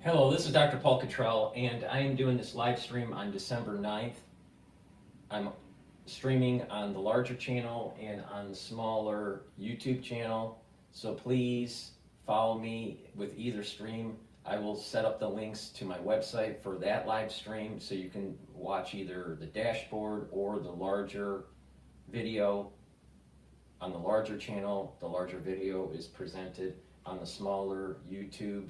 Hello, this is DrPaulCottrell, and I am doing this live stream on December 9th. I'm streaming on the larger channel and on the smaller YouTube channel, so please follow me with either stream. I will set up the links to my website for that live stream so you can watch either the dashboard or the larger video. On the larger channel, the larger video is presented. On the smaller YouTube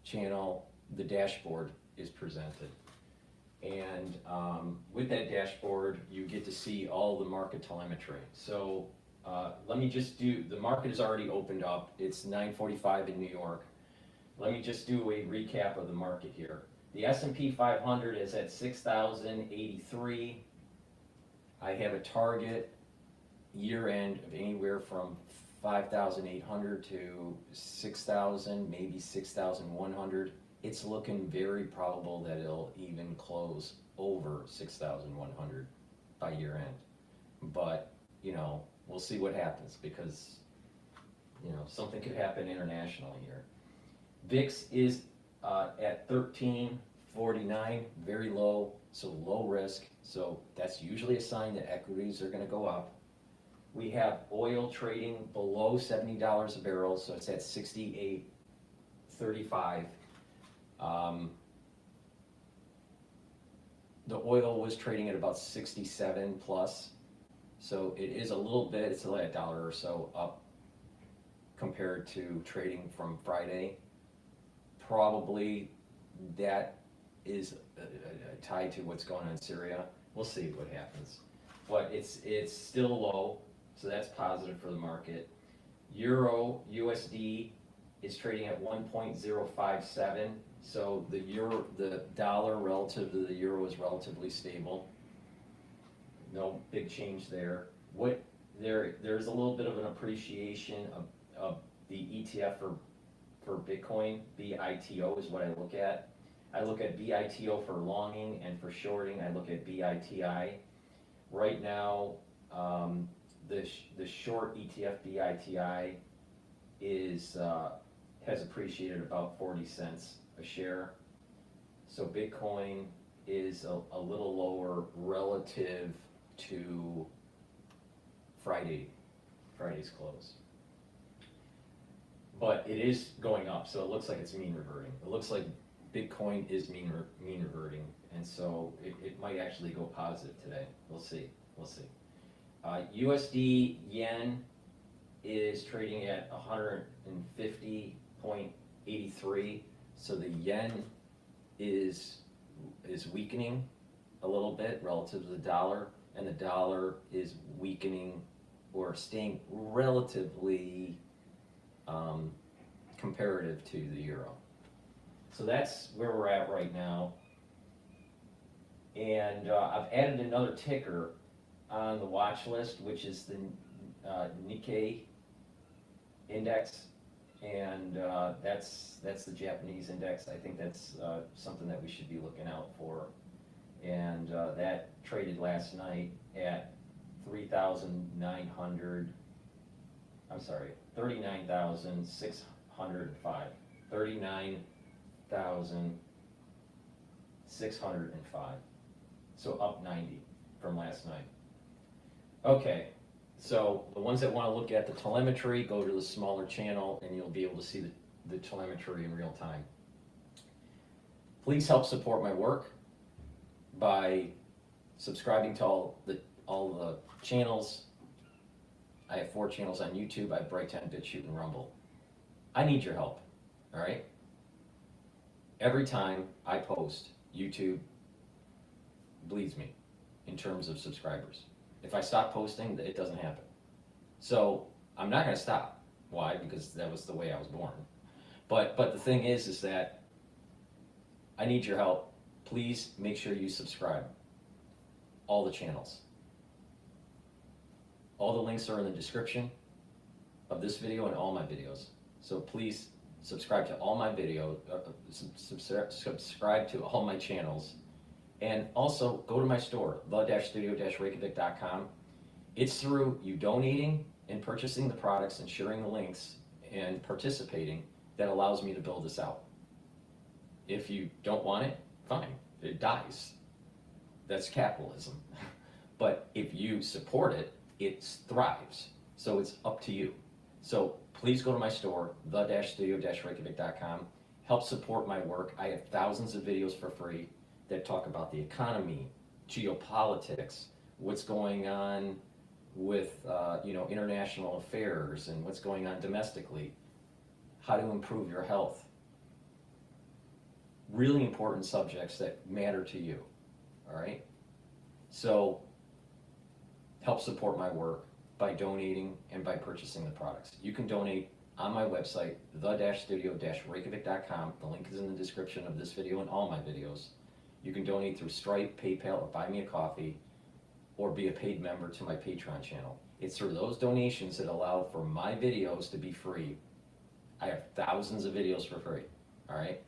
channel, the dashboard is presented. And with that dashboard, you get to see all the market telemetry. So let me just do, the market is already opened up. It's 9:45 in New York. Let me just do a recap of the market here. The S&P 500 is at 6,083. I have a target year end of anywhere from 5,800 to 6,000, maybe 6,100. It's looking very probable that it'll even close over 6,100 by year end. But, we'll see what happens because, something could happen internationally here. VIX is at 1349, very low, so low risk. So that's usually a sign that equities are going to go up. We have oil trading below $70 a barrel, so it's at 68.35. The oil was trading at about 67 plus, so it is a little bit, it's like $1 or so up compared to trading from Friday. Probably that is tied to what's going on in Syria. We'll see what happens. But it's still low, so that's positive for the market. Euro USD is trading at 1.057, so the dollar relative to the euro is relatively stable. No big change there. There's a little bit of an appreciation of the ETF for Bitcoin. BITO is what I look at. I look at BITO for longing, and for shorting I look at BITI. Right now, the short ETF BITI has appreciated about 40 cents a share. So Bitcoin is a little lower relative to Friday's close. But it is going up, so it looks like it's mean reverting. It looks like Bitcoin is mean reverting, and so it might actually go positive today. We'll see. USD yen is trading at 150.83, so the yen is weakening a little bit relative to the dollar, and the dollar is weakening or staying relatively comparative to the euro. So that's where we're at right now. And I've added another ticker on the watch list, which is the Nikkei index, and that's the Japanese index. I think that's something that we should be looking out for. And that traded last night at 39,605. 39,605. So up 90 from last night. Okay, so the ones that want to look at the telemetry, go to the smaller channel and you'll be able to see the telemetry in real time. Please help support my work by subscribing to all the channels. I have 4 channels on YouTube. I have Brighteon, Bitchute, and Rumble. I need your help, all right? Every time I post, YouTube bleeds me in terms of subscribers. If I stop posting, it doesn't happen. So I'm not going to stop. Why? Because that was the way I was born. But the thing is that I need your help. Please make sure you subscribe. All the channels. All the links are in the description of this video and all my videos. So please subscribe to all my videos, subscribe to all my channels, and also go to my store, the-studio-reykjavik.com. It's through you donating and purchasing the products and sharing the links and participating that allows me to build this out. If you don't want it, fine, it dies. That's capitalism. But if you support it, it thrives. So it's up to you. So please go to my store, the-studio-reykjavik.com. Help support my work. I have thousands of videos for free that talk about the economy, geopolitics, what's going on with international affairs, and what's going on domestically, how to improve your health. Really important subjects that matter to you, all right? So help support my work by donating and by purchasing the products. You can donate on my website, the-studio-reykjavik.com. The link is in the description of this video and all my videos. You can donate through Stripe, PayPal, or Buy Me a Coffee, or be a paid member to my Patreon channel. It's through those donations that allow for my videos to be free. I have thousands of videos for free, all right?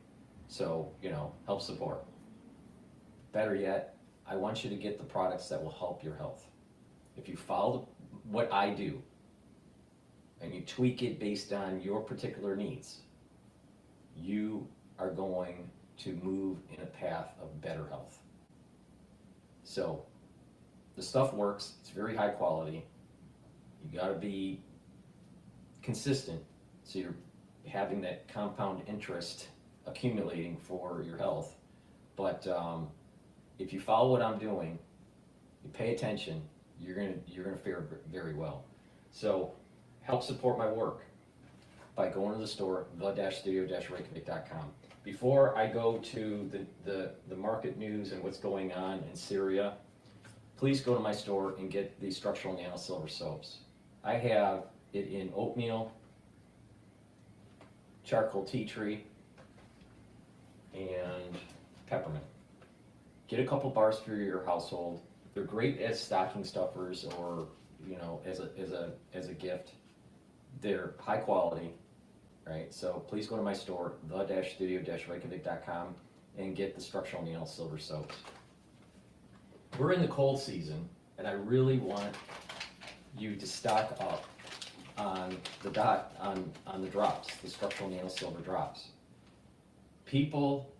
So, help support. Better yet, I want you to get the products that will help your health. If you follow what I do, and you tweak it based on your particular needs, you are going to move in a path of better health. So, the stuff works, it's very high quality. You gotta be consistent, so you're having that compound interest accumulating for your health. But if you follow what I'm doing, you pay attention, you're gonna fare very well. So help support my work by going to the store, the-studio-reykjavik.com. Before I go to the market news and what's going on in Syria, please go to my store and get the structural nano silver soaps. I have it in oatmeal, charcoal tea tree, and peppermint. Get a couple bars for your household. They're great as stocking stuffers or as a gift. They're high quality, right? So please go to my store, the-studio-reykjavik.com, and get the structural nano silver soaps. We're in the cold season, and I really want you to stock up on the drops, the structural nano silver drops. People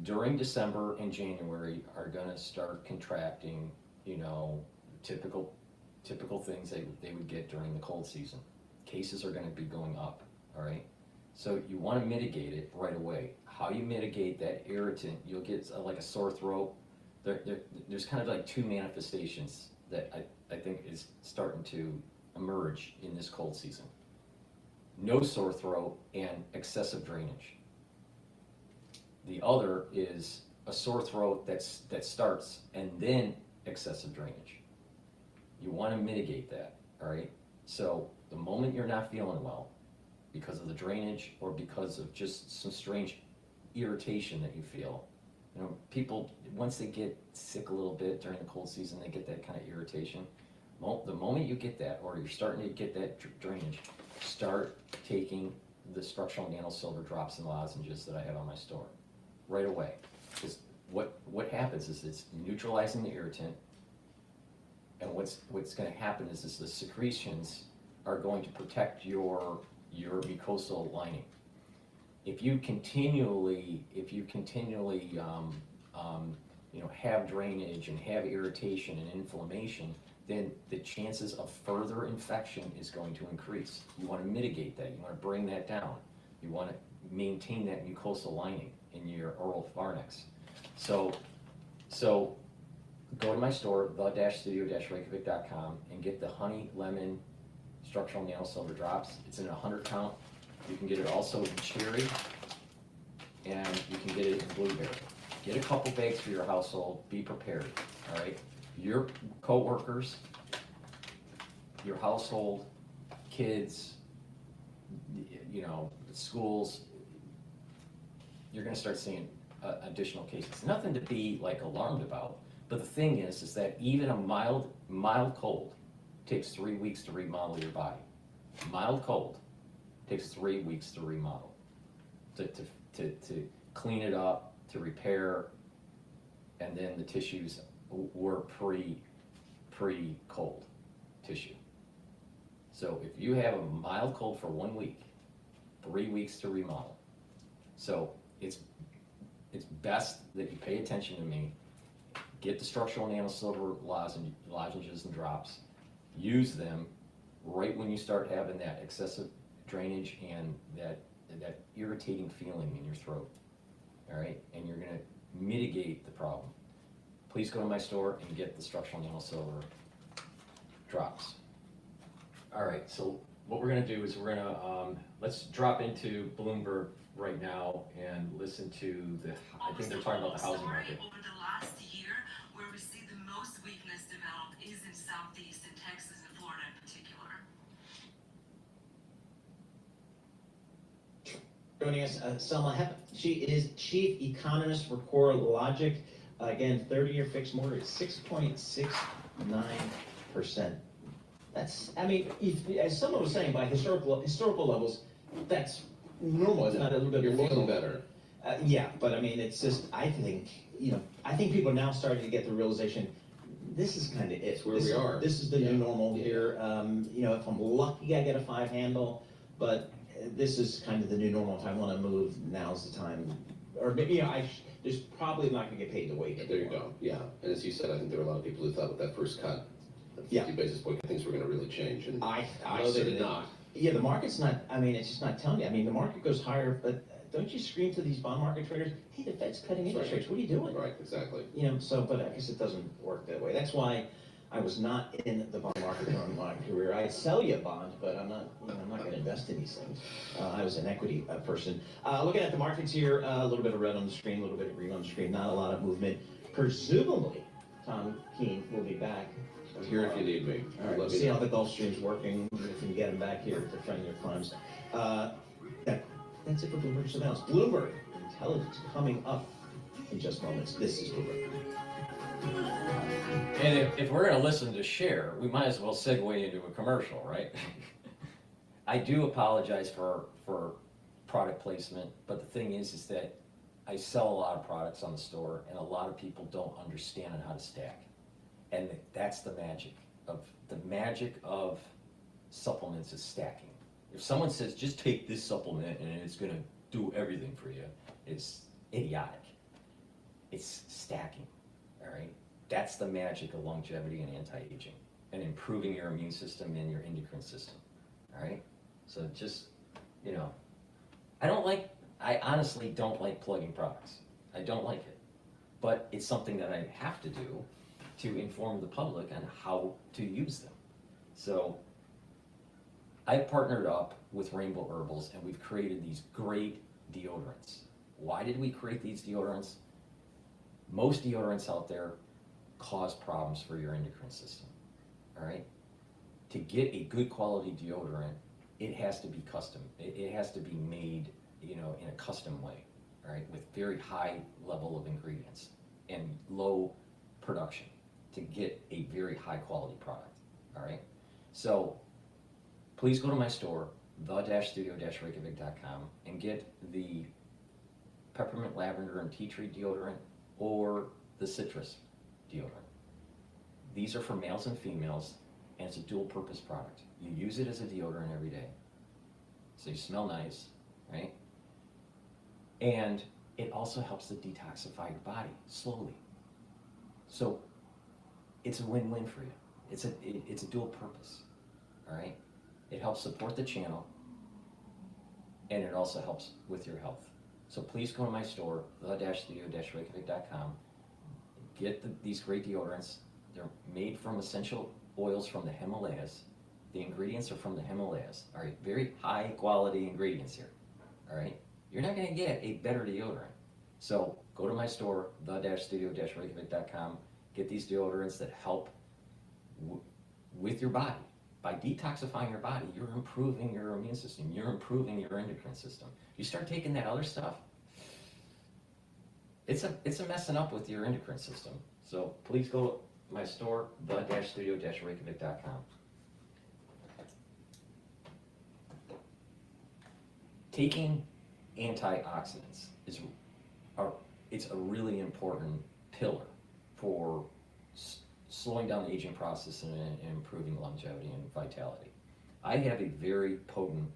during December and January are going to start contracting, typical things they would get during the cold season. Cases are going to be going up, all right? So you want to mitigate it right away. How you mitigate that irritant, you'll get like a sore throat. There's kind of like two manifestations that I think is starting to emerge in this cold season. No sore throat and excessive drainage. The other is a sore throat that starts and then excessive drainage. You want to mitigate that, all right? So the moment you're not feeling well because of the drainage or because of just some strange irritation that you feel, people, once they get sick a little bit during the cold season, they get that kind of irritation. The moment you get that, or you're starting to get that drainage, start taking the structural nano silver drops and lozenges that I have on my store right away. Because what happens is it's neutralizing the irritant, and what's going to happen is the secretions are going to protect your mucosal lining. If you continually have drainage and have irritation and inflammation, then the chances of further infection is going to increase. You want to mitigate that. You want to bring that down. You want to maintain that mucosal lining in your oral pharynx. So go to my store, the-studio-reykjavik.com, and get the honey lemon structural nano silver drops. It's in a 100 count. You can get it also in cherry, and you can get it in blueberry. Get a couple bags for your household. Be prepared, all right? Your co-workers, your household, kids, schools, you're going to start seeing additional cases. Nothing to be alarmed about, but the thing is that even a mild cold takes 3 weeks to remodel your body. Mild cold takes 3 weeks to remodel, to clean it up, to repair, and then the tissues were pre-cold tissue. So if you have a mild cold for 1 week, 3 weeks to remodel. So it's it's best that you pay attention to me. Get the structural nanosilver lozenges and drops. Use them right when you start having that excessive drainage and that irritating feeling in your throat. All right, and you're going to mitigate the problem. Please go to my store and get the structural nanosilver drops. All right, so what we're going to do is we're going to let's drop into Bloomberg right now and listen to the. I think they're talking about the housing market. Over the last year, where we see the most weakness develop is in Southeast, in Texas and Florida in particular. Joining us, Selma Hepp. She is chief economist for CoreLogic. Again, 30-year fixed mortgage, 6.69%. That's, I mean, as someone was saying, by historical levels, that's normal. It's not a little bit. You're feeling better. Yeah, but I mean, it's just, I think people are now starting to get the realization, this is kind of it. It's where we are. This is the new normal here. If I'm lucky, I get a 5 handle, but this is kind of the new normal. If I want to move, now's the time. Or maybe, there's probably not going to get paid to wait. There you go. Yeah, and as you said, I think there were a lot of people who thought with that first cut, 50 basis point, things were going to really change. And I no, they did not. Yeah, the market's not. I mean, it's just not telling you. I mean, the market goes higher, but don't you scream to these bond market traders, hey, the Fed's cutting interest rates. What are you doing? Right, exactly. But I guess it doesn't work that way. That's why I was not in the bond market during my career. I'd sell you a bond, but I'm not going to invest in these things. I was an equity person. Looking at the markets here, a little bit of red on the screen, a little bit of green on the screen, not a lot of movement. Presumably, Tom Keene will be back. I'm here if you need me. All right, we'll see how the Gulfstream's working, if we can get him back here to defend your crimes. That's it for Bloomberg Surveillance. Bloomberg Intelligence coming up in just moments. This is Bloomberg. And if we're going to listen to Cher, we might as well segue into a commercial, right? I do apologize for product placement, but the thing is that I sell a lot of products on the store, and a lot of people don't understand how to stack. And that's the magic of supplements is stacking. If someone says, just take this supplement and it's gonna do everything for you, it's idiotic. It's stacking, all right? That's the magic of longevity and anti-aging and improving your immune system and your endocrine system, all right? So just, I honestly don't like plugging products. I don't like it, but it's something that I have to do to inform the public on how to use them. So I've partnered up with Rainbow Herbals and we've created these great deodorants. Why did we create these deodorants? Most deodorants out there cause problems for your endocrine system, all right? To get a good quality deodorant, it has to be custom. It has to be made, in a custom way, all right, with very high level of ingredients and low production to get a very high quality product, all right? So please go to my store, the-studio-reykjavik.com, and get the peppermint, lavender, and tea tree deodorant or the citrus deodorant. These are for males and females, and it's a dual purpose product. You use it as a deodorant every day. So you smell nice, right? And it also helps to detoxify your body slowly. So it's a win-win for you. It's a dual purpose, all right? It helps support the channel, and it also helps with your health. So please go to my store, the-studio-reykjavik.com. Get these great deodorants. They're made from essential oils from the Himalayas. The ingredients are from the Himalayas. All right, very high quality ingredients here. All right, you're not going to get a better deodorant. So go to my store, the-studio-reykjavik.com. Get these deodorants that help with your body. By detoxifying your body, you're improving your immune system. You're improving your endocrine system. You start taking that other stuff, it's a messing up with your endocrine system. So please go to my store, the-studio-reykjavik.com. Taking antioxidants it's a really important pillar for slowing down the aging process and improving longevity and vitality. I have a very potent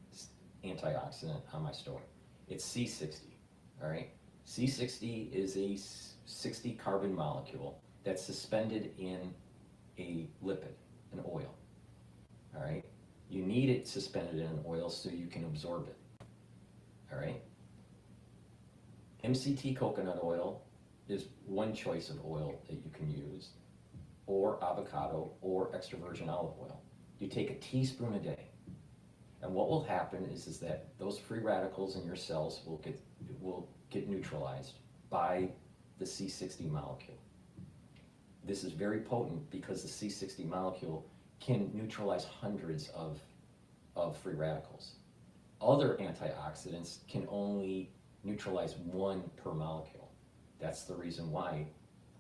antioxidant on my store. It's C60, all right? C60 is a 60 carbon molecule that's suspended in a lipid, an oil. All right? You need it suspended in an oil so you can absorb it. All right? MCT coconut oil is one choice of oil that you can use, or avocado, or extra virgin olive oil. You take a teaspoon a day. And what will happen is that those free radicals in your cells will get neutralized by the C60 molecule. This is very potent because the C60 molecule can neutralize hundreds of free radicals. Other antioxidants can only neutralize one per molecule. That's the reason why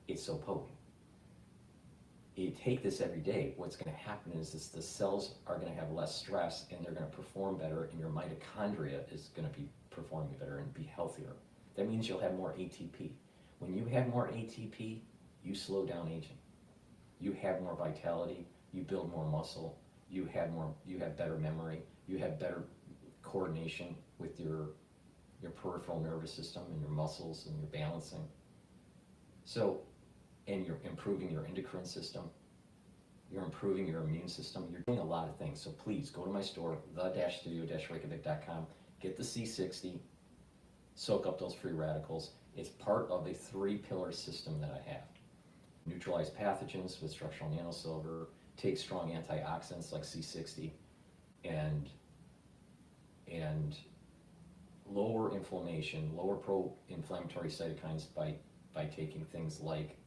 it's so potent. You take this every day, what's going to happen is the cells are going to have less stress and they're going to perform better, and your mitochondria is going to be performing better and be healthier. That means you'll have more ATP. When you have more ATP, you slow down aging. You have more vitality, you build more muscle, you have better memory, you have better coordination with your peripheral nervous system and your muscles and your balancing. So, and you're improving your endocrine system, you're improving your immune system, you're doing a lot of things. So please go to my store, the-studio-reykjavik.com, get the C60, soak up those free radicals. It's part of a 3-pillar system that I have. Neutralize pathogens with structural nanosilver, take strong antioxidants like C60, and lower inflammation, lower pro-inflammatory cytokines by taking things like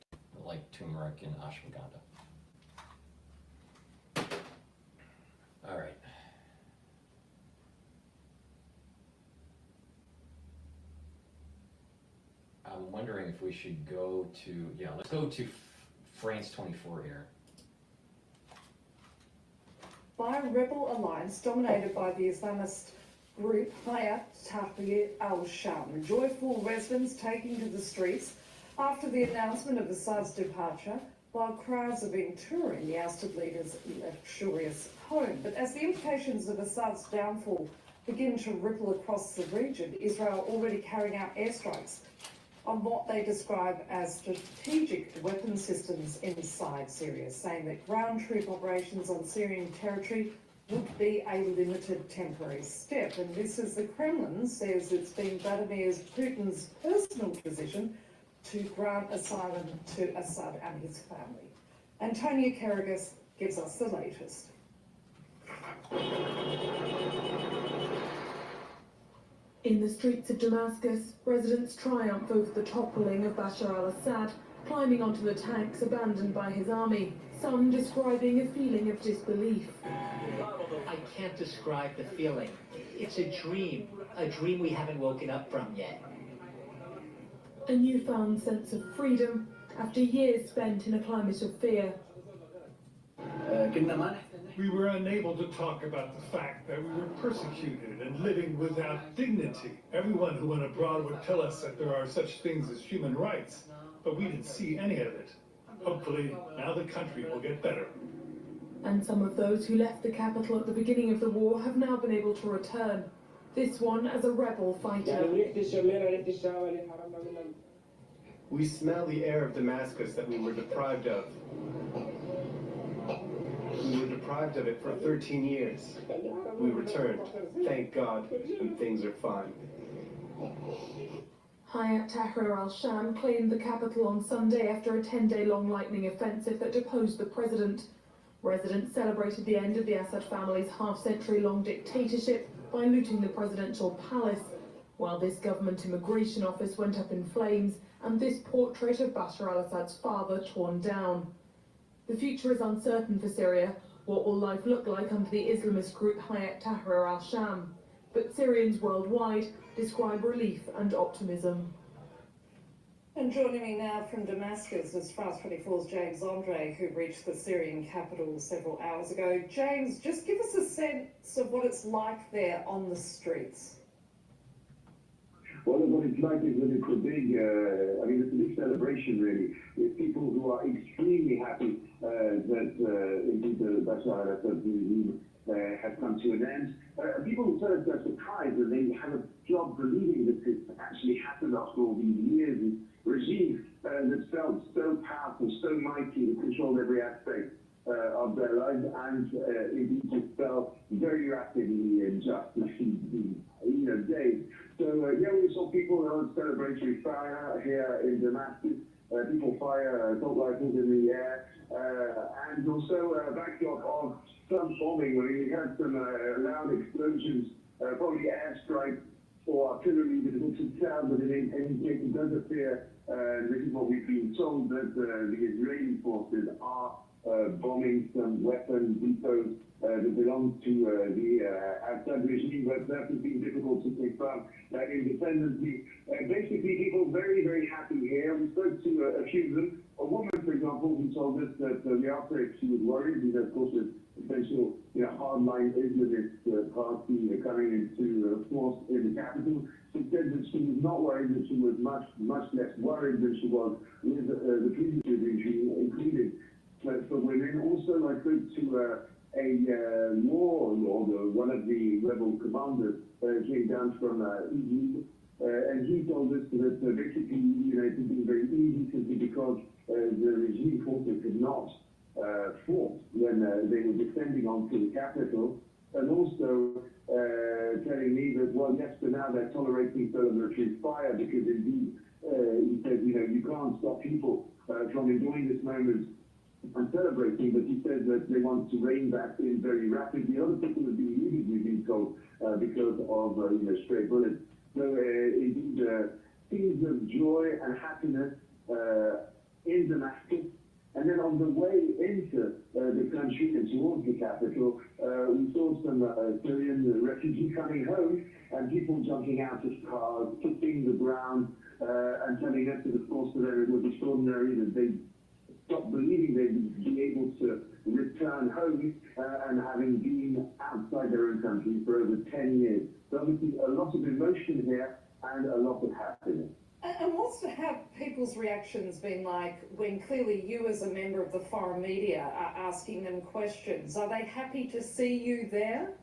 turmeric and ashwagandha. All right. I'm wondering if we should go to, let's go to France 24 here. By a rebel alliance dominated by the Islamist group Hayat Tahrir al-Sham, joyful residents taking to the streets after the announcement of Assad's departure, while crowds are being touring the ousted leader's luxurious home. But as the implications of Assad's downfall begin to ripple across the region, Israel already carrying out airstrikes on what they describe as strategic weapon systems inside Syria, saying that ground troop operations on Syrian territory would be a limited temporary step. And this, as the Kremlin says, it's been Vladimir Putin's personal position to grant asylum to Assad and his family. Antonia Karagas gives us the latest. In the streets of Damascus, residents triumph over the toppling of Bashar al-Assad, climbing onto the tanks abandoned by his army, some describing a feeling of disbelief. I can't describe the feeling. It's a dream we haven't woken up from yet. A newfound sense of freedom after years spent in a climate of fear. We were unable to talk about the fact that we were persecuted and living without dignity. Everyone who went abroad would tell us that there are such things as human rights, but we didn't see any of it. Hopefully, now the country will get better. And some of those who left the capital at the beginning of the war have now been able to return. This one as a rebel fighter. We smell the air of Damascus that we were deprived of. We were deprived of it for 13 years. We returned, thank God, and things are fine. Hayat Tahrir al-Sham claimed the capital on Sunday after a 10-day-long lightning offensive that deposed the president. Residents celebrated the end of the Assad family's half-century-long dictatorship by looting the presidential palace, while this government immigration office went up in flames and this portrait of Bashar al-Assad's father torn down. The future is uncertain for Syria. What will life look like under the Islamist group Hayat Tahrir al-Sham? But Syrians worldwide describe relief and optimism. And joining me now from Damascus is France 24's James Andre, who reached the Syrian capital several hours ago. James, just give us a sense of what it's like there on the streets. Well, what it's like is that it's a big, it's a big celebration, really, with people who are extremely happy that indeed the Bashar al-Assad regime has come to an end. People tell us they're surprised that they have a job believing that this actually happened after all these years. This regime that felt so powerful, so mighty, that controlled every aspect of their lives, and indeed just fell very rapidly in just a few days. So yeah, we saw people on celebratory fire here in Damascus. People fire assault rifles in the air, and also a backdrop of some bombing. We had some loud explosions, probably airstrikes or artillery, difficult to tell, but in any case it does appear, this is what we've been told, that the Israeli forces are bombing some weapon depots that belong to the Assad regime, but that has been difficult to confirm independently. Basically, people very, very happy here. We spoke to a few of them. A woman, for example, who told us that the outbreak, she was worried because, of course, with potential hardline Islamist party coming into force in the capital. She said that she was not worried, that she was much, much less worried than she was with the previous regime, including for women. Also, I spoke to a warlord, one of the rebel commanders, came down from Egypt, and he told us that basically, it had been very easy simply because the regime forces had not fought when they were descending onto the capital, and also telling me that, well, yes, but now they're tolerating telemetry fire because indeed, he said, you can't stop people from enjoying this moment and celebrating, but he said that they want to rein that in very rapidly. Other people have been wounded, we've been told, because of stray bullets. So indeed, scenes of joy and happiness in Damascus. And then on the way into the country and towards the capital, we saw some Syrian refugees coming home and people jumping out of cars, kissing the ground, and telling us that, of course, that it was extraordinary that they stopped believing they'd be able to return home and having been outside their own country for over 10 years. So obviously a lot of emotion here and a lot of happiness. And have people's reactions been like when clearly you as a member of the foreign media are asking them questions? Are they happy to see you there?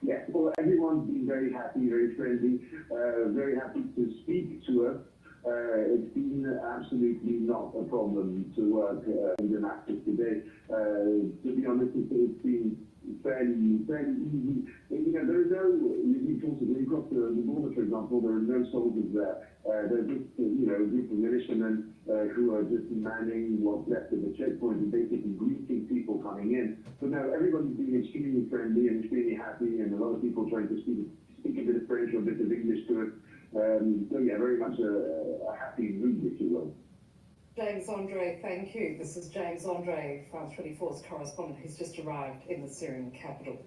Yes, well, everyone's been very happy, very friendly, very happy to speak to us. It's been absolutely not a problem to work in Damascus today. To be honest, it's been fairly easy. There are no Israeli forces. When you cross the border, for example, there are no soldiers there. They're just, a group of militiamen who are just manning what's left of the checkpoint and basically greeting people coming in. But no, everybody's been extremely friendly and extremely happy, and a lot of people trying to speak a bit of French or a bit of English to us. So yeah, very much a happy mood, if you will. James Andre, thank you. This is James Andre, France 24's correspondent, who's just arrived in the Syrian capital.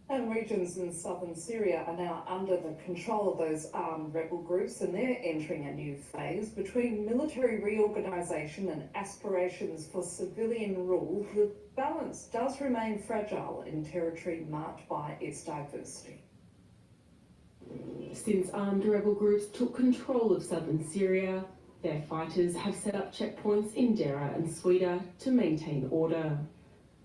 And regions in southern Syria are now under the control of those armed rebel groups, and they're entering a new phase. Between military reorganisation and aspirations for civilian rule, the balance does remain fragile in territory marked by its diversity. Since armed rebel groups took control of southern Syria, their fighters have set up checkpoints in DERA and Swida to maintain order.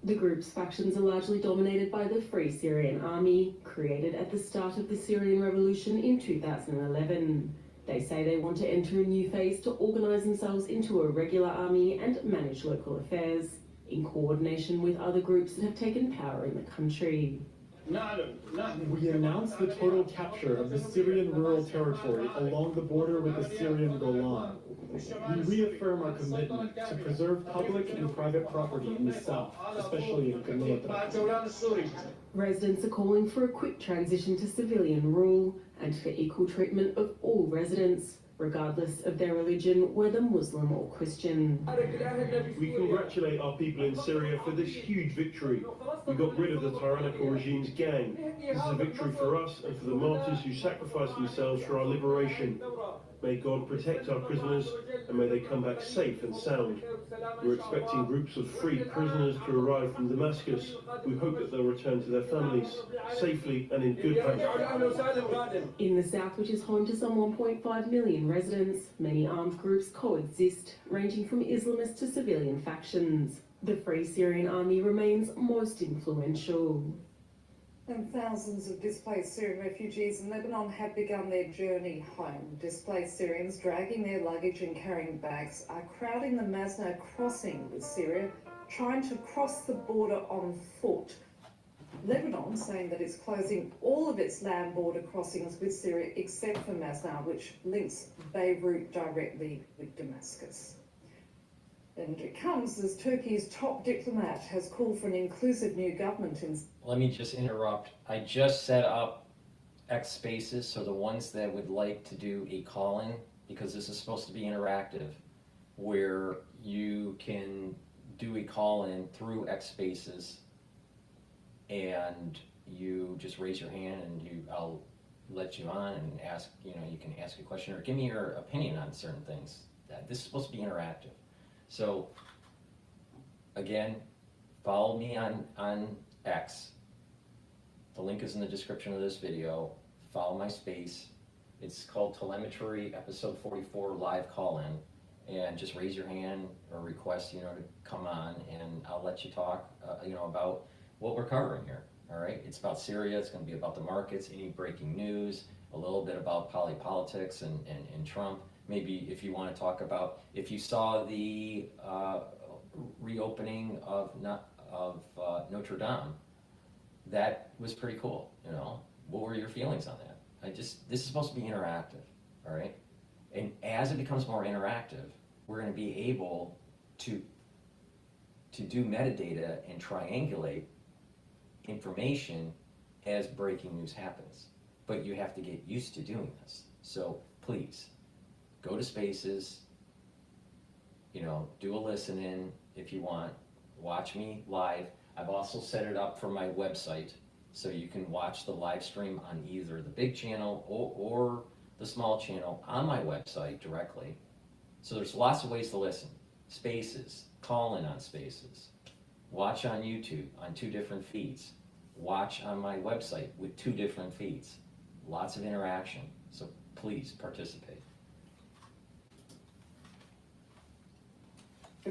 The group's factions are largely dominated by the Free Syrian Army, created at the start of the Syrian Revolution in 2011. They say they want to enter a new phase to organise themselves into a regular army and manage local affairs, in coordination with other groups that have taken power in the country. We announced the total capture of the Syrian rural territory along the border with the Syrian Golan. We reaffirm our commitment to preserve public and private property in the south, especially in Ghouta. Residents are calling for a quick transition to civilian rule and for equal treatment of all residents, regardless of their religion, whether Muslim or Christian. We congratulate our people in Syria for this huge victory. We got rid of the tyrannical regime's gang. This is a victory for us and for the martyrs who sacrificed themselves for our liberation. May God protect our prisoners and may they come back safe and sound. We're expecting groups of freed prisoners to arrive from Damascus. We hope that they'll return to their families safely and in good health. In the south, which is home to some 1.5 million residents, many armed groups coexist, ranging from Islamist to civilian factions. The Free Syrian Army remains most influential. And thousands of displaced Syrian refugees in Lebanon have begun their journey home. Displaced Syrians dragging their luggage and carrying bags are crowding the Masna crossing with Syria, trying to cross the border on foot. Lebanon saying that it's closing all of its land border crossings with Syria except for Masna, which links Beirut directly with Damascus. And it comes as Turkey's top diplomat has called for an inclusive new government in... Let me just interrupt. I just set up X Spaces, so the ones that would like to do a call-in, because this is supposed to be interactive, where you can do a call-in through X Spaces, and you just raise your hand and I'll let you on and ask, you can ask a question or give me your opinion on certain things. This is supposed to be interactive. So, again, follow me on X. The link is in the description of this video. Follow my space. It's called Telemetry, episode 44, live call-in. And just raise your hand or request, to come on, and I'll let you talk, about what we're covering here. All right? It's about Syria. It's going to be about the markets, any breaking news, a little bit about politics and Trump. Maybe if you want to talk about, if you saw the reopening of Notre Dame, that was pretty cool, What were your feelings on that? This is supposed to be interactive, all right? And as it becomes more interactive, we're going to be able to do metadata and triangulate information as breaking news happens. But you have to get used to doing this. So please, go to Spaces, do a listen in if you want, watch me live. I've also set it up for my website, so you can watch the live stream on either the big channel or the small channel on my website directly. So there's lots of ways to listen. Spaces, call in on Spaces, watch on YouTube on 2 different feeds, watch on my website with 2 different feeds. Lots of interaction, so please participate.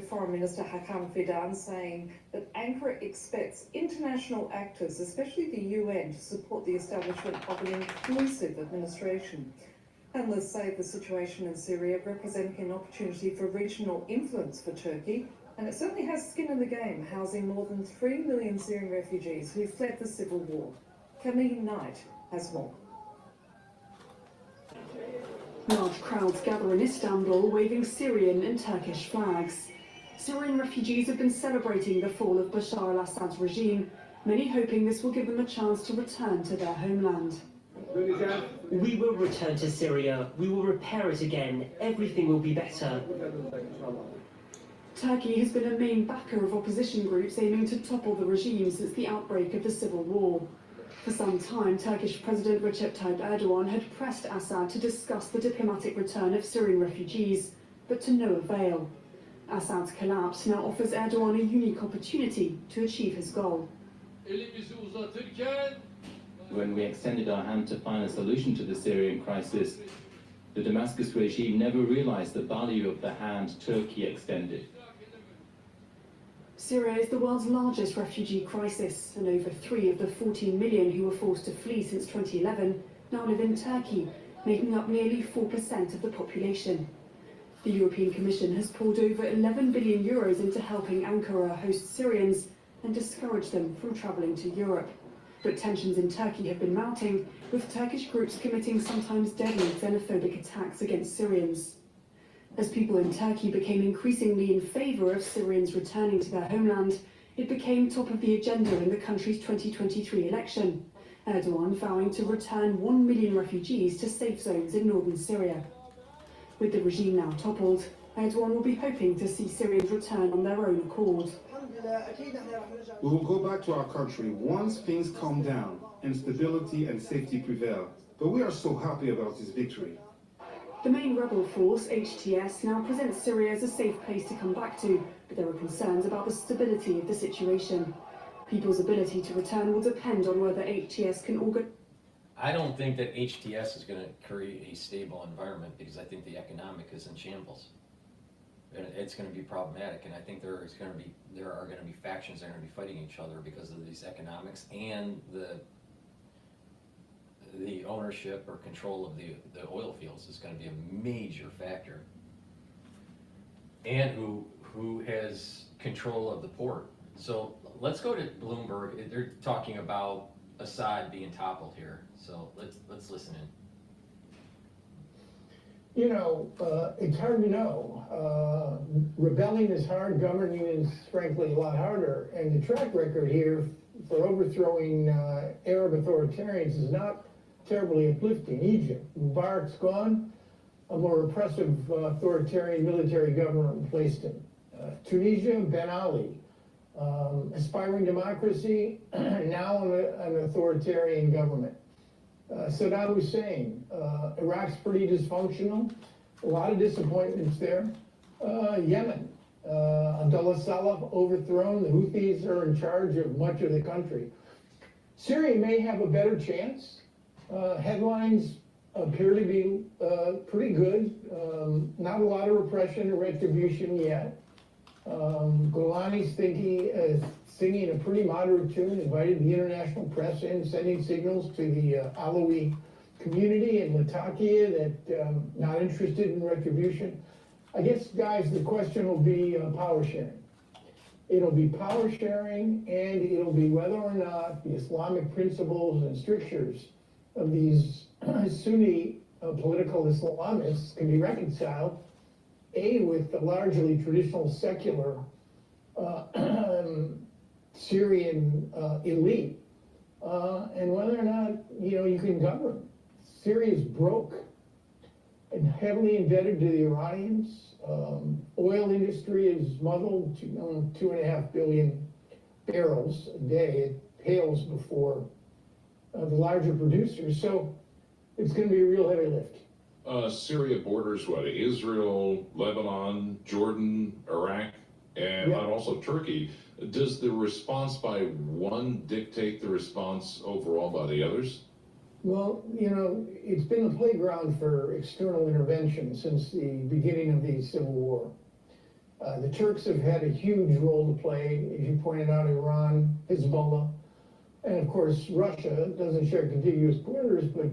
Foreign Minister Hakan Fidan saying that Ankara expects international actors, especially the UN, to support the establishment of an inclusive administration. Analysts say the situation in Syria representing an opportunity for regional influence for Turkey, and it certainly has skin in the game, housing more than 3 million Syrian refugees who fled the civil war. Camille Knight has more. Large crowds gather in Istanbul waving Syrian and Turkish flags. Syrian refugees have been celebrating the fall of Bashar al-Assad's regime, many hoping this will give them a chance to return to their homeland. We will return to Syria. We will repair it again. Everything will be better. Turkey has been a main backer of opposition groups aiming to topple the regime since the outbreak of the civil war. For some time, Turkish President Recep Tayyip Erdogan had pressed Assad to discuss the diplomatic return of Syrian refugees, but to no avail. Assad's collapse now offers Erdogan a unique opportunity to achieve his goal. When we extended our hand to find a solution to the Syrian crisis, the Damascus regime never realized the value of the hand Turkey extended. Syria is the world's largest refugee crisis, and over 3 of the 14 million who were forced to flee since 2011 now live in Turkey, making up nearly 4% of the population. The European Commission has poured over 11 billion euros into helping Ankara host Syrians and discourage them from travelling to Europe. But tensions in Turkey have been mounting, with Turkish groups committing sometimes deadly xenophobic attacks against Syrians. As people in Turkey became increasingly in favour of Syrians returning to their homeland, it became top of the agenda in the country's 2023 election, Erdogan vowing to return 1 million refugees to safe zones in northern Syria. With the regime now toppled, Erdogan will be hoping to see Syrians return on their own accord. We will go back to our country once things calm down and stability and safety prevail. But we are so happy about this victory. The main rebel force, HTS, now presents Syria as a safe place to come back to, but there are concerns about the stability of the situation. People's ability to return will depend on whether HTS can organize. I don't think that HTS is going to create a stable environment, because I think the economic is in shambles. and it's going to be problematic. And I think there are going to be factions that are going to be fighting each other because of these economics and the ownership or control of the oil fields is going to be a major factor. And who has control of the port. So let's go to Bloomberg. They're talking about Assad being toppled here. So let's listen in. You know, it's hard to know. Rebelling is hard, governing is frankly a lot harder. And the track record here for overthrowing Arab authoritarians is not terribly uplifting. Egypt, Mubarak's gone, a more repressive authoritarian military government replaced him. Tunisia, Ben Ali, aspiring democracy, now an authoritarian government. Saddam Hussein, Iraq's pretty dysfunctional, a lot of disappointments there. Yemen, Abdullah Saleh overthrown, the Houthis are in charge of much of the country. Syria may have a better chance. Headlines appear to be pretty good. Not a lot of repression or retribution yet. Golani's singing a pretty moderate tune, invited the international press in, sending signals to the Alawi community in Latakia that not interested in retribution. I guess, guys, the question will be power sharing. It'll be power sharing, and it'll be whether or not the Islamic principles and strictures of these Sunni political Islamists can be reconciled, with the largely traditional secular Syrian elite, and whether or not, you can govern. Syria's broke and heavily indebted to the Iranians. Oil industry is muddled to 2.5 billion barrels a day. It pales before the larger producers. So it's going to be a real heavy lift. Syria borders what? Israel, Lebanon, Jordan, Iraq, and also Turkey. Does the response by one dictate the response overall by the others? Well, it's been a playground for external intervention since the beginning of the civil war. The Turks have had a huge role to play, as you pointed out, Iran, Hezbollah, and of course Russia doesn't share contiguous borders, but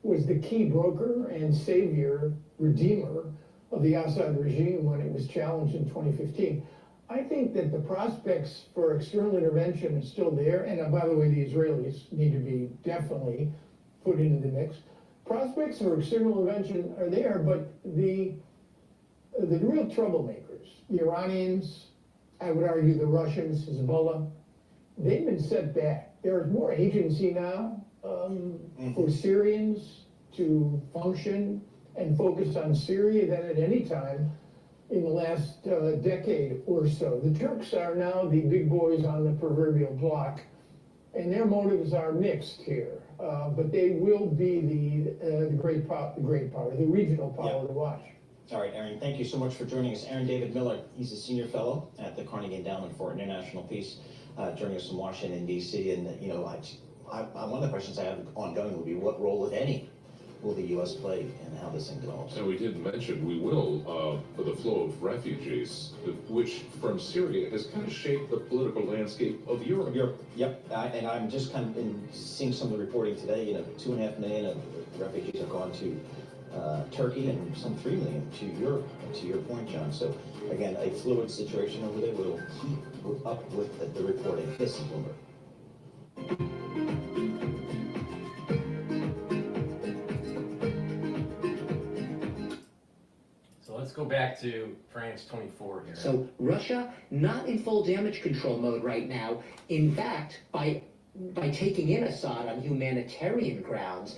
was the key broker and savior, redeemer of the Assad regime when it was challenged in 2015. I think that the prospects for external intervention are still there, and by the way, the Israelis need to be definitely put into the mix. Prospects for external intervention are there, but the real troublemakers, the Iranians, I would argue the Russians, Hezbollah, they've been set back. There is more agency now for Syrians to function and focus on Syria than at any time in the last decade or so. The Turks are now the big boys on the proverbial block, and their motives are mixed here. But they will be the great power, the regional power to watch. All right, Aaron, thank you so much for joining us. Aaron David Miller, he's a senior fellow at the Carnegie Endowment for International Peace, joining us from Washington, D.C. And, one of the questions I have ongoing will be what role, if any, will the U.S. play in how this thing develops? And we didn't mention, we will, for the flow of refugees, which from Syria has kind of shaped the political landscape of Europe. Yep, and I'm just kind of seeing some of the reporting today, 2.5 million of refugees have gone to Turkey and some 3 million to Europe, to your point, John. So again, a fluid situation over there. We'll keep up with the reporting. This is Bloomberg. Let's go back to France 24 here. So Russia, not in full damage control mode right now. In fact, by taking in Assad on humanitarian grounds,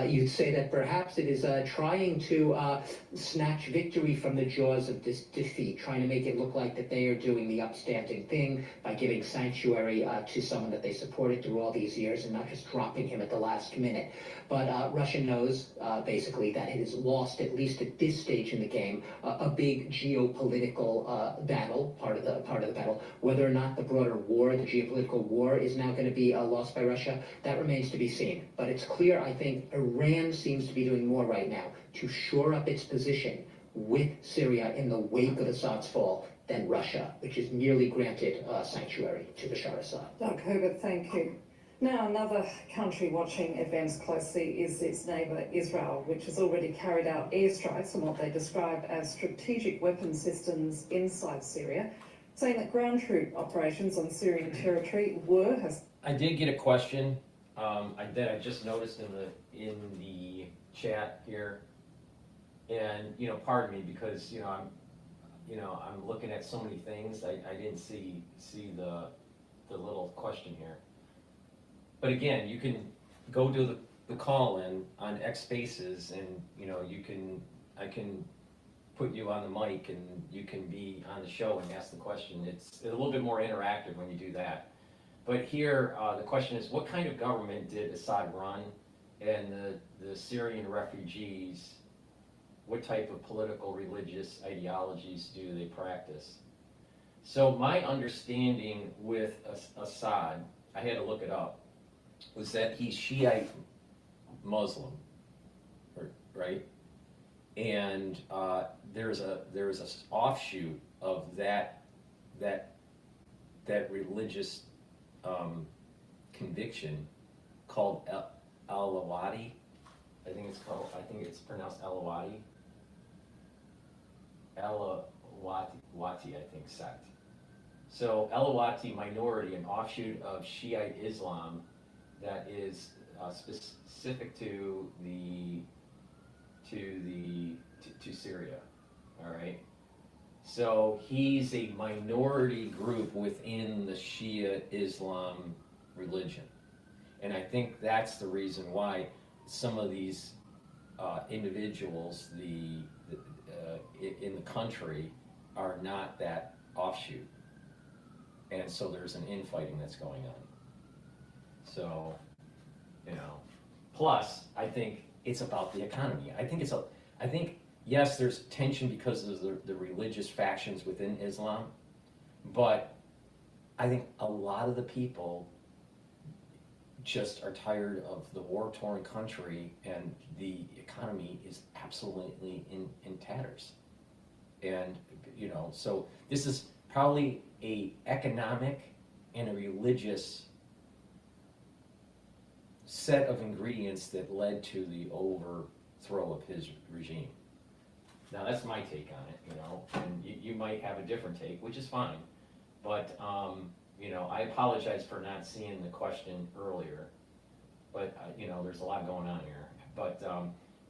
you'd say that perhaps it is trying to snatch victory from the jaws of this defeat, trying to make it look like that they are doing the upstanding thing by giving sanctuary to someone that they supported through all these years and not just dropping him at the last minute. But Russia knows basically that it has lost, at least at this stage in the game, a big geopolitical battle, part of the battle. Whether or not the broader war, the geopolitical war, is now going to be lost by Russia, that remains to be seen. But it's clear, I think, Iran seems to be doing more right now to shore up its position with Syria in the wake of Assad's fall than Russia, which has merely granted sanctuary to Bashar Assad. Doug Herbert, thank you. Now, another country watching events closely is its neighbour Israel, which has already carried out airstrikes on what they describe as strategic weapon systems inside Syria, saying that ground troop operations on Syrian territory were... I did get a question that I just noticed in the chat here, and pardon me because I'm looking at so many things. I didn't see the little question here. But again, you can go to the call-in on X Spaces, and I can put you on the mic, and you can be on the show and ask the question. It's a little bit more interactive when you do that. But here, the question is, what kind of government did Assad run, and the Syrian refugees, what type of political, religious ideologies do they practice? So my understanding with Assad, I had to look it up, was that he's Shiite Muslim, right? And there's a offshoot of that religious conviction called Alawati. I think it's pronounced Alawati. Alawati, I think, sect. So Alawati minority, an offshoot of Shiite Islam that is specific to Syria. All right. So he's a minority group within the Shia Islam religion, and I think that's the reason why some of these individuals, in the country, are not that offshoot, and so there's an infighting that's going on. So, plus I think it's about the economy. I think yes, there's tension because of the religious factions within Islam, but I think a lot of the people just are tired of the war-torn country, and the economy is absolutely in tatters. And, so this is probably a economic and a religious set of ingredients that led to the overthrow of his regime. Now that's my take on it, and you might have a different take, which is fine, but I apologize for not seeing the question earlier, but there's a lot going on here. But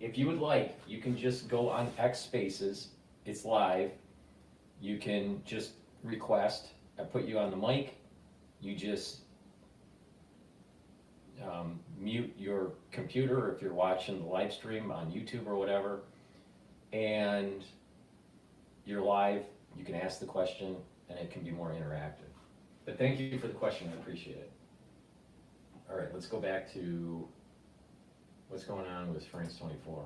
if you would like, you can just go on X Spaces, it's live, you can just request, I put you on the mic, you just mute your computer if you're watching the live stream on YouTube or whatever, and you're live, you can ask the question, and it can be more interactive. But thank you for the question, I appreciate it. All right, let's go back to what's going on with France 24.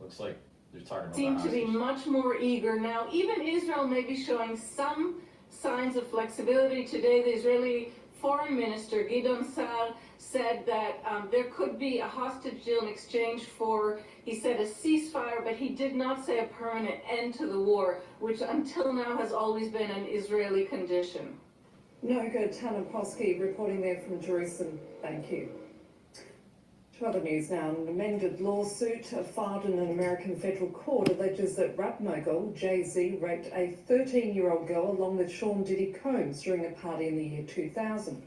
Looks like they're talking about seem to be much more eager now. Even Israel may be showing some signs of flexibility. Today, the Israeli Foreign Minister Gideon Sa'ar said that there could be a hostage deal in exchange for, he said, a ceasefire, but he did not say a permanent end to the war, which until now has always been an Israeli condition. No good. Tana Posky reporting there from Jerusalem. Thank you. To other news now. An amended lawsuit filed in an American federal court alleges that rap mogul Jay-Z raped a 13-year-old girl along with Sean Diddy Combs during a party in the year 2000.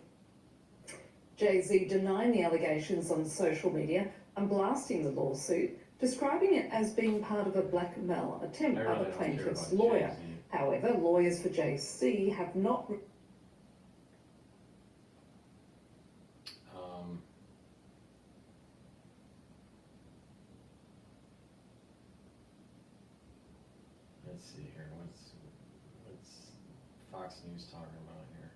Jay-Z denying the allegations on social media and blasting the lawsuit, describing it as being part of a blackmail attempt by the plaintiff's lawyer. However, lawyers for Jay-Z have not... Let's see here, what's Fox News talking about here?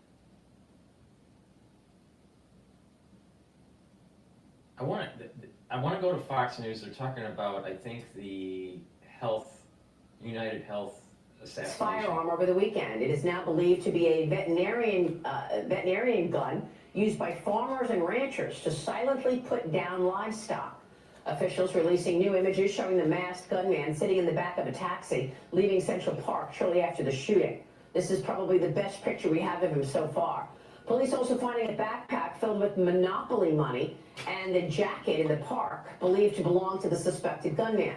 I want to go to Fox News. They're talking about, I think, the UnitedHealth assassination. Firearm over the weekend. It is now believed to be a veterinarian gun used by farmers and ranchers to silently put down livestock. Officials releasing new images showing the masked gunman sitting in the back of a taxi leaving Central Park shortly after the shooting. This is probably the best picture we have of him so far. Police also finding a backpack filled with Monopoly money and a jacket in the park believed to belong to the suspected gunman.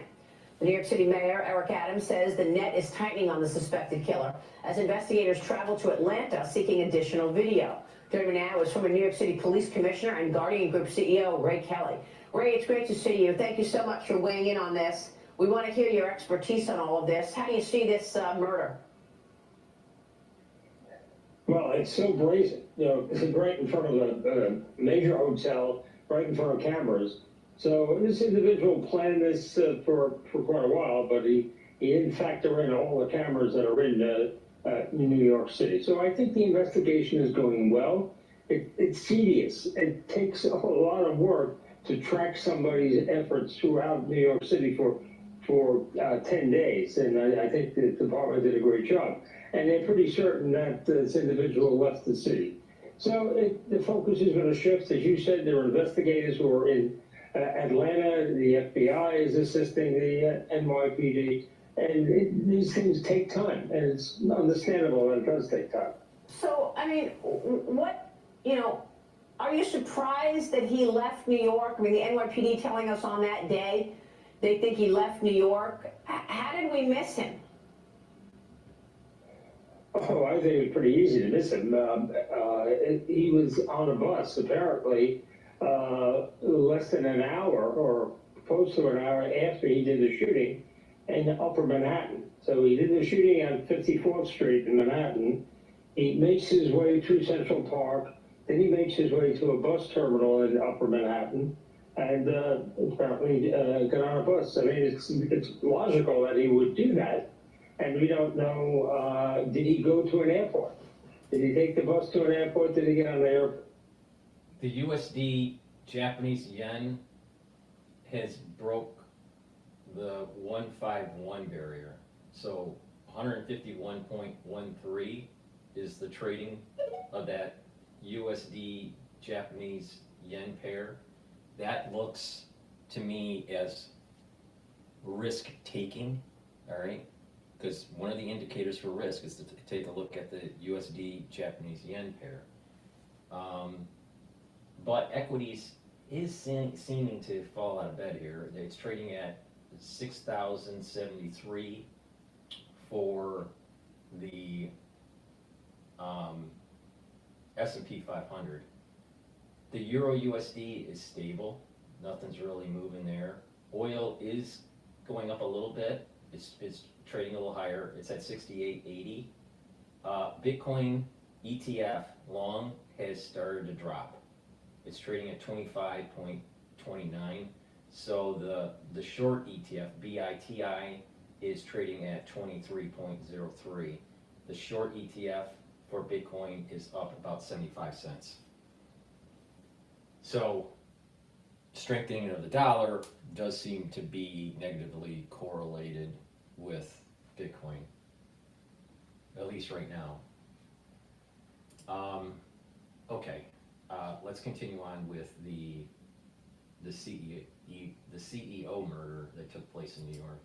The New York City Mayor, Eric Adams, says the net is tightening on the suspected killer as investigators travel to Atlanta seeking additional video. Joining me now is former New York City Police Commissioner and Guardian Group CEO, Ray Kelly. Ray, it's great to see you. Thank you so much for weighing in on this. We want to hear your expertise on all of this. How do you see this murder? Well, it's so brazen. You know, it's right in front of a major hotel, right in front of cameras. So this individual planned this for quite a while, but he didn't factor in all the cameras that are in New York City. So I think the investigation is going well. It's tedious. It takes a lot of work to track somebody's efforts throughout New York City for 10 days, and I think the department did a great job. And they're pretty certain that this individual left the city. So the focus is going to shift. As you said, there are investigators who are in Atlanta. The FBI is assisting the NYPD. And these things take time, and it's understandable that it does take time. So, I mean, are you surprised that he left New York? I mean, the NYPD telling us on that day they think he left New York. How did we miss him? Oh, I think it was pretty easy to miss him. He was on a bus, apparently, less than an hour or close to an hour after he did the shooting in Upper Manhattan. So he did the shooting on 54th Street in Manhattan. He makes his way through Central Park. Then he makes his way to a bus terminal in Upper Manhattan and apparently got on a bus. I mean, it's logical that he would do that. And we don't know, did he go to an airport? Did he take the bus to an airport? Did he get on the airport? The USD Japanese yen has broke the 151 barrier. So 151.13 is the trading of that USD Japanese yen pair. That looks to me as risk taking, all right? Because one of the indicators for risk is to take a look at the USD Japanese yen pair. But equities is seeming to fall out of bed here. It's trading at 6,073 for the S&P 500. The Euro USD is stable. Nothing's really moving there. Oil is going up a little bit. It's trading a little higher. It's at 68.80. Bitcoin ETF long has started to drop. It's trading at 25.29. So the short ETF, BITI, is trading at 23.03. The short ETF for Bitcoin is up about 75 cents. So strengthening of the dollar does seem to be negatively correlated with Bitcoin, at least right now. Okay, let's continue on with the CEO murder that took place in New York.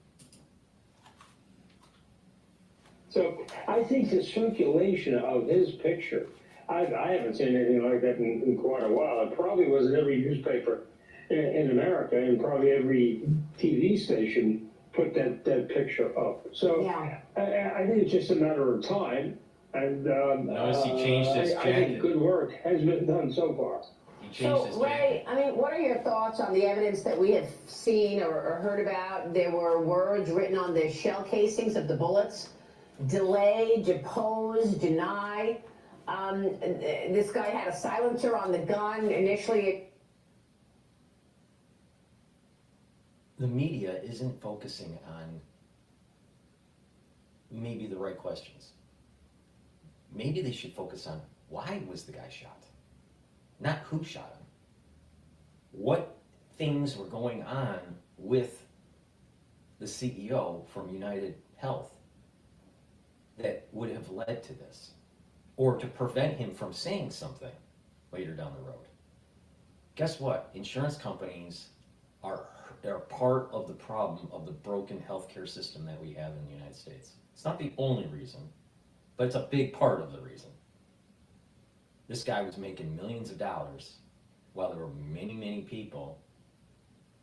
So I think the circulation of his picture, I haven't seen anything like that in quite a while. It probably was in every newspaper in America, and probably every TV station put that picture up. So yeah. I think it's just a matter of time. And notice he changed his jacket. I think good work has been done so far. So, Ray, I mean, what are your thoughts on the evidence that we have seen or heard about? There were words written on the shell casings of the bullets: delay, depose, deny. This guy had a silencer on the gun. Initially, the media isn't focusing on maybe the right questions. Maybe they should focus on why was the guy shot, not who shot him. What things were going on with the CEO from UnitedHealth that would have led to this, or to prevent him from saying something later down the road. Guess what? Insurance companies are part of the problem of the broken healthcare system that we have in the United States. It's not the only reason, but it's a big part of the reason. This guy was making millions of dollars while there were many, many people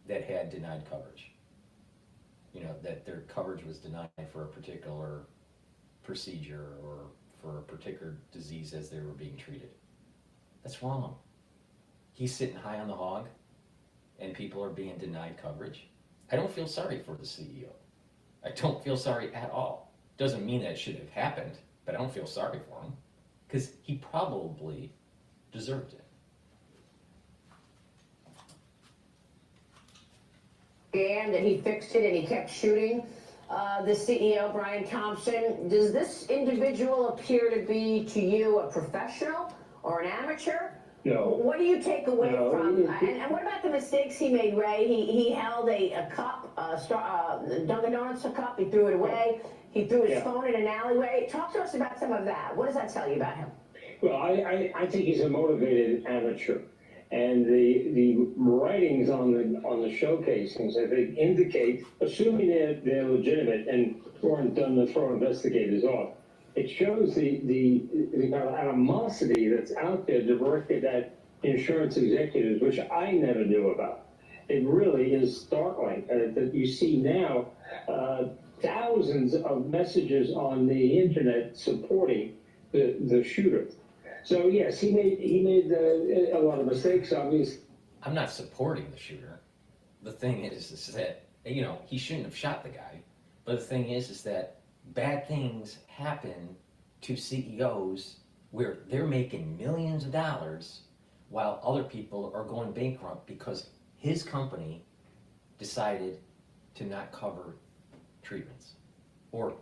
that had denied coverage. You know, that their coverage was denied for a particular procedure or for a particular disease as they were being treated. That's wrong. He's sitting high on the hog and people are being denied coverage. I don't feel sorry for the CEO. I don't feel sorry at all. Doesn't mean that it should have happened, but I don't feel sorry for him because he probably deserved it. And he fixed it and he kept shooting. The CEO, Brian Thompson, does this individual appear to be to you a professional or an amateur? No. What do you take away from, and what about the mistakes he made, Ray? He held a cup, Dunkin' Donuts cup, he threw it away. He threw his phone in an alleyway. Talk to us about some of that. What does that tell you about him? Well, I think he's a motivated amateur. And the writings on the showcasings, I think, indicate, assuming they're legitimate and weren't done to throw investigators off, it shows the kind of animosity that's out there directed at insurance executives, which I never knew about. It really is startling that you see now thousands of messages on the internet supporting the shooter. So yes, he made a lot of mistakes, obviously. I'm not supporting the shooter. The thing is that, you know, he shouldn't have shot the guy. But the thing is that bad things happen to CEOs where they're making millions of dollars while other people are going bankrupt because his company decided to not cover treatments, or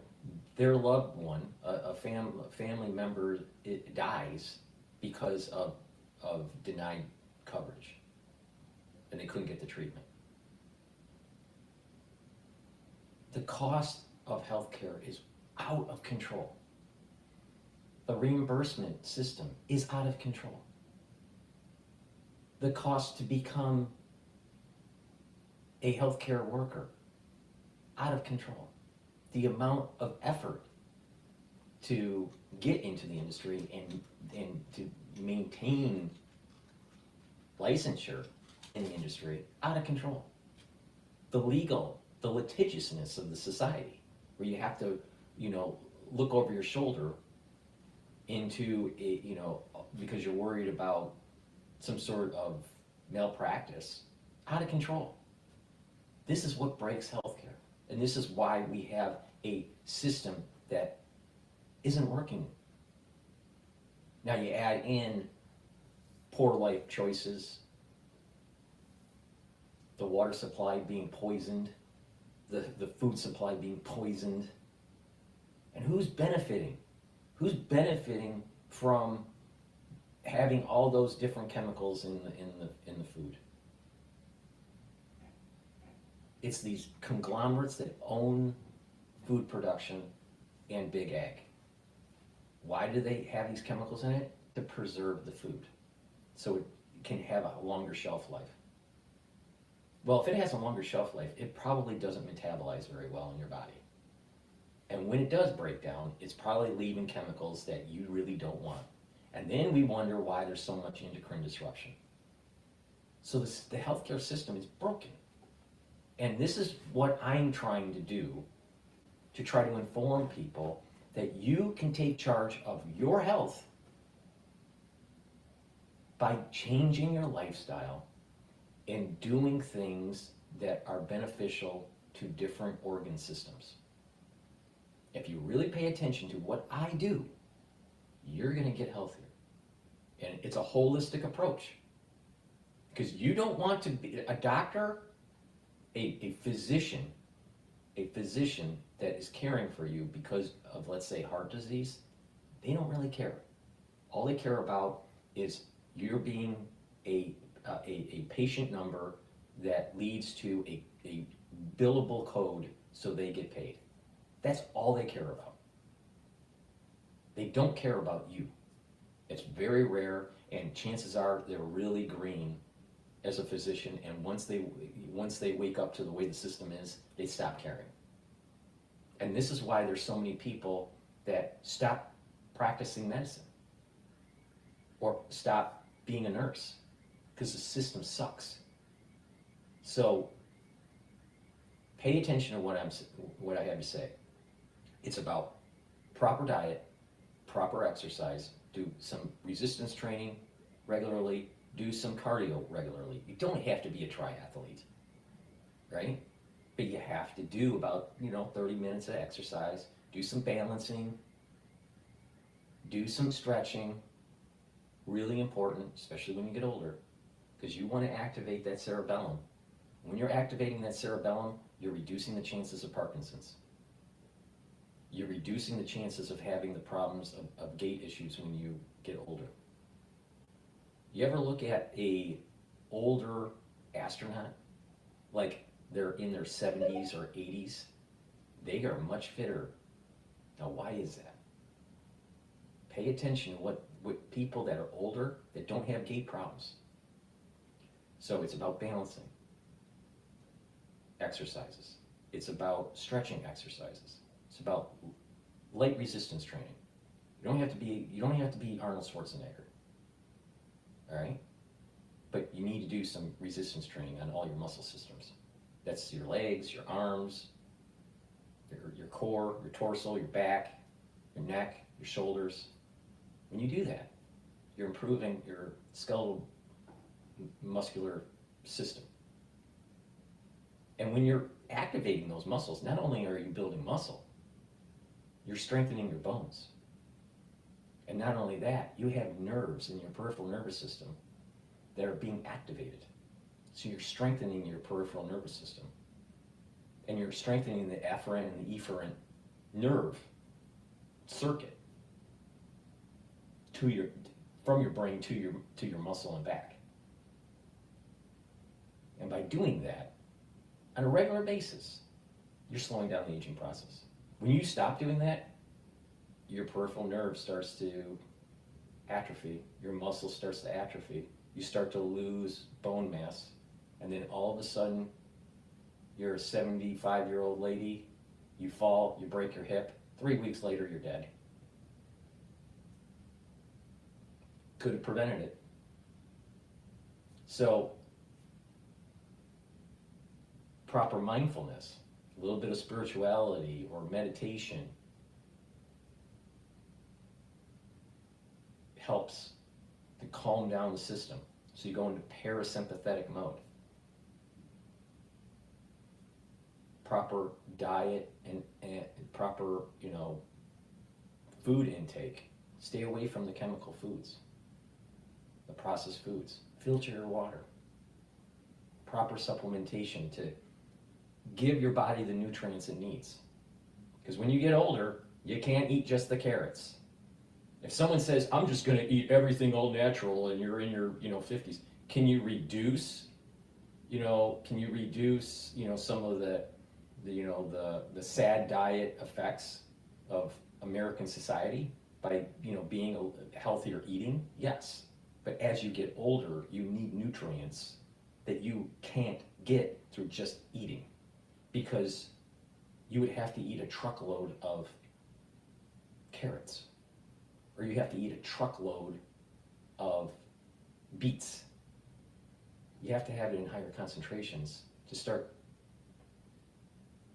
their loved one, a family member, it dies because of denied coverage and they couldn't get the treatment. The cost of healthcare is out of control. The reimbursement system is out of control. The cost to become a healthcare worker, out of control. The amount of effort to get into the industry and to maintain licensure in the industry, out of control. The litigiousness of the society, where you have to, you know, look over your shoulder into a, you know, because you're worried about some sort of malpractice, out of control. This is what breaks healthcare. And this is why we have a system that isn't working. Now you add in poor life choices, the water supply being poisoned, the food supply being poisoned. And who's benefiting? Who's benefiting from having all those different chemicals in the food? It's these conglomerates that own food production and big ag. Why do they have these chemicals in it? To preserve the food, so it can have a longer shelf life. Well, if it has a longer shelf life, it probably doesn't metabolize very well in your body. And when it does break down, it's probably leaving chemicals that you really don't want. And then we wonder why there's so much endocrine disruption. So the healthcare system is broken. And this is what I'm trying to do, to try to inform people that you can take charge of your health by changing your lifestyle and doing things that are beneficial to different organ systems. If you really pay attention to what I do, you're going to get healthier. And it's a holistic approach. Because you don't want to be a doctor, a physician that is caring for you because of, let's say, heart disease. They don't really care. All they care about is you're being a patient number that leads to a billable code so they get paid. That's all they care about. They don't care about you. It's very rare, and chances are they're really green as a physician, and once they wake up to the way the system is, they stop caring. And this is why there's so many people that stop practicing medicine or stop being a nurse, because the system sucks. So pay attention to what I have to say. It's about proper diet, proper exercise, do some resistance training regularly, do some cardio regularly. You don't have to be a triathlete, right? But you have to do about, 30 minutes of exercise, do some balancing, do some stretching, really important, especially when you get older, because you want to activate that cerebellum. When you're activating that cerebellum, you're reducing the chances of Parkinson's. You're reducing the chances of having the problems of gait issues when you get older. You ever look at a older astronaut, like they're in their 70s or 80s? They are much fitter. Now, why is that? Pay attention to what people that are older that don't have gait problems. So it's about balancing exercises. It's about stretching exercises. It's about light resistance training. You don't have to be Arnold Schwarzenegger. All right? But you need to do some resistance training on all your muscle systems. That's your legs, your arms, your core, your torso, your back, your neck, your shoulders. When you do that, you're improving your skeletal muscular system. And when you're activating those muscles, not only are you building muscle, you're strengthening your bones. And not only that, you have nerves in your peripheral nervous system that are being activated. So you're strengthening your peripheral nervous system. And you're strengthening the afferent and the efferent nerve circuit from your brain to your muscle and back. And by doing that, on a regular basis, you're slowing down the aging process. When you stop doing that, your peripheral nerve starts to atrophy, your muscle starts to atrophy, you start to lose bone mass, and then all of a sudden, you're a 75-year-old lady, you fall, you break your hip, 3 weeks later, you're dead. Could have prevented it. So, proper mindfulness, a little bit of spirituality or meditation helps to calm down the system. So you go into parasympathetic mode. Proper diet and proper, food intake. Stay away from the chemical foods, the processed foods. Filter your water. Proper supplementation to give your body the nutrients it needs. Because when you get older, you can't eat just the carrots. If someone says, I'm just going to eat everything all natural, and you're in your 50s, can you reduce some of the sad diet effects of American society by being a healthier eating? Yes. But as you get older, you need nutrients that you can't get through just eating, because you would have to eat a truckload of carrots, or you have to eat a truckload of beets. You have to have it in higher concentrations to start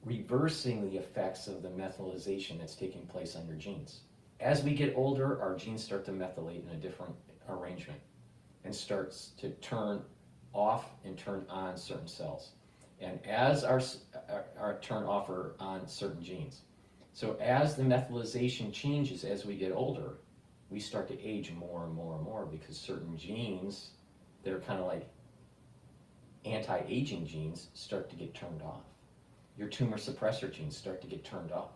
reversing the effects of the methylation that's taking place on your genes. As we get older, our genes start to methylate in a different arrangement and starts to turn off and turn on certain cells. And as our turn off or on certain genes. So as the methylation changes as we get older, we start to age more and more and more, because certain genes that are kind of like anti-aging genes start to get turned off. Your tumor suppressor genes start to get turned off.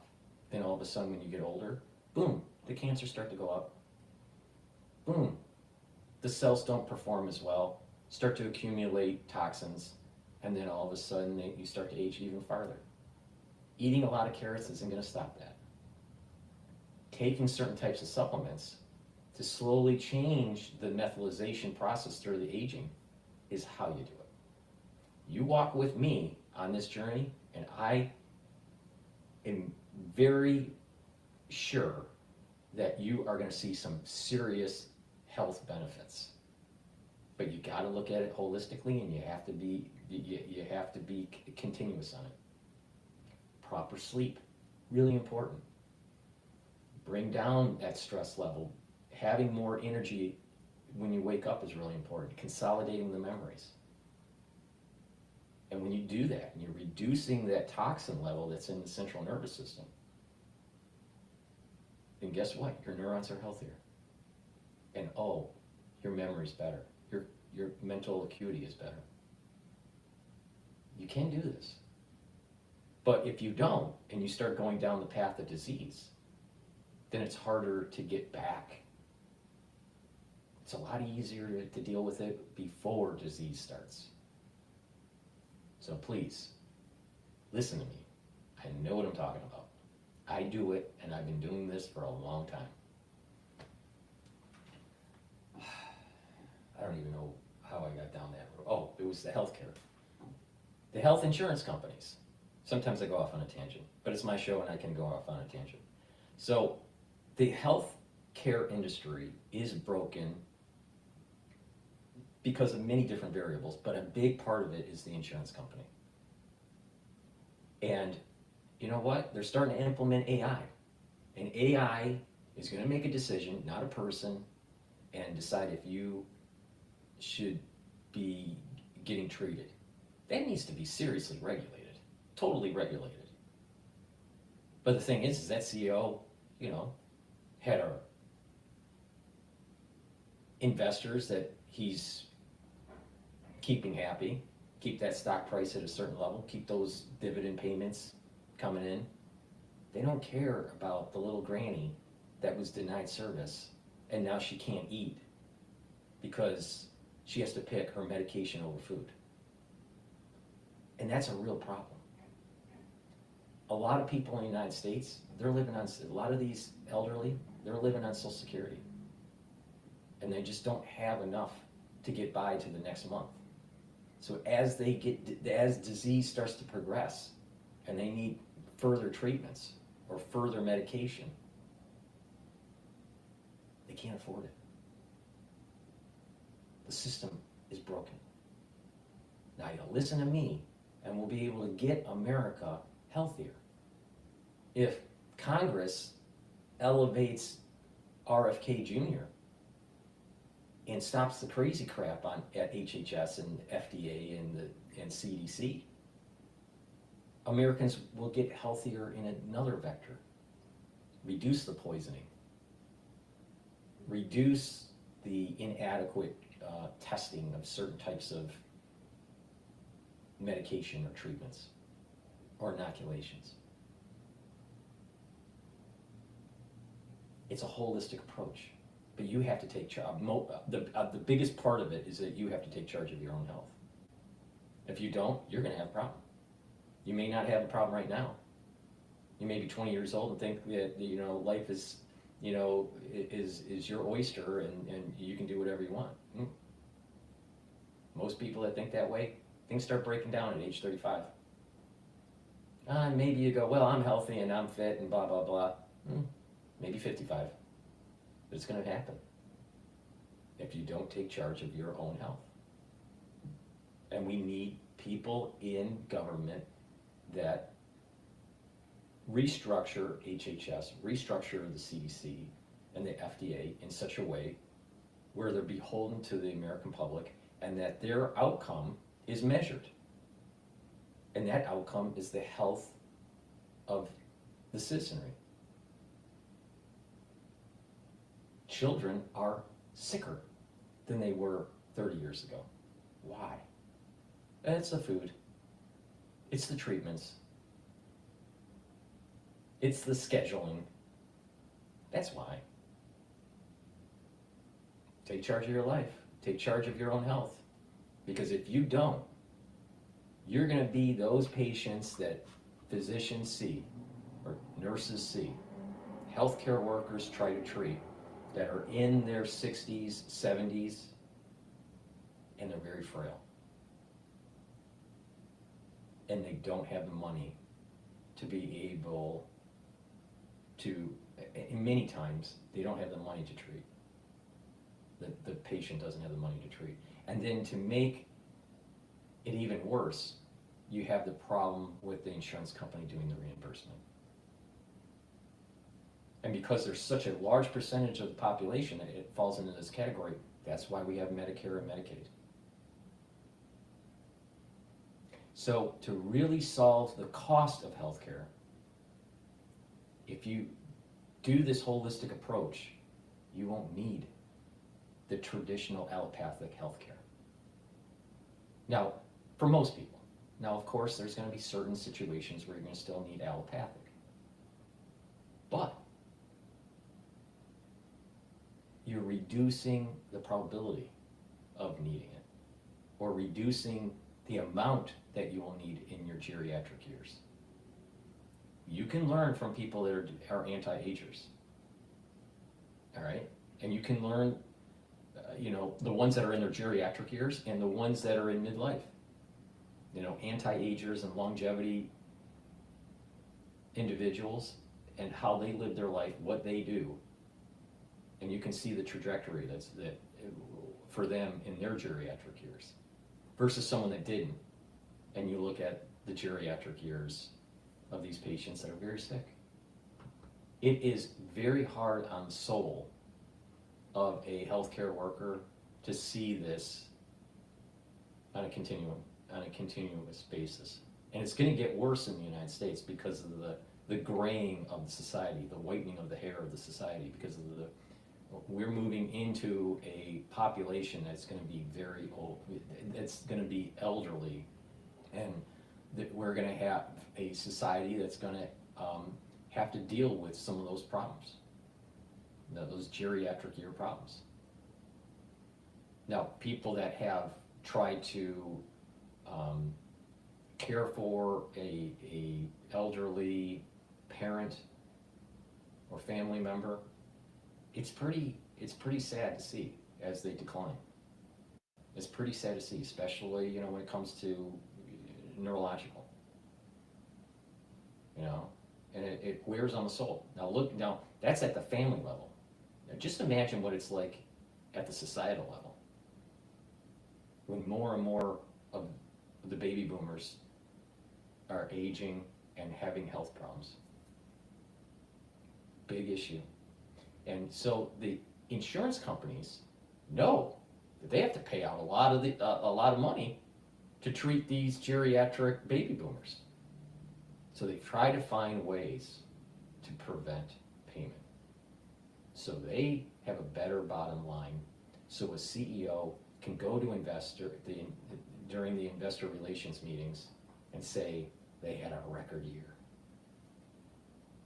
Then all of a sudden when you get older, boom, the cancers start to go up. Boom, the cells don't perform as well, start to accumulate toxins, and then all of a sudden you start to age even farther. Eating a lot of carrots isn't going to stop that. Taking certain types of supplements to slowly change the methylation process through the aging is how you do it. You walk with me on this journey, and I am very sure that you are going to see some serious health benefits. But you got to look at it holistically, and you have to be continuous on it. Proper sleep, really important. Bring down that stress level. Having more energy when you wake up is really important. Consolidating the memories. And when you do that, and you're reducing that toxin level that's in the central nervous system, then guess what? Your neurons are healthier. And oh, your memory's better. Your mental acuity is better. You can do this. But if you don't, and you start going down the path of disease, then it's harder to get back. It's a lot easier to deal with it before disease starts. So please, listen to me. I know what I'm talking about. I do it, and I've been doing this for a long time. I don't even know how I got down that road. Oh, it was the healthcare. The health insurance companies. Sometimes I go off on a tangent, but it's my show and I can go off on a tangent. So the health care industry is broken because of many different variables, but a big part of it is the insurance company. And you know what? They're starting to implement AI. And AI is going to make a decision, not a person, and decide if you should be getting treated. That needs to be seriously regulated, totally regulated. But the thing is that CEO, had investors that he's keeping happy, keep that stock price at a certain level, keep those dividend payments coming in. They don't care about the little granny that was denied service and now she can't eat because she has to pick her medication over food. And that's a real problem. A lot of people in the United States, they're living on, a lot of these elderly, they're living on Social Security. And they just don't have enough to get by to the next month. So as disease starts to progress and they need further treatments or further medication, they can't afford it. The system is broken. Now you listen to me and we'll be able to get America healthier. If Congress elevates RFK Jr. and stops the crazy crap at HHS and FDA and CDC, Americans will get healthier in another vector. Reduce the poisoning. Reduce the inadequate testing of certain types of medication or treatments or inoculations. It's a holistic approach, but you have to take charge. The biggest part of it is that you have to take charge of your own health. If you don't, you're going to have a problem. You may not have a problem right now. You may be 20 years old and think that life is is your oyster and you can do whatever you want. Most people that think that way, things start breaking down at age 35. Maybe you go, well, I'm healthy and I'm fit and blah, blah, blah. Maybe 55. But it's going to happen if you don't take charge of your own health. And we need people in government that restructure HHS, restructure the CDC and the FDA in such a way where they're beholden to the American public and that their outcome is measured. And that outcome is the health of the citizenry. Children are sicker than they were 30 years ago. Why? It's the food. It's the treatments. It's the scheduling. That's why. Take charge of your life. Take charge of your own health. Because if you don't, you're going to be those patients that physicians see or nurses see, healthcare workers try to treat, that are in their 60s, 70s, and they're very frail. And they don't have the money to be able to, and many times, they don't have the money to treat. The patient doesn't have the money to treat. And then to make it even worse, you have the problem with the insurance company doing the reimbursement. And because there's such a large percentage of the population that it falls into this category, that's why we have Medicare and Medicaid. So to really solve the cost of healthcare, if you do this holistic approach, you won't need the traditional allopathic healthcare. Now, for most people. Now, of course, there's going to be certain situations where you're going to still need allopathic. But you're reducing the probability of needing it, or reducing the amount that you will need in your geriatric years. You can learn from people that are anti-agers, all right? And you can learn, the ones that are in their geriatric years and the ones that are in midlife. Anti-agers and longevity individuals and how they live their life, what they do. And you can see the trajectory that for them in their geriatric years versus someone that didn't. And you look at the geriatric years of these patients that are very sick. It is very hard on the soul of a healthcare worker to see this on a continuous basis. And it's going to get worse in the United States because of the graying of the society, the whitening of the hair of the society, because of we're moving into a population that's going to be very old, it's going to be elderly, and that we're going to have a society that's going to have to deal with some of those problems, those geriatric year problems. Now, people that have tried to care for a elderly parent or family member, it's pretty sad to see as they decline. It's pretty sad to see, especially when it comes to neurological. And it wears on the soul. Now that's at the family level. Now just imagine what it's like at the societal level, when more and more of the baby boomers are aging and having health problems. Big issue. And so the insurance companies know that they have to pay out a lot of money to treat these geriatric baby boomers. So they try to find ways to prevent payment. So they have a better bottom line. So a CEO can go to during the investor relations meetings and say they had a record year.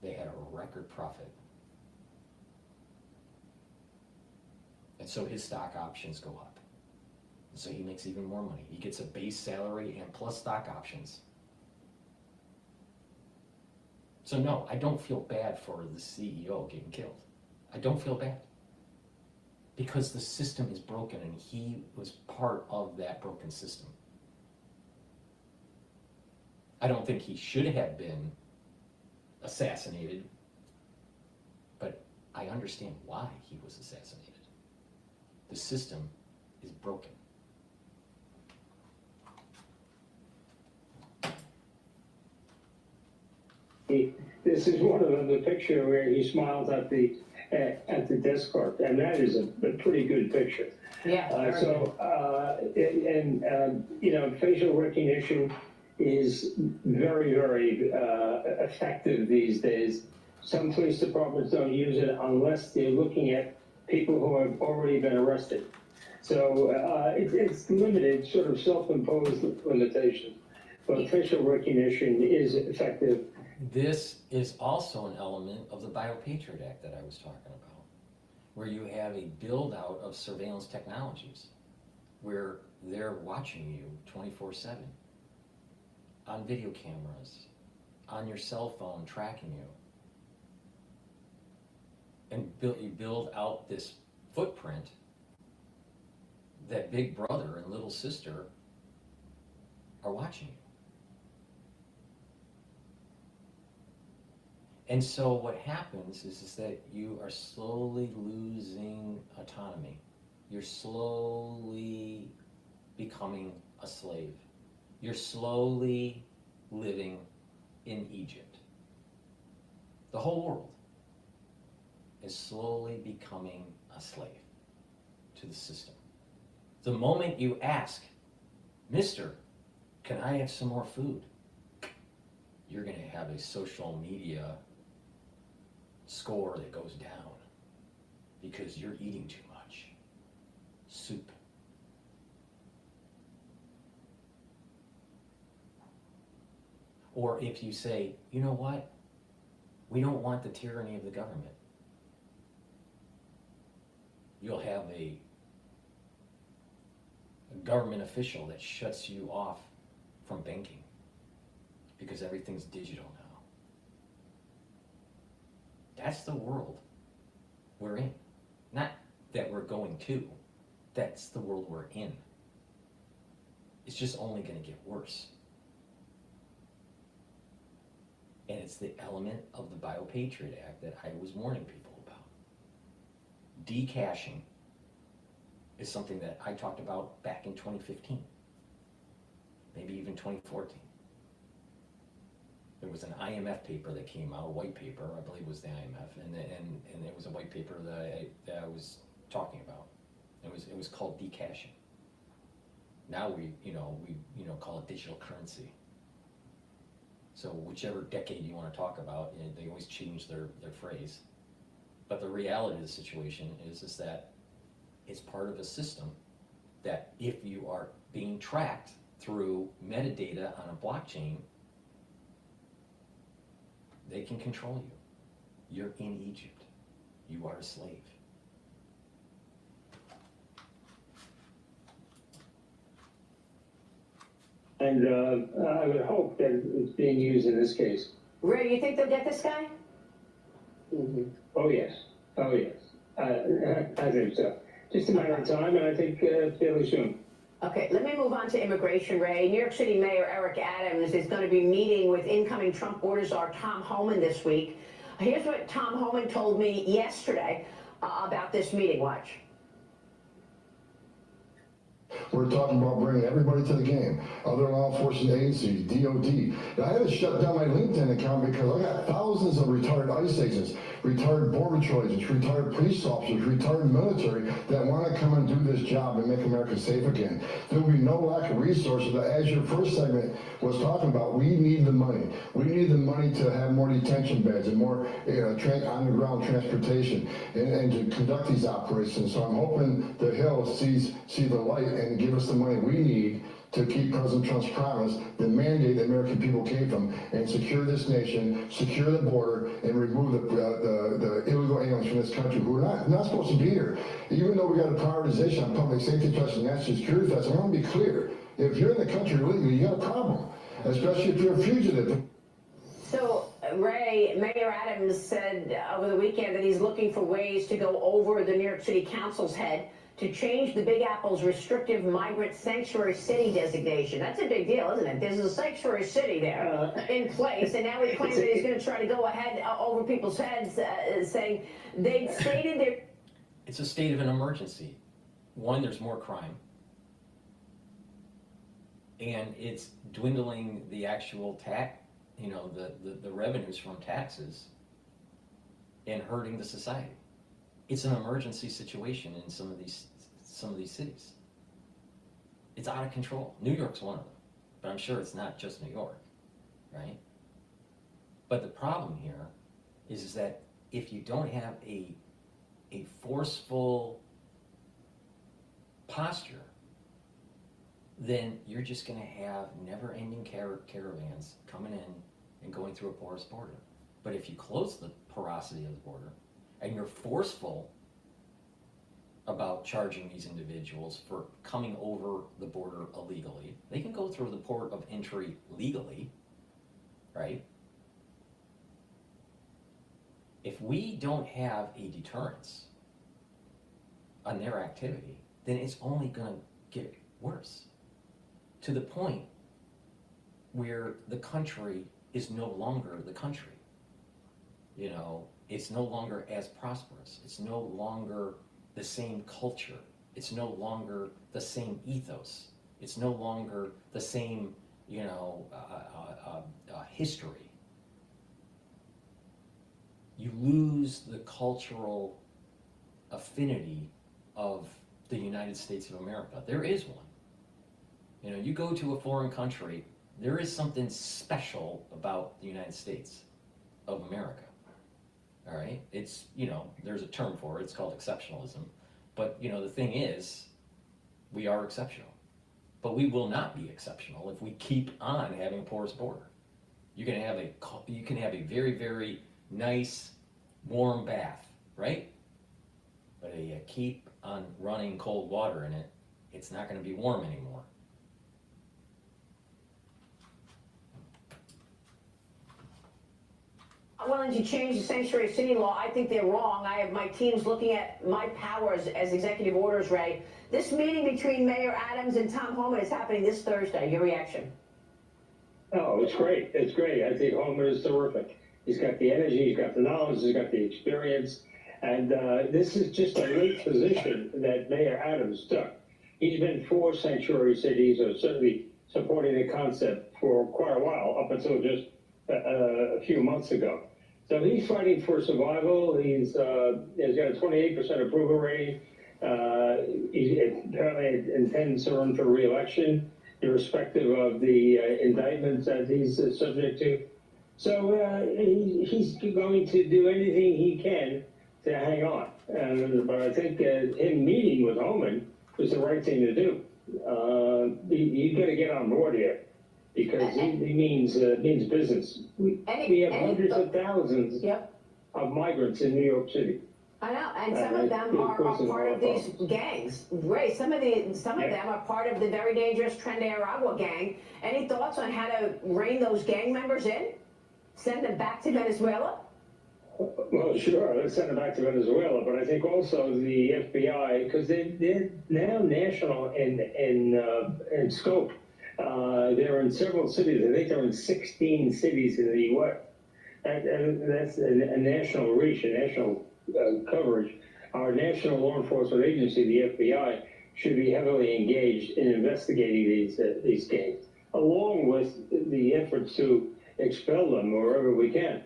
They had a record profit. And so his stock options go up. And so he makes even more money. He gets a base salary and plus stock options. So no, I don't feel bad for the CEO getting killed. I don't feel bad. Because the system is broken and he was part of that broken system. I don't think he should have been assassinated, but I understand why he was assassinated. The system is broken. This is one of them, the picture where he smiles at the desk clerk, and that is a pretty good picture. Yeah. Facial recognition is very, very effective these days. Some police departments don't use it unless they're looking at people who have already been arrested. So it's limited, sort of self-imposed limitation, but facial recognition is effective. This is also an element of the Biopatriot Act that I was talking about, where you have a build-out of surveillance technologies, where they're watching you 24/7, on video cameras, on your cell phone, tracking you. And you build out this footprint that big brother and little sister are watching you. And so what happens is that you are slowly losing autonomy. You're slowly becoming a slave. You're slowly living in Egypt. The whole world is slowly becoming a slave to the system. The moment you ask, "Mister, can I have some more food?" you're going to have a social media score that goes down because you're eating too much soup. Or if you say, "You know what? We don't want the tyranny of the government," you'll have a government official that shuts you off from banking because everything's digital now. That's the world we're in. Not that we're going to. That's the world we're in. It's just only going to get worse. And it's the element of the Biopatriot Act that I was warning people about. Decaching is something that I talked about back in 2015, maybe even 2014. There was an IMF paper that came out, a white paper, I believe it was the IMF, and it was a white paper that I was talking about. It was called decaching. Now we call it digital currency. So whichever decade you want to talk about, they always change their phrase. But the reality of the situation is that it's part of a system that if you are being tracked through metadata on a blockchain, they can control you. You're in Egypt. You are a slave. And I would hope that it's being used in this case. Ray, do you think they'll get this guy? Mm-hmm. Oh, yes. Oh, yes. I think so. Just a matter of time, and I think fairly soon. Okay, let me move on to immigration, Ray. New York City Mayor Eric Adams is going to be meeting with incoming Trump border czar Tom Homan this week. Here's what Tom Homan told me yesterday about this meeting. Watch. We're talking about bringing everybody to the game. Other law enforcement agencies, DOD. I had to shut down my LinkedIn account because I got thousands of retired ICE agents, retired Border Patrol agents, retired police officers, retired military that want to come and do this job and make America safe again. There will be no lack of resources. As your first segment was talking about, we need the money. We need the money to have more detention beds and more underground transportation and to conduct these operations. So I'm hoping the Hill see the light and give us the money we need to keep President Trump's promise, the mandate the American people gave him, and secure this nation, secure the border, and remove the illegal aliens from this country who are not supposed to be here. Even though we got a prioritization on public safety threats and national security threats, I want to be clear. If you're in the country illegally, you got a problem, especially if you're a fugitive. So, Ray, Mayor Adams said over the weekend that he's looking for ways to go over the New York City Council's head to change the Big Apple's restrictive migrant sanctuary city designation. That's a big deal, isn't it? There's a sanctuary city there in place, and now he claims that he's going to try to go ahead over people's heads, saying they stated their... It's a state of an emergency. One, there's more crime, and it's dwindling the actual the revenues from taxes and hurting the society. It's an emergency situation in some of these cities. It's out of control. New York's one of them, but I'm sure it's not just New York, right? But the problem here is that if you don't have a forceful posture, then you're just going to have never-ending caravans coming in and going through a porous border. But if you close the porosity of the border, and you're forceful about charging these individuals for coming over the border illegally, they can go through the port of entry legally, right? If we don't have a deterrence on their activity, then it's only gonna get worse. To the point where the country is no longer the country. You know, it's no longer as prosperous. It's no longer the same culture. It's no longer the same ethos. It's no longer the same, you know, history. You lose the cultural affinity of the United States of America. There is one. You know, you go to a foreign country, there is something special about the United States of America. All right? It's, you know, there's a term for it. It's called exceptionalism. But, you know, the thing is, we are exceptional. But we will not be exceptional if we keep on having a porous border. You can have a very, very nice, warm bath, right? But if you keep on running cold water in it, it's not going to be warm anymore. Willing to change the sanctuary city law. I think they're wrong. I have my teams looking at my powers as executive orders, Ray. This meeting between Mayor Adams and Tom Homan is happening this Thursday. Your reaction? Oh, it's great. It's great. I think Homan is terrific. He's got the energy, he's got the knowledge, he's got the experience. And this is just a late position that Mayor Adams took. He's been for sanctuary cities, or certainly supporting the concept for quite a while, up until just a few months ago. So he's fighting for survival. He's got a 28% approval rating. He apparently intends to run for re-election, irrespective of the indictments that he's subject to. So he's going to do anything he can to hang on. But I think him meeting with Homan was the right thing to do. You've got to get on board here, because he means business. We have hundreds of thousands of migrants in New York City. I know, and some of them are part of these gangs. Ray, some of them are part of the very dangerous Tren de Aragua gang. Any thoughts on how to rein those gang members in? Send them back to Venezuela? Well, sure, let's send them back to Venezuela, but I think also the FBI, because they're now national in scope. They're in several cities. I think they're in 16 cities in the U.S. And that's a national reach, a national coverage. Our national law enforcement agency, the FBI, should be heavily engaged in investigating these gangs, along with the efforts to expel them wherever we can.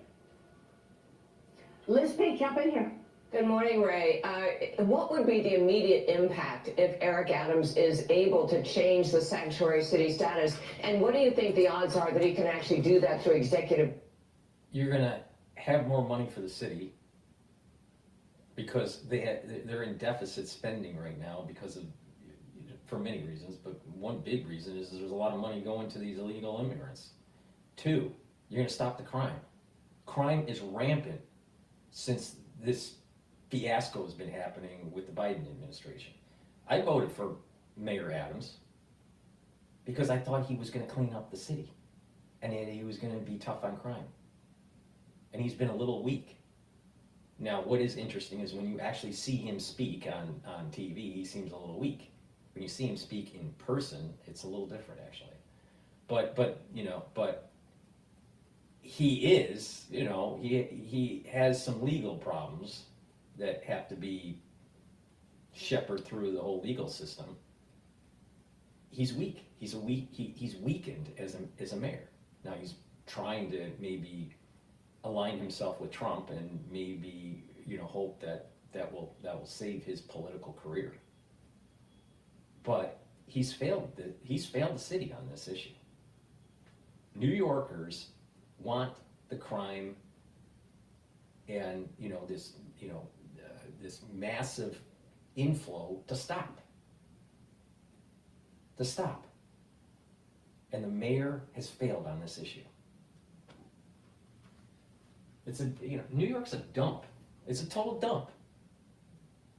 Liz P., jump in here. Good morning, Ray. What would be the immediate impact if Eric Adams is able to change the sanctuary city status? And what do you think the odds are that he can actually do that through executive? You're going to have more money for the city, because they're in deficit spending right now because of, for many reasons, but one big reason is there's a lot of money going to these illegal immigrants. Two, you're going to stop the crime. Crime is rampant since this fiasco has been happening with the Biden administration. I voted for Mayor Adams because I thought he was going to clean up the city and he was going to be tough on crime. And he's been a little weak. Now, what is interesting is when you actually see him speak on TV, he seems a little weak. When you see him speak in person, it's a little different, actually. But he is, he has some legal problems that have to be shepherded through the whole legal system. He's weak. He's weakened as a mayor. Now he's trying to maybe align himself with Trump and maybe hope that will save his political career. But he's failed the city on this issue. New Yorkers want the crime and this massive inflow to stop. And the mayor has failed on this issue. New York's a dump. It's a total dump.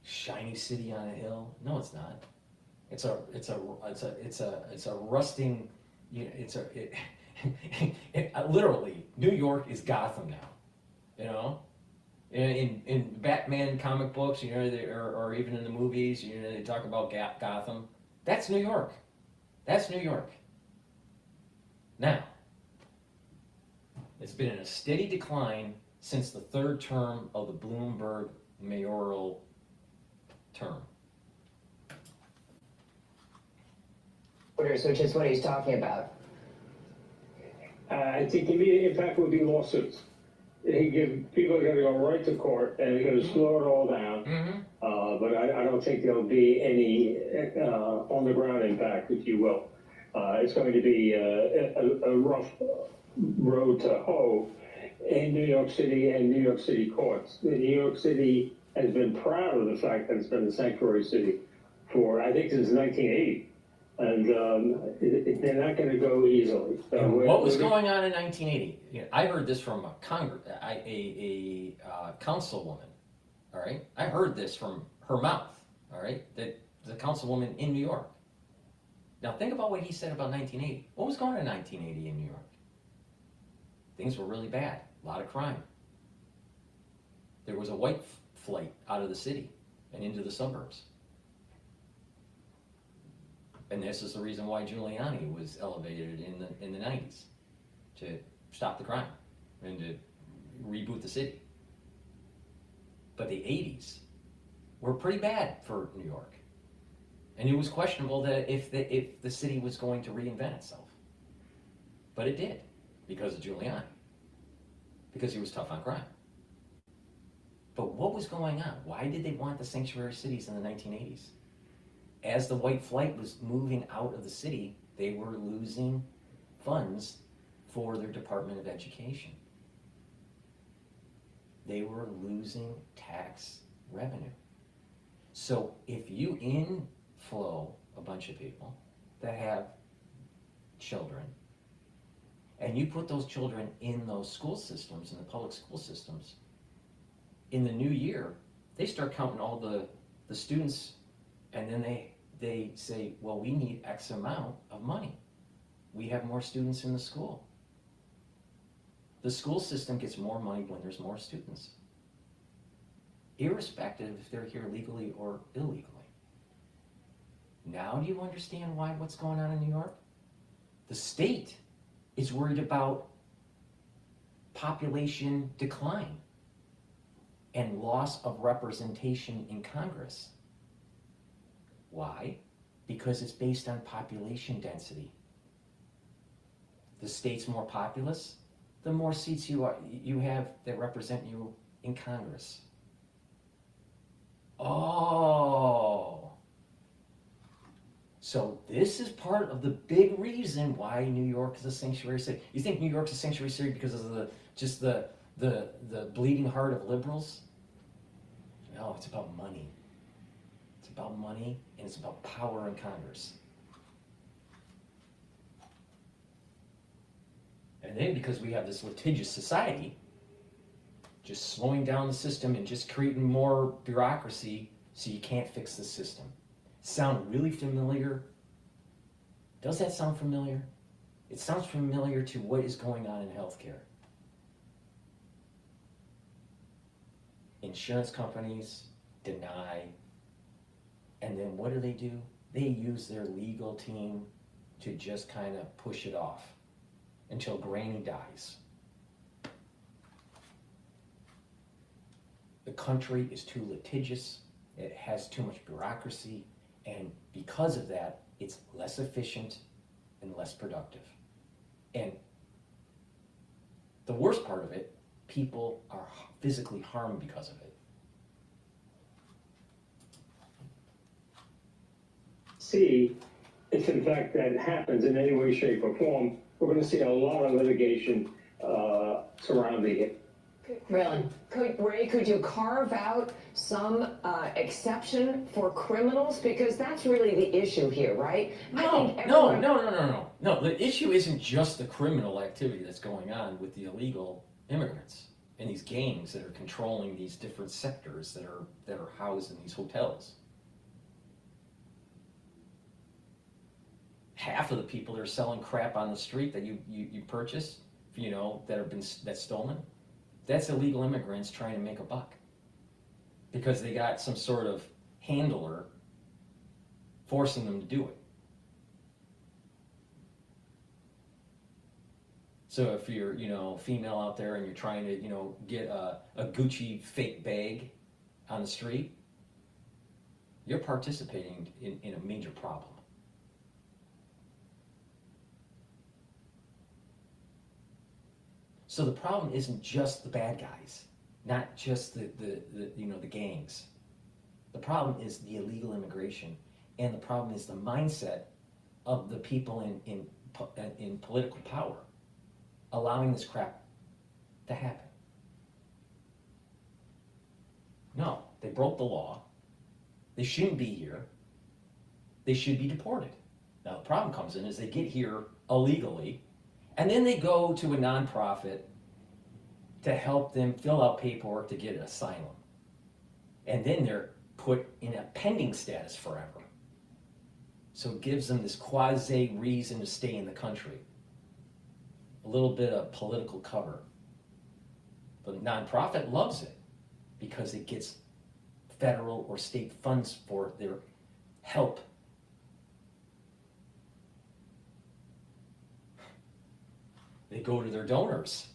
Shiny city on a hill? No, it's not. It's a rusting. Literally, New York is Gotham now. In Batman comic books, you know, or even in the movies, you know, they talk about Gotham. That's New York. That's New York. Now, it's been in a steady decline since the third term of the Bloomberg mayoral term. Which is what he's talking about. I think the immediate impact would be lawsuits. People are going to go right to court and they're going to slow it all down. But I don't think there'll be any on the ground impact, if you will. It's going to be a rough road to hoe in New York City and New York City courts. New York City has been proud of the fact that it's been a sanctuary city for, I think, since 1980. And they're not going to go easily. So What was going on in 1980? You know, I heard this from a councilwoman. All right, I heard this from her mouth. All right, that the councilwoman in New York. Now think about what he said about 1980. What was going on in 1980 in New York? Things were really bad. A lot of crime. There was a white flight out of the city and into the suburbs. And this is the reason why Giuliani was elevated in the 90s, to stop the crime and to reboot the city. But the 80s were pretty bad for New York. And it was questionable that if the city was going to reinvent itself. But it did, because of Giuliani. Because he was tough on crime. But what was going on? Why did they want the sanctuary cities in the 1980s? As the white flight was moving out of the city, they were losing funds for their Department of Education. They were losing tax revenue. So if you inflow a bunch of people that have children, and you put those children in those school systems, in the public school systems, in the new year, they start counting all the students, and then they say, well, we need X amount of money. We have more students in the school. The school system gets more money when there's more students, irrespective if they're here legally or illegally. Now do you understand what's going on in New York? The state is worried about population decline and loss of representation in Congress. Why? Because it's based on population density. The state's more populous, the more seats you have that represent you in Congress. Oh. So this is part of the big reason why New York is a sanctuary city. You think New York's a sanctuary city because of the bleeding heart of liberals? No, it's about money. It's about money, and it's about power in Congress. And then because we have this litigious society, just slowing down the system and just creating more bureaucracy so you can't fix the system. Sound really familiar? Does that sound familiar? It sounds familiar to what is going on in healthcare. Insurance companies deny, and then what do? They use their legal team to just kind of push it off until Granny dies. The country is too litigious, it has too much bureaucracy, and because of that, it's less efficient and less productive. And the worst part of it, people are physically harmed because of it. See if in fact that happens in any way, shape, or form, we're going to see a lot of litigation surrounding it. Really? Could you carve out some exception for criminals? Because that's really the issue here, right? No. The issue isn't just the criminal activity that's going on with the illegal immigrants and these gangs that are controlling these different sectors that are housed in these hotels. Half of the people that are selling crap on the street that you purchase, that's stolen, That's illegal immigrants trying to make a buck because they got some sort of handler forcing them to do it. So if you're, female out there and you're trying to, get a Gucci fake bag on the street, you're participating in a major problem. So the problem isn't just the bad guys, not just the gangs. The problem is the illegal immigration, and the problem is the mindset of the people in political power allowing this crap to happen. No, they broke the law. They shouldn't be here. They should be deported. Now the problem comes in is they get here illegally, and then they go to a nonprofit to help them fill out paperwork to get an asylum. And then they're put in a pending status forever. So it gives them this quasi reason to stay in the country. A little bit of political cover. But the nonprofit loves it because it gets federal or state funds for their help. They go to their donors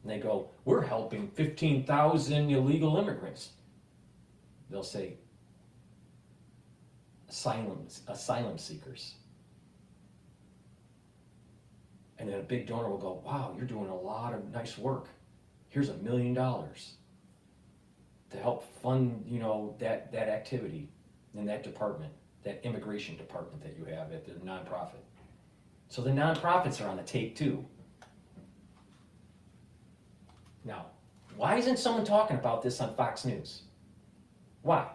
and they go, we're helping 15,000 illegal immigrants. They'll say, asylum seekers. And then a big donor will go, wow, you're doing a lot of nice work. Here's $1 million to help fund, that activity in that department, that immigration department that you have at the nonprofit. So the nonprofits are on the take too. Now, why isn't someone talking about this on Fox News? Why?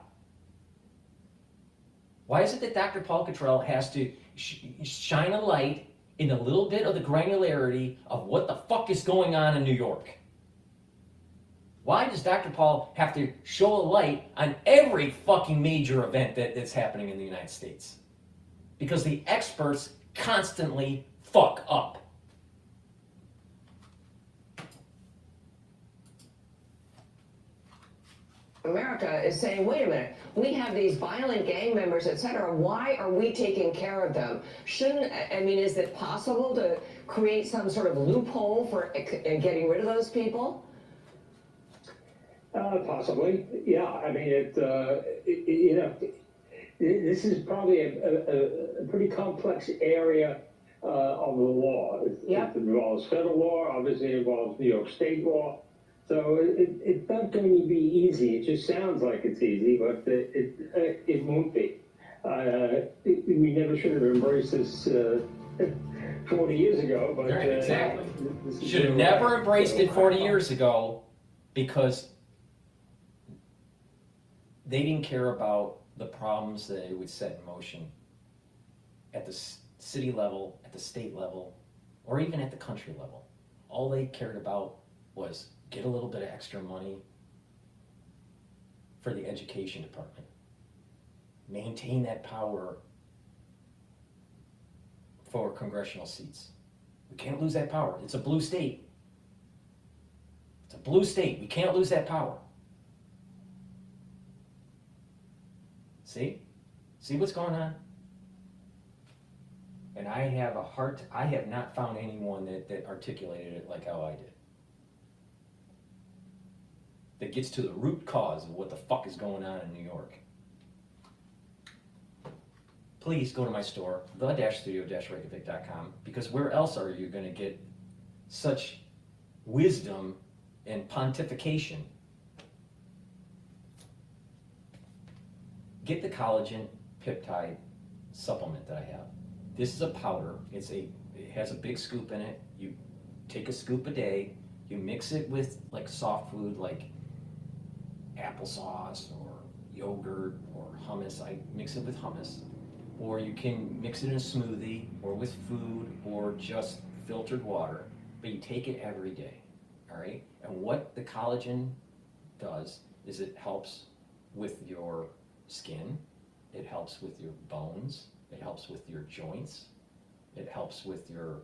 Why is it that Dr. Paul Cottrell has to shine a light in a little bit of the granularity of what the fuck is going on in New York? Why does Dr. Paul have to show a light on every fucking major event that's happening in the United States? Because the experts constantly fuck up. America is saying, wait a minute, we have these violent gang members, etc. Why are we taking care of them? Is it possible to create some sort of loophole for getting rid of those people? Possibly, yeah. This is probably a pretty complex area of the law. It involves federal law, obviously it involves New York state law. So it's not going to be easy. It just sounds like it's easy, but it won't be. We never should have embraced this 40 years ago. But right, exactly. Should have never embraced it 40 years ago because they didn't care about the problems that it would set in motion at the city level, at the state level, or even at the country level. All they cared about was get a little bit of extra money for the education department. Maintain that power for congressional seats. We can't lose that power. It's a blue state. It's a blue state. We can't lose that power. See? See what's going on? And I have not found anyone that articulated it like how I did. That gets to the root cause of what the fuck is going on in New York. Please go to my store, the-studio-reykjavik.com, because where else are you going to get such wisdom and pontification? Get the collagen peptide supplement that I have. This is a powder. It has a big scoop in it. You take a scoop a day. You mix it with like soft food, like applesauce or yogurt or hummus. I mix it with hummus. Or you can mix it in a smoothie or with food or just filtered water, but you take it every day, all right? And what the collagen does is it helps with your skin, it helps with your bones, it helps with your joints, it helps with your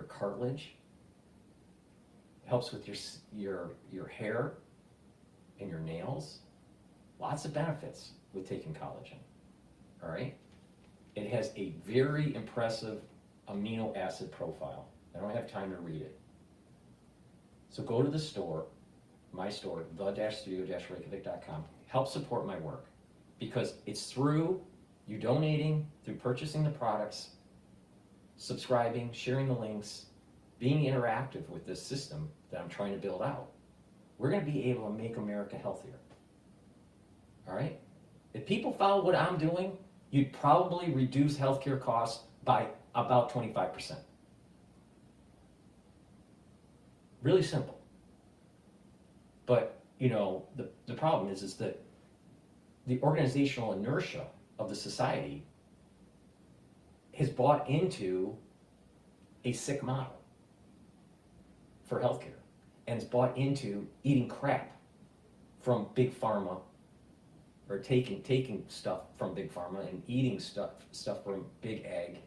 cartilage, it helps with your hair and your nails. Lots of benefits with taking collagen, all right? It has a very impressive amino acid profile. I don't have time to read it. So go to the store, my store, the-studio-reykjavik.com. Help support my work, because it's through you donating, through purchasing the products, subscribing, sharing the links, being interactive with this system that I'm trying to build out. We're going to be able to make America healthier. All right? If people follow what I'm doing, you'd probably reduce healthcare costs by about 25%. Really simple. But, you know, the problem is that the organizational inertia of the society has bought into a sick model for healthcare, and has bought into eating crap from big pharma, or taking stuff from big pharma and eating stuff from big ag,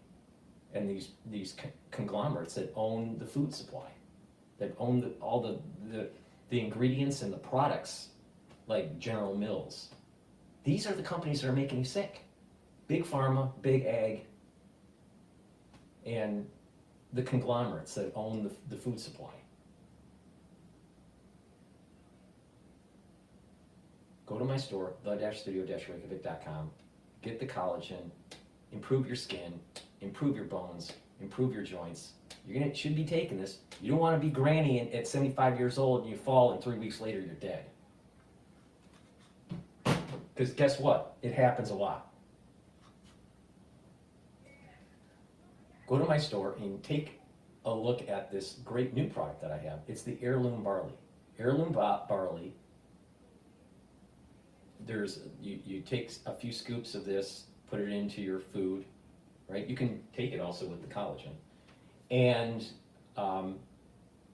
and these conglomerates that own the food supply, that own all the ingredients and the products, like General Mills. These are the companies that are making you sick. Big pharma, big ag, and the conglomerates that own the food supply. Go to my store, the-studio-reykjavik.com, get the collagen, improve your skin, improve your bones, improve your joints. Should be taking this. You don't want to be granny at 75 years old and you fall and 3 weeks later you're dead. Because guess what? It happens a lot. Go to my store and take a look at this great new product that I have. It's the heirloom barley. Heirloom barley. You take a few scoops of this, put it into your food, right? You can take it also with the collagen, and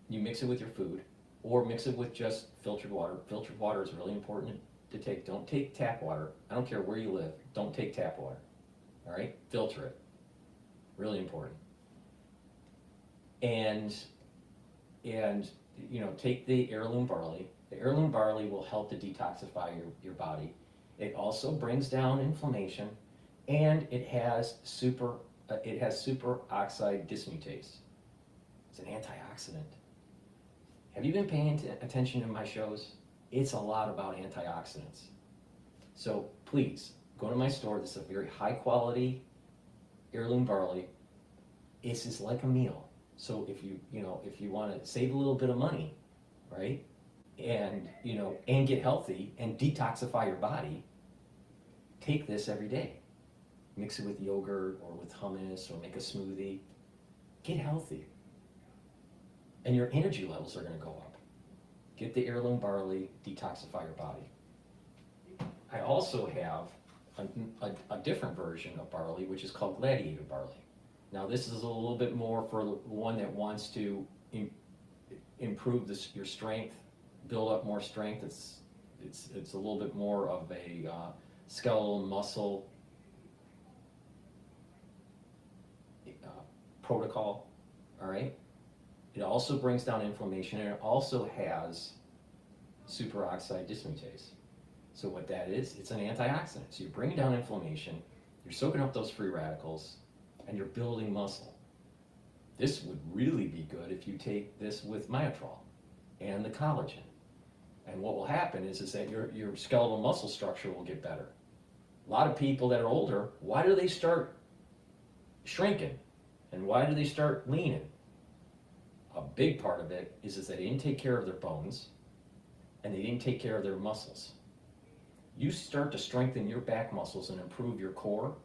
you mix it with your food, or mix it with just filtered water. Filtered water is really important to take. Don't take tap water. I don't care where you live. Don't take tap water. All right, filter it. Really important. And you know, take the heirloom barley. The heirloom barley will help to detoxify your body. It also brings down inflammation, and it has superoxide dismutase. It's an antioxidant. Have you been paying attention to my shows? It's a lot about antioxidants. So please go to my store. This is a very high quality heirloom barley. It's just like a meal. So if you want to save a little bit of money, right? And and get healthy and detoxify your body, take this every day. Mix it with yogurt or with hummus, or make a smoothie. Get healthy. And your energy levels are going to go up. Get the heirloom barley, detoxify your body. I also have a different version of barley, which is called gladiator barley. Now this is a little bit more for the one that wants to improve your strength, build up more strength. It's a little bit more of a skeletal muscle protocol. All right. It also brings down inflammation, and it also has superoxide dismutase. So what that is, it's an antioxidant. So you're bringing down inflammation, you're soaking up those free radicals, and you're building muscle. This would really be good if you take this with myotrol and the collagen. And what will happen is that your skeletal muscle structure will get better. A lot of people that are older, why do they start shrinking? And why do they start leaning? A big part of it is that they didn't take care of their bones, and they didn't take care of their muscles. You start to strengthen your back muscles and improve your core,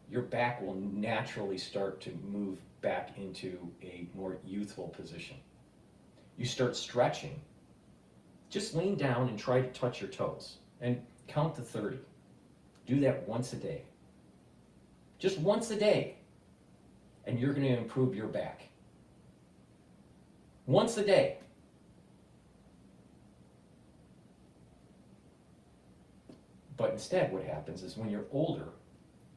your back will naturally start to move back into a more youthful position. You start stretching. Just lean down and try to touch your toes and count to 30. Do that once a day. Just once a day. And you're going to improve your back. Once a day. But instead what happens is when you're older,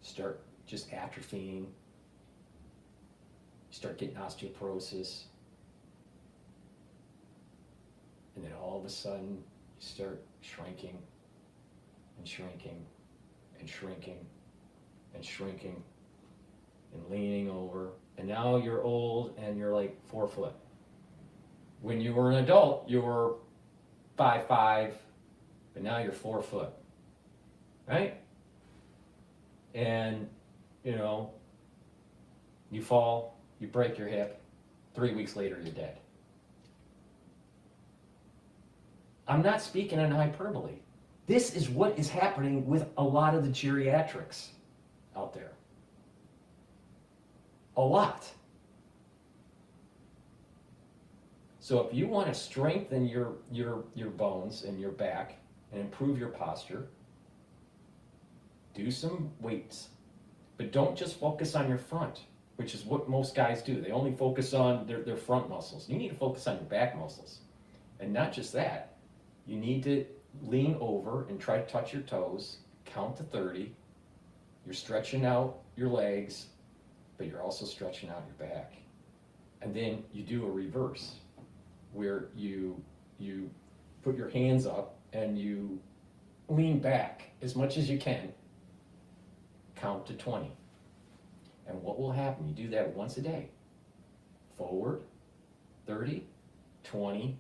start just atrophying, you start getting osteoporosis. all of a sudden you start shrinking and shrinking and shrinking and shrinking and leaning over, and now you're old and you're like 4 foot. When you were an adult, you were 5'5", but now you're 4 foot, right? And, you know, you fall, you break your hip, 3 weeks later you're dead. I'm not speaking in hyperbole. This is what is happening with a lot of the geriatrics out there. A lot. So if you want to strengthen your bones and your back and improve your posture, do some weights. But don't just focus on your front, which is what most guys do. They only focus on their front muscles. You need to focus on your back muscles. And not just that, you need to lean over and try to touch your toes, count to 30. You're stretching out your legs, but you're also stretching out your back. And then you do a reverse, where you put your hands up and you lean back as much as you can, count to 20. And what will happen? You do that once a day. Forward, 30, 20,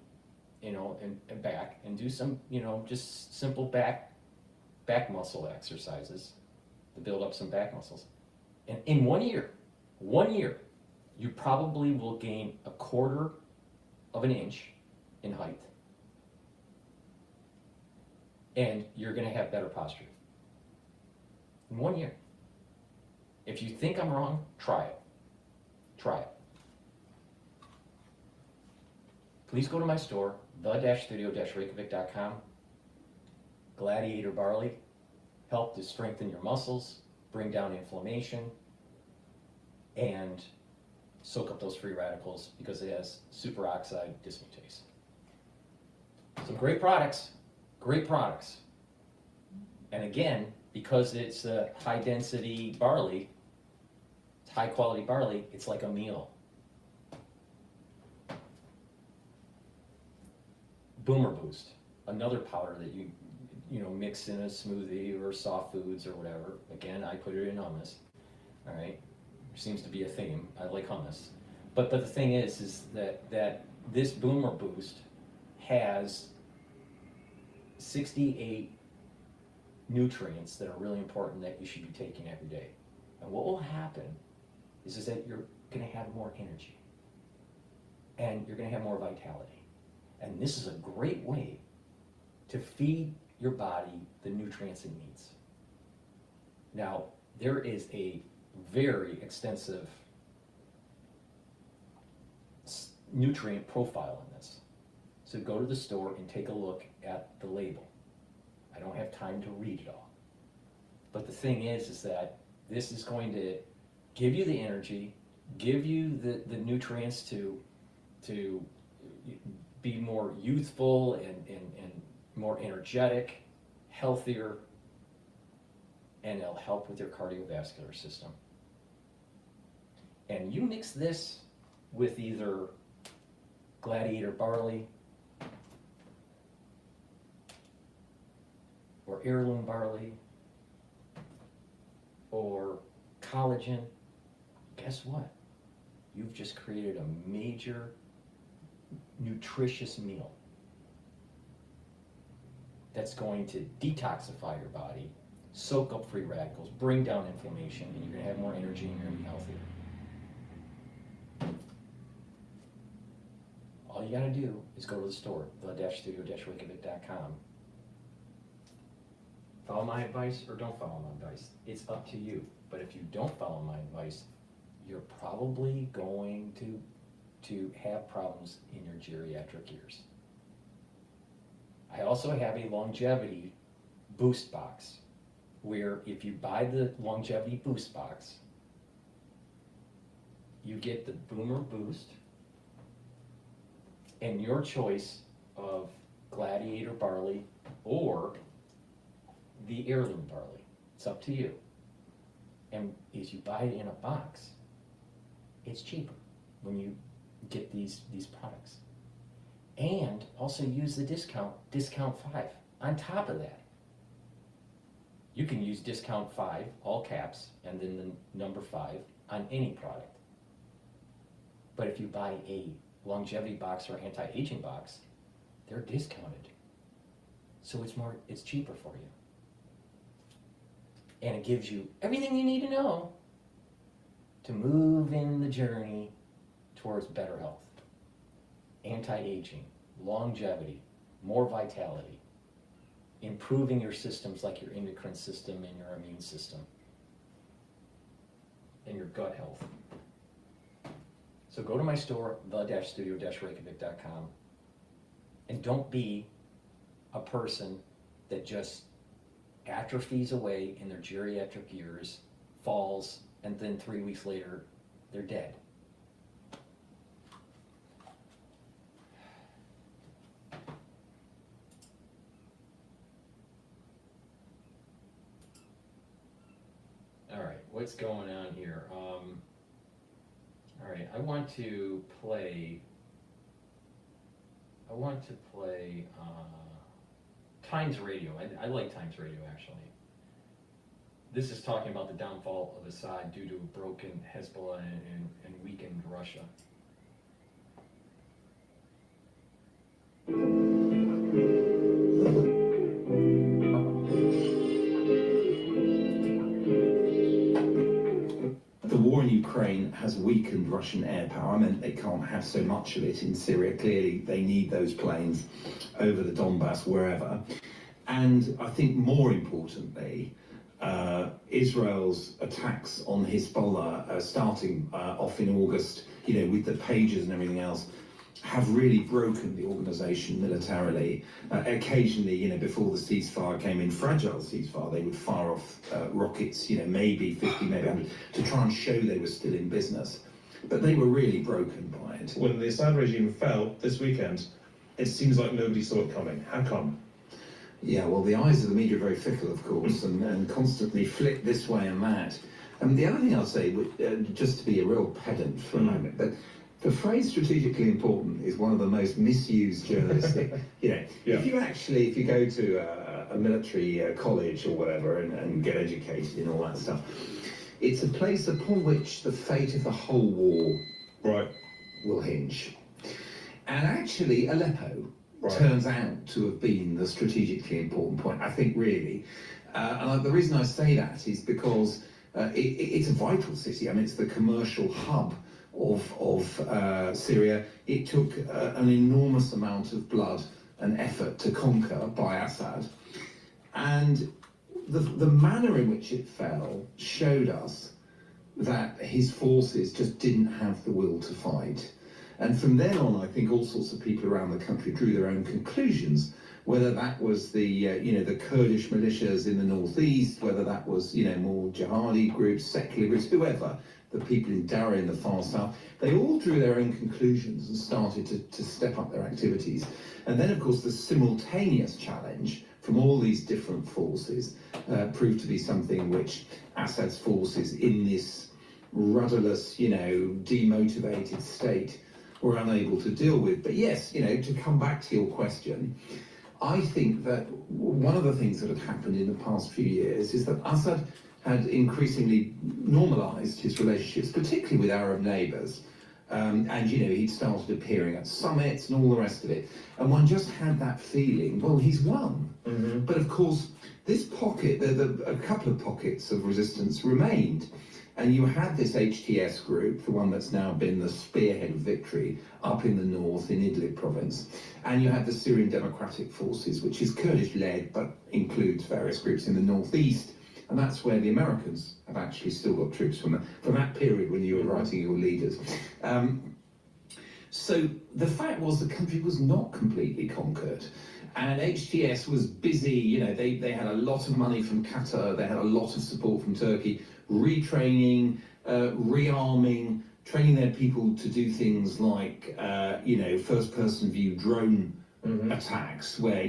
you know, and back, and do some, you know, just simple back muscle exercises to build up some back muscles. And in 1 year, you probably will gain 1/4 of an inch in height. And you're gonna have better posture. In 1 year. If you think I'm wrong, try it. Try it. Please go to my store, the-studio-reykjavik.com. Gladiator Barley, help to strengthen your muscles, bring down inflammation, and soak up those free radicals because it has superoxide dismutase. Some great products, great products. And again, because it's a high density barley, it's high quality barley, it's like a meal. Boomer Boost, another powder that you know, mix in a smoothie or soft foods or whatever. Again, I put it in hummus, all right? There seems to be a theme. I like hummus. But the thing is that this Boomer Boost has 68 nutrients that are really important that you should be taking every day. And what will happen is that you're gonna have more energy and you're gonna have more vitality. And this is a great way to feed your body the nutrients it needs. Now, there is a very extensive nutrient profile in this. So go to the store and take a look at the label. I don't have time to read it all. But the thing is that this is going to give you the energy, give you the nutrients to be more youthful and more energetic, healthier, and it'll help with your cardiovascular system. And you mix this with either Gladiator barley or heirloom barley or collagen, guess what? You've just created a major nutritious meal that's going to detoxify your body, soak up free radicals, bring down inflammation, and you're going to have more energy and you're going to be healthier. All you got to do is go to the store, the-studio-reykjavik.com. Follow my advice or don't follow my advice. It's up to you. But if you don't follow my advice, you're probably going to have problems in your geriatric years. I also have a longevity boost box where if you buy the longevity boost box, you get the Boomer Boost and your choice of Gladiator barley or the heirloom barley. It's up to you. And as you buy it in a box, it's cheaper when you get these products. And also use the discount 5 on top of that. You can use discount 5, all caps, and then the number 5 on any product. But if you buy a longevity box or anti-aging box, they're discounted. So it's cheaper for you. And it gives you everything you need to know to move in the journey towards better health. Anti-aging, longevity, more vitality, improving your systems like your endocrine system and your immune system, and your gut health. So go to my store, the-studio-reykjavik.com, and don't be a person that just atrophies away in their geriatric years, falls, and then 3 weeks later, they're dead. All right, what's going on here? All right, I want to play Times Radio. I like Times Radio, actually. This is talking about the downfall of Assad due to a broken Hezbollah and weakened Russia. The war in Ukraine has weakened Russian air power. I mean, they can't have so much of it in Syria. Clearly, they need those planes over the Donbass, wherever. And I think more importantly, Israel's attacks on Hezbollah, starting off in August, with the pages and everything else, have really broken the organization militarily. Occasionally, before the ceasefire came in, fragile ceasefire, they would fire off rockets, maybe 50, maybe 100, to try and show they were still in business. But they were really broken by it. When the Assad regime fell this weekend, it seems like nobody saw it coming. How come? Yeah, well, the eyes of the media are very fickle, of course, and constantly flip this way and that. And the other thing I'll say, just to be a real pedant for a moment, but the phrase strategically important is one of the most misused journalistic, If you go to a military college or whatever and get educated in all that stuff, it's a place upon which the fate of the whole war will hinge. And actually, Aleppo turns out to have been the strategically important point, I think, really. And the reason I say that is because it's a vital city. I mean, it's the commercial hub of Syria. It took an enormous amount of blood and effort to conquer by Assad. And the manner in which it fell showed us that his forces just didn't have the will to fight. And from then on, I think all sorts of people around the country drew their own conclusions, whether that was the Kurdish militias in the northeast, whether that was, more jihadi groups, secular groups, whoever, the people in Daraa in the far south, they all drew their own conclusions and started to step up their activities. And then, of course, the simultaneous challenge from all these different forces proved to be something which Assad's forces in this rudderless, demotivated state were unable to deal with. But yes, to come back to your question, I think that one of the things that had happened in the past few years is that Assad had increasingly normalized his relationships, particularly with Arab neighbors. And, he'd started appearing at summits and all the rest of it. And one just had that feeling, well, he's won. But of course, this pocket, a couple of pockets of resistance remained. And you had this HTS group, the one that's now been the spearhead of victory up in the north in Idlib province. And you had the Syrian Democratic Forces, which is Kurdish-led, but includes various groups in the northeast. And that's where the Americans have actually still got troops from that period when you were writing your leaders. So the fact was the country was not completely conquered. And HTS was busy, they had a lot of money from Qatar, they had a lot of support from Turkey, retraining, rearming, training their people to do things like, first-person view drone attacks, where,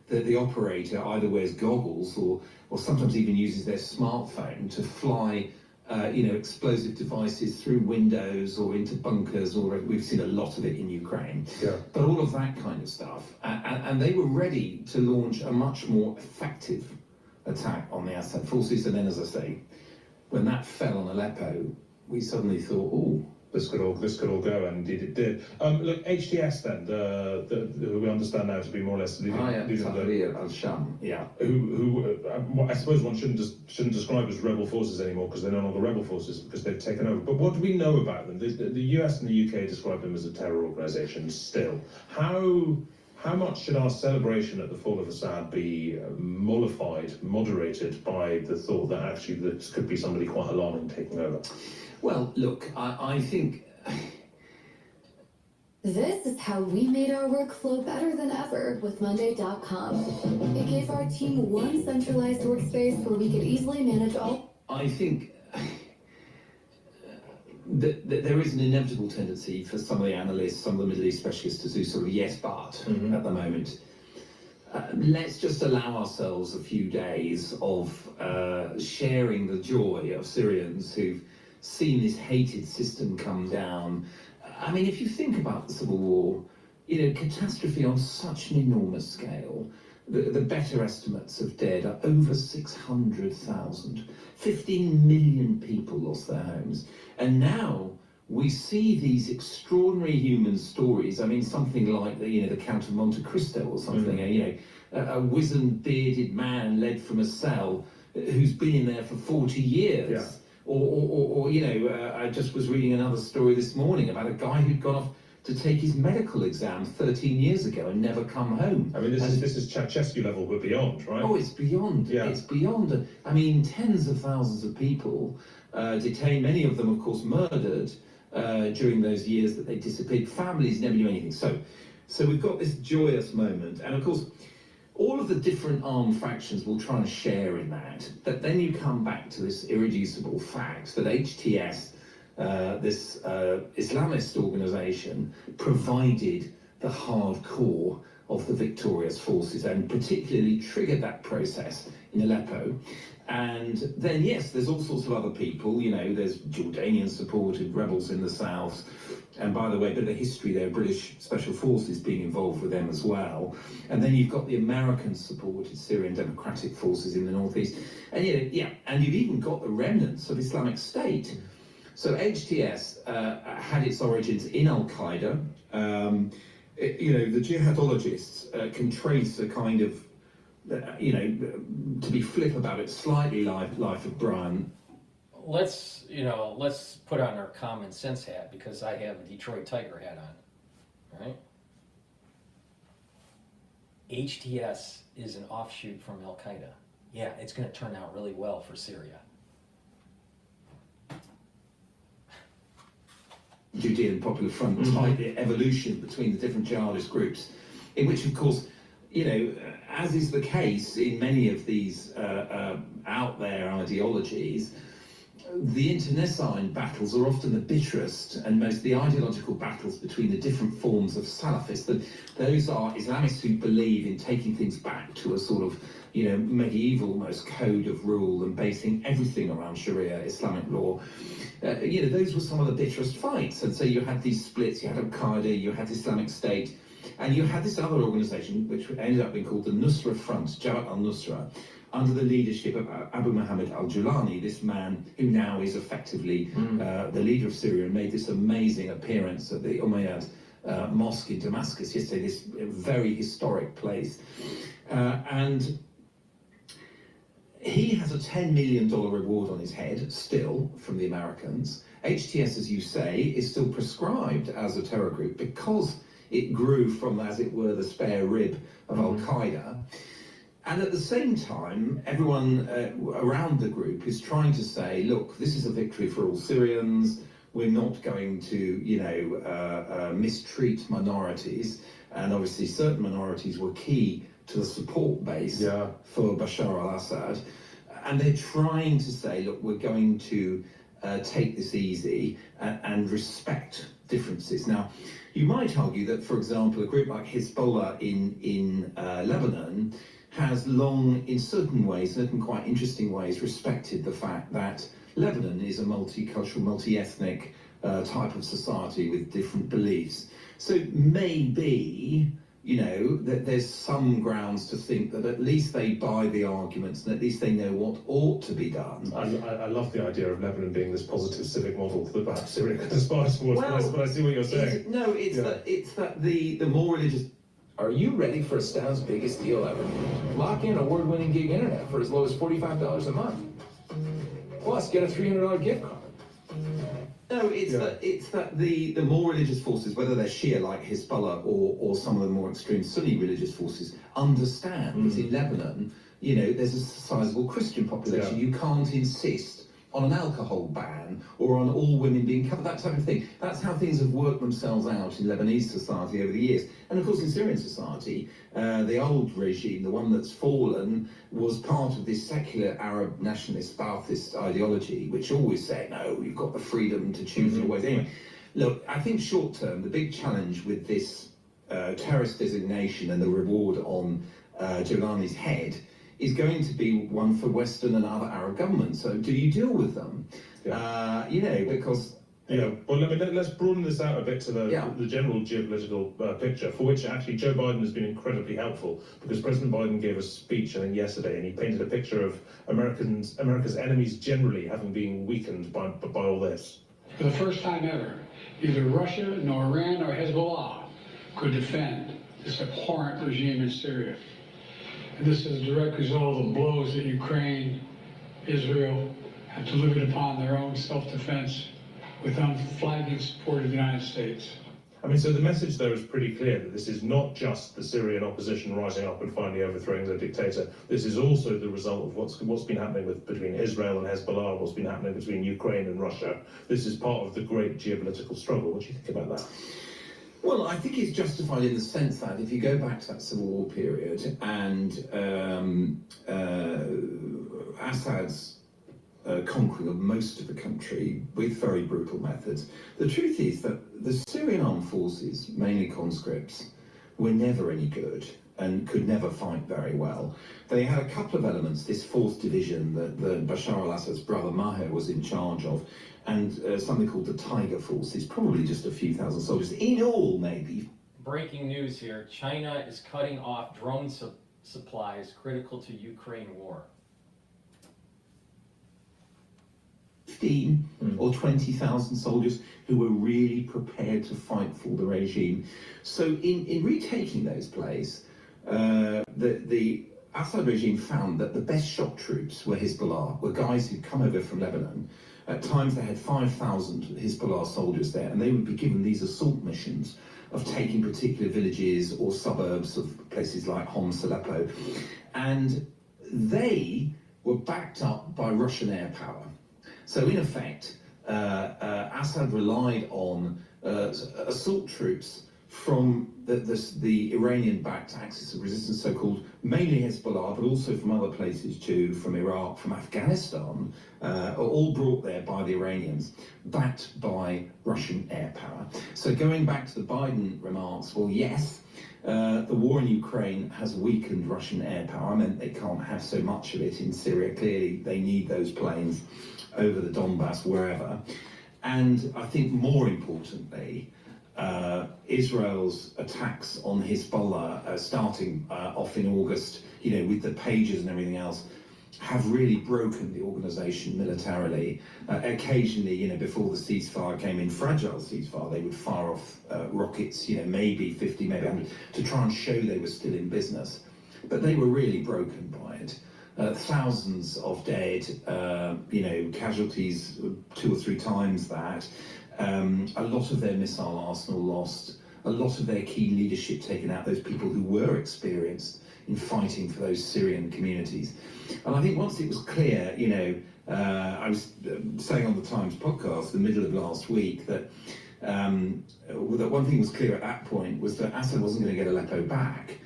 the operator either wears goggles or sometimes even uses their smartphone to fly explosive devices through windows or into bunkers, or we've seen a lot of it in Ukraine. But all of that kind of stuff. And they were ready to launch a much more effective attack on the Assad forces. And then, as I say, when that fell on Aleppo, we suddenly thought, oh, this could all go, and indeed it did. Look, HTS then, who we understand now to be more or less leading al-Sham, who I suppose one shouldn't describe as rebel forces anymore, because they're no longer rebel forces because they've taken over. But what do we know about them? The US and the UK describe them as a terror organisation still. How much should our celebration at the fall of Assad be mollified, moderated by the thought that actually this could be somebody quite alarming taking over? Well, look, I think... This is how we made our workflow better than ever with Monday.com. It gave our team one centralized workspace where we could easily manage all... I think that there is an inevitable tendency for some of the analysts, some of the Middle East specialists to do sort of yes, but at the moment. Let's just allow ourselves a few days of sharing the joy of Syrians who've seen this hated system come down. I mean, if you think about the civil war, catastrophe on such an enormous scale, the better estimates of dead are over 600,000. 15 million people lost their homes. And now we see these extraordinary human stories. I mean, something like the Count of Monte Cristo or something, a wizened, bearded man led from a cell who's been in there for 40 years. Or I just was reading another story this morning about a guy who'd gone off to take his medical exam 13 years ago and never come home. I mean, this is Ceausescu level, but beyond, right? Oh, it's beyond. Yeah. It's beyond. I mean, tens of thousands of people detained, many of them, of course, murdered during those years that they disappeared. Families never knew anything. So we've got this joyous moment, and of course, all of the different armed factions will try and share in that. But then you come back to this irreducible fact that HTS, this Islamist organisation, provided the hardcore of the victorious forces and particularly triggered that process in Aleppo. And then, yes, there's all sorts of other people, there's Jordanian-supported rebels in the south. And by the way, a bit of the history there, British Special Forces being involved with them as well. And then you've got the American-supported Syrian Democratic Forces in the northeast. And and you've even got the remnants of Islamic State. So HTS had its origins in Al-Qaeda. The jihadologists can trace a kind of, to be flip about it, slightly life of Brian. Let's put on our common sense hat, because I have a Detroit Tiger hat on, right? HTS is an offshoot from Al-Qaeda. Yeah, it's going to turn out really well for Syria. Judean Popular Front type evolution between the different jihadist groups, in which, of course, as is the case in many of these out there ideologies, the internecine battles are often the bitterest and most the ideological battles between the different forms of Salafists. Those are Islamists who believe in taking things back to a sort of medieval almost code of rule and basing everything around Sharia Islamic law. Those were some of the bitterest fights. And so you had these splits, you had Al-Qaeda, you had Islamic State, and you had this other organisation which ended up being called the Nusra Front, Jabhat al-Nusra, under the leadership of Abu Muhammad al-Julani, this man who now is effectively the leader of Syria and made this amazing appearance at the Umayyad mosque in Damascus yesterday, this very historic place. And he has a $10 million reward on his head, still, from the Americans. HTS, as you say, is still prescribed as a terror group because it grew from, as it were, the spare rib of Al-Qaeda. And at the same time, everyone around the group is trying to say, look, this is a victory for all Syrians. We're not going to, mistreat minorities. And obviously certain minorities were key to the support base for Bashar al-Assad. And they're trying to say, look, we're going to take this easy and respect differences. Now, you might argue that, for example, a group like Hezbollah in Lebanon has long, in certain ways, certain quite interesting ways, respected the fact that Lebanon is a multicultural, multi-ethnic type of society with different beliefs. So maybe, you know, that there's some grounds to think that at least they buy the arguments and at least they know what ought to be done. I love the idea of Lebanon being this positive civic model that perhaps Syria could aspire towards, but I see what you're saying. It's that the more religious. Are you ready for Stan's biggest deal ever? Lock in award-winning gig internet for as low as $45 a month. Plus, get a $300 gift card. No, it's that the more religious forces, whether they're Shia like Hezbollah or some of the more extreme Sunni religious forces, understand that in Lebanon, you know, there's a sizable Christian population. You can't insist on an alcohol ban or on all women being covered, that type of thing. That's how things have worked themselves out in Lebanese society over the years. And of course in Syrian society, the old regime, the one that's fallen, was part of this secular Arab nationalist Ba'athist ideology, which always said, no, you've got the freedom to choose your ways. Anyway, look, I think short term, the big challenge with this terrorist designation and the reward on Giuliani's head is going to be one for Western and other Arab governments. So do you deal with them? You know, because... Yeah, well, let's broaden this out a bit to the general geopolitical picture, for which actually Joe Biden has been incredibly helpful, because President Biden gave a speech, I think, yesterday, and he painted a picture of America's enemies generally having been weakened by all this. For the first time ever, neither Russia, nor Iran, nor Hezbollah could defend this abhorrent regime in Syria. And this is a direct result of the blows that Ukraine, Israel have delivered upon their own self-defense with unflagging support of the United States. I mean, so the message there is pretty clear that this is not just the Syrian opposition rising up and finally overthrowing the dictator. This is also the result of what's been happening between Israel and Hezbollah, what's been happening between Ukraine and Russia. This is part of the great geopolitical struggle. What do you think about that? Well, I think it's justified in the sense that if you go back to that civil war period and Assad's conquering of most of the country with very brutal methods, the truth is that the Syrian armed forces, mainly conscripts, were never any good and could never fight very well. They had a couple of elements, this 4th division that Bashar al-Assad's brother Maher was in charge of, and something called the Tiger Forces, probably just a few thousand soldiers. In all, maybe. Breaking news here, China is cutting off drone supplies critical to Ukraine war. 15 or 20,000 soldiers who were really prepared to fight for the regime. So in retaking those places, the Assad regime found that the best shock troops were Hezbollah, were guys who'd come over from Lebanon. At times they had 5,000 Hezbollah soldiers there, and they would be given these assault missions of taking particular villages or suburbs of places like Homs, Aleppo. And they were backed up by Russian air power. So in effect, Assad relied on assault troops from the Iranian-backed axis of resistance, so-called, mainly Hezbollah, but also from other places too, from Iraq, from Afghanistan, all brought there by the Iranians, backed by Russian air power. So going back to the Biden remarks, well, yes, the war in Ukraine has weakened Russian air power. I mean, they can't have so much of it in Syria. Clearly, they need those planes over the Donbass, wherever. And I think more importantly, Israel's attacks on Hezbollah, starting off in August, you know, with the pages and everything else, have really broken the organization militarily. Occasionally, you know, before the ceasefire came in, fragile ceasefire, they would fire off rockets, you know, maybe 50, maybe 100, to try and show they were still in business. But they were really broken by it. Thousands of dead, you know, casualties 2 or 3 times that. A lot of their missile arsenal lost, a lot of their key leadership taken out, those people who were experienced in fighting for those Syrian communities. And I think once it was clear, you know, I was saying on the Times podcast the middle of last week that one thing was clear at that point was that Assad wasn't going to get Aleppo back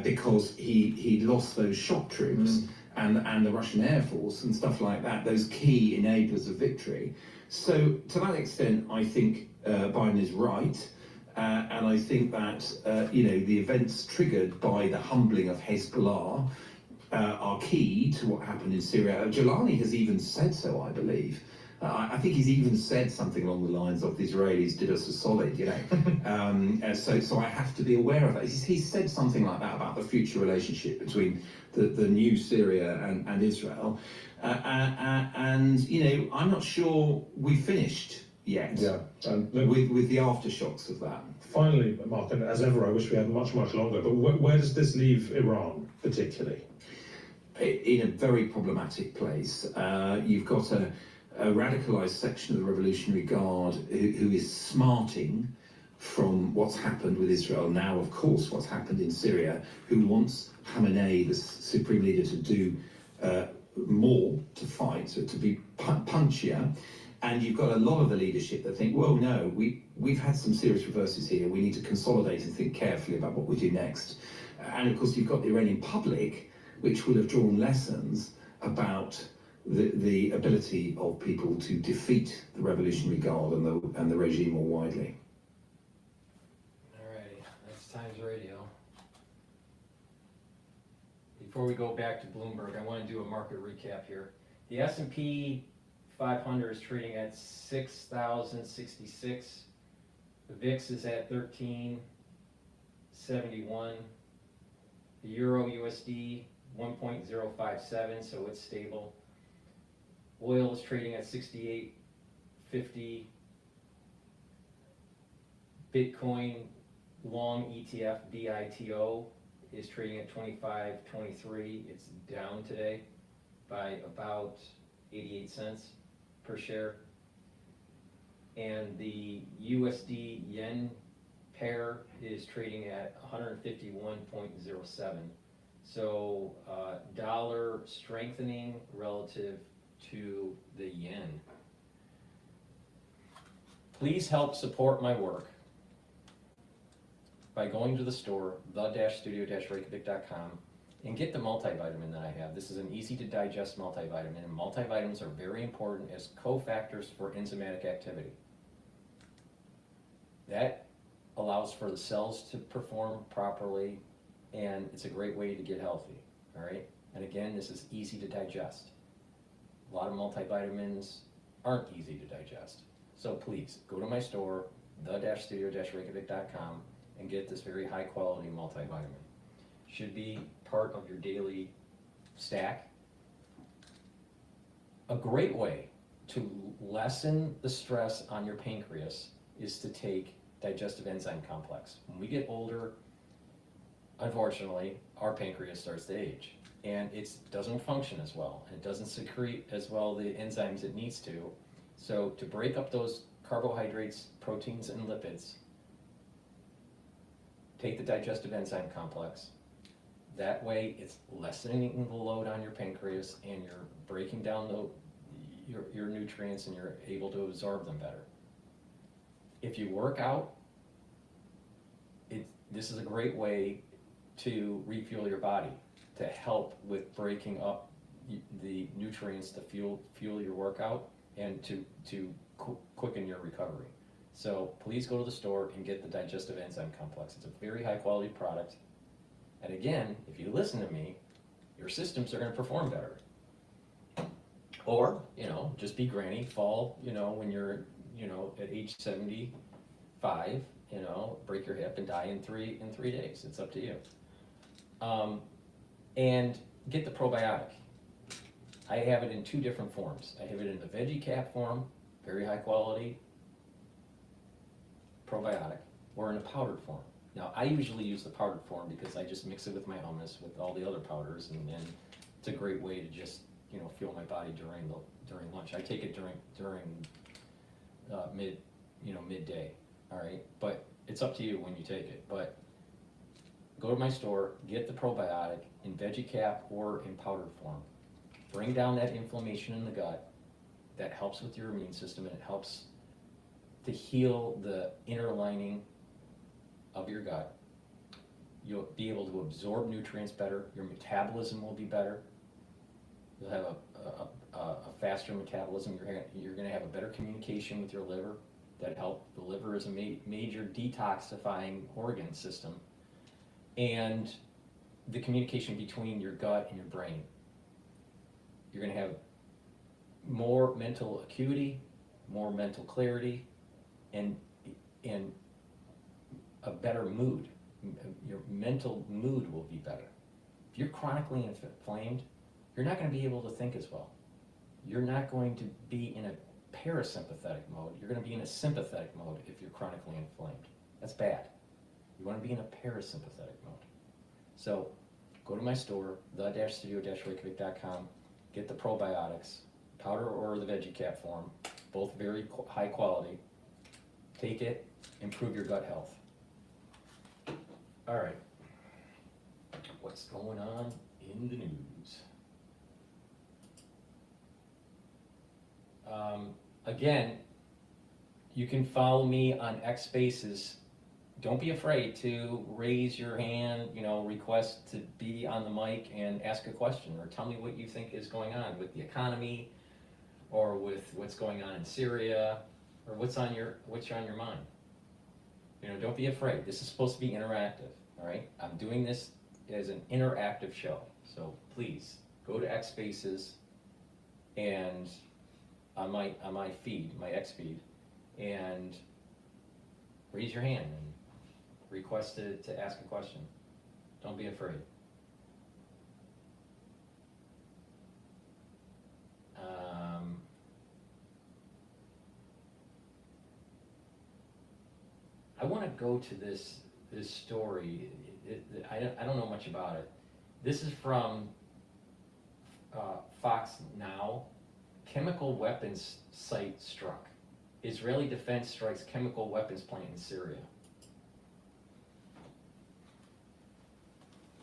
because he lost those shock troops and the Russian Air Force and stuff like that, those key enablers of victory. So to that extent, I think Biden is right. And I think that, you know, the events triggered by the humbling of Hezbollah are key to what happened in Syria. Jelani has even said so, I believe. I think he's even said something along the lines of the Israelis did us a solid, you know. So I have to be aware of that. He's said something like that about the future relationship between the new Syria and Israel. And, you know, I'm not sure we finished yet with the aftershocks of that. Finally, Mark, and as ever, I wish we had much longer, but where does this leave Iran, particularly? In a very problematic place. You've got a radicalised section of the Revolutionary Guard who is smarting from what's happened with Israel, now of course what's happened in Syria, who wants Khamenei, the supreme leader, to do more to fight, to be punchier. And you've got a lot of the leadership that think, well, no, we've had some serious reverses here. We need to consolidate and think carefully about what we do next. And of course, you've got the Iranian public, which will have drawn lessons about the ability of people to defeat the Revolutionary Guard and the regime more widely. Alrighty, that's Times Radio. Before we go back to Bloomberg, I want to do a market recap here. The S&P 500 is trading at 6,066. The VIX is at 1371. The Euro USD 1.057, so it's stable. Oil is trading at 68.50. Bitcoin long ETF BITO is trading at 25.23. It's down today by about 88 cents per share. And the USD yen pair is trading at 151.07. So dollar strengthening relative to the yen. Please help support my work by going to the store, the-studio-reykjavik.com, and get the multivitamin that I have. This is an easy to digest multivitamin, and multivitamins are very important as cofactors for enzymatic activity. That allows for the cells to perform properly, and it's a great way to get healthy, all right? And again, this is easy to digest. A lot of multivitamins aren't easy to digest. So please, go to my store, the-studio-reykjavik.com, and get this very high quality multivitamin. Should be part of your daily stack. A great way to lessen the stress on your pancreas is to take digestive enzyme complex. When we get older, unfortunately, our pancreas starts to age, and it doesn't function as well, and it doesn't secrete as well the enzymes it needs to. So to break up those carbohydrates, proteins, and lipids, take the digestive enzyme complex. That way, it's lessening the load on your pancreas, and you're breaking down your nutrients, and you're able to absorb them better. If you work out, this is a great way to refuel your body, to help with breaking up the nutrients to fuel your workout and to quicken your recovery. So please go to the store and get the digestive enzyme complex. It's a very high quality product. And again, if you listen to me, your systems are going to perform better. Or, just be granny, fall, when you're, at age 75, break your hip and die in three days. It's up to you. And get the probiotic. I have it in two different forms. I have it in the veggie cap form, very high quality probiotic, or in a powdered form. Now, I usually use the powdered form because I just mix it with my hummus with all the other powders, and then it's a great way to just, fuel my body during lunch. I take it during midday, all right? But it's up to you when you take it. But go to my store, get the probiotic in veggie cap or in powdered form. Bring down that inflammation in the gut. That helps with your immune system, and it helps to heal the inner lining of your gut. You'll be able to absorb nutrients better. Your metabolism will be better. You'll have a faster metabolism. You're going to have a better communication with your liver. That help. The liver is a major detoxifying organ system. And the communication between your gut and your brain. You're going to have more mental acuity, more mental clarity, and a better mood. Your mental mood will be better. If you're chronically inflamed, you're not going to be able to think as well. You're not going to be in a parasympathetic mode. You're going to be in a sympathetic mode if you're chronically inflamed. That's bad. You want to be in a parasympathetic mode. So go to my store, the-studio-reykjavik.com, get the probiotics, powder or the veggie cap form, both very high quality. Take it, improve your gut health. All right, what's going on in the news? Again, you can follow me on X Spaces. Don't be afraid to raise your hand, request to be on the mic and ask a question, or tell me what you think is going on with the economy, or with what's going on in Syria, or what's on your mind. Don't be afraid. This is supposed to be interactive, all right? I'm doing this as an interactive show, so please go to X Spaces and on my feed, my X feed, and raise your hand and request to ask a question. Don't be afraid. I want to go to this story. I don't know much about it. This is from Fox Now. Chemical weapons site struck. Israeli defense strikes chemical weapons plant in Syria.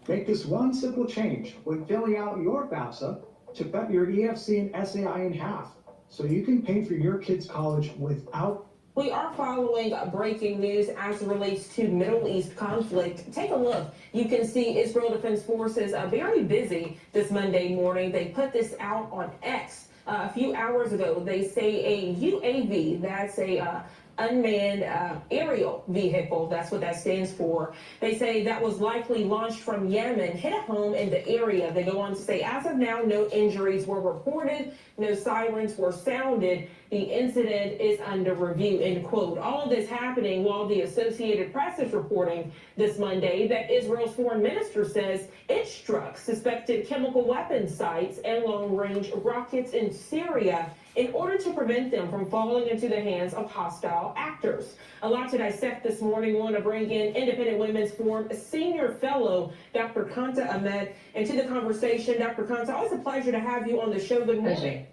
Make this one simple change when filling out your FAFSA to cut your EFC and SAI in half, so you can pay for your kids' college without. We are following breaking news as it relates to Middle East conflict. Take a look. You can see Israel Defense Forces very busy this Monday morning. They put this out on X a few hours ago. They say a UAV, that's a unmanned aerial vehicle, that's what that stands for. They say that was likely launched from Yemen, hit a home in the area. They go on to say, as of now, no injuries were reported, no sirens were sounded. The incident is under review, end quote. All of this happening while the Associated Press is reporting this Monday that Israel's foreign minister says it struck suspected chemical weapons sites and long-range rockets in Syria in order to prevent them from falling into the hands of hostile actors. A lot to dissect this morning. We want to bring in Independent Women's Forum Senior Fellow Dr. Kanta Ahmed into the conversation. Dr. Kanta, always a pleasure to have you on the show. Good morning.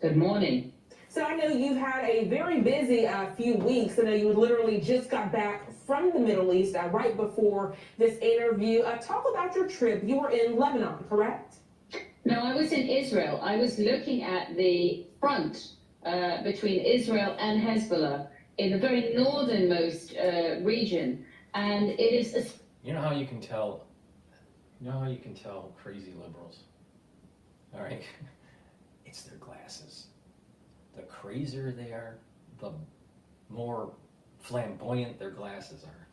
Good morning. So I know you've had a very busy few weeks. I know you literally just got back from the Middle East right before this interview. Talk about your trip. You were in Lebanon, correct? No, I was in Israel. I was looking at the front between Israel and Hezbollah in the very northernmost region, and it is. You know how you can tell crazy liberals? All right, it's their glasses. The crazier they are, the more flamboyant their glasses are.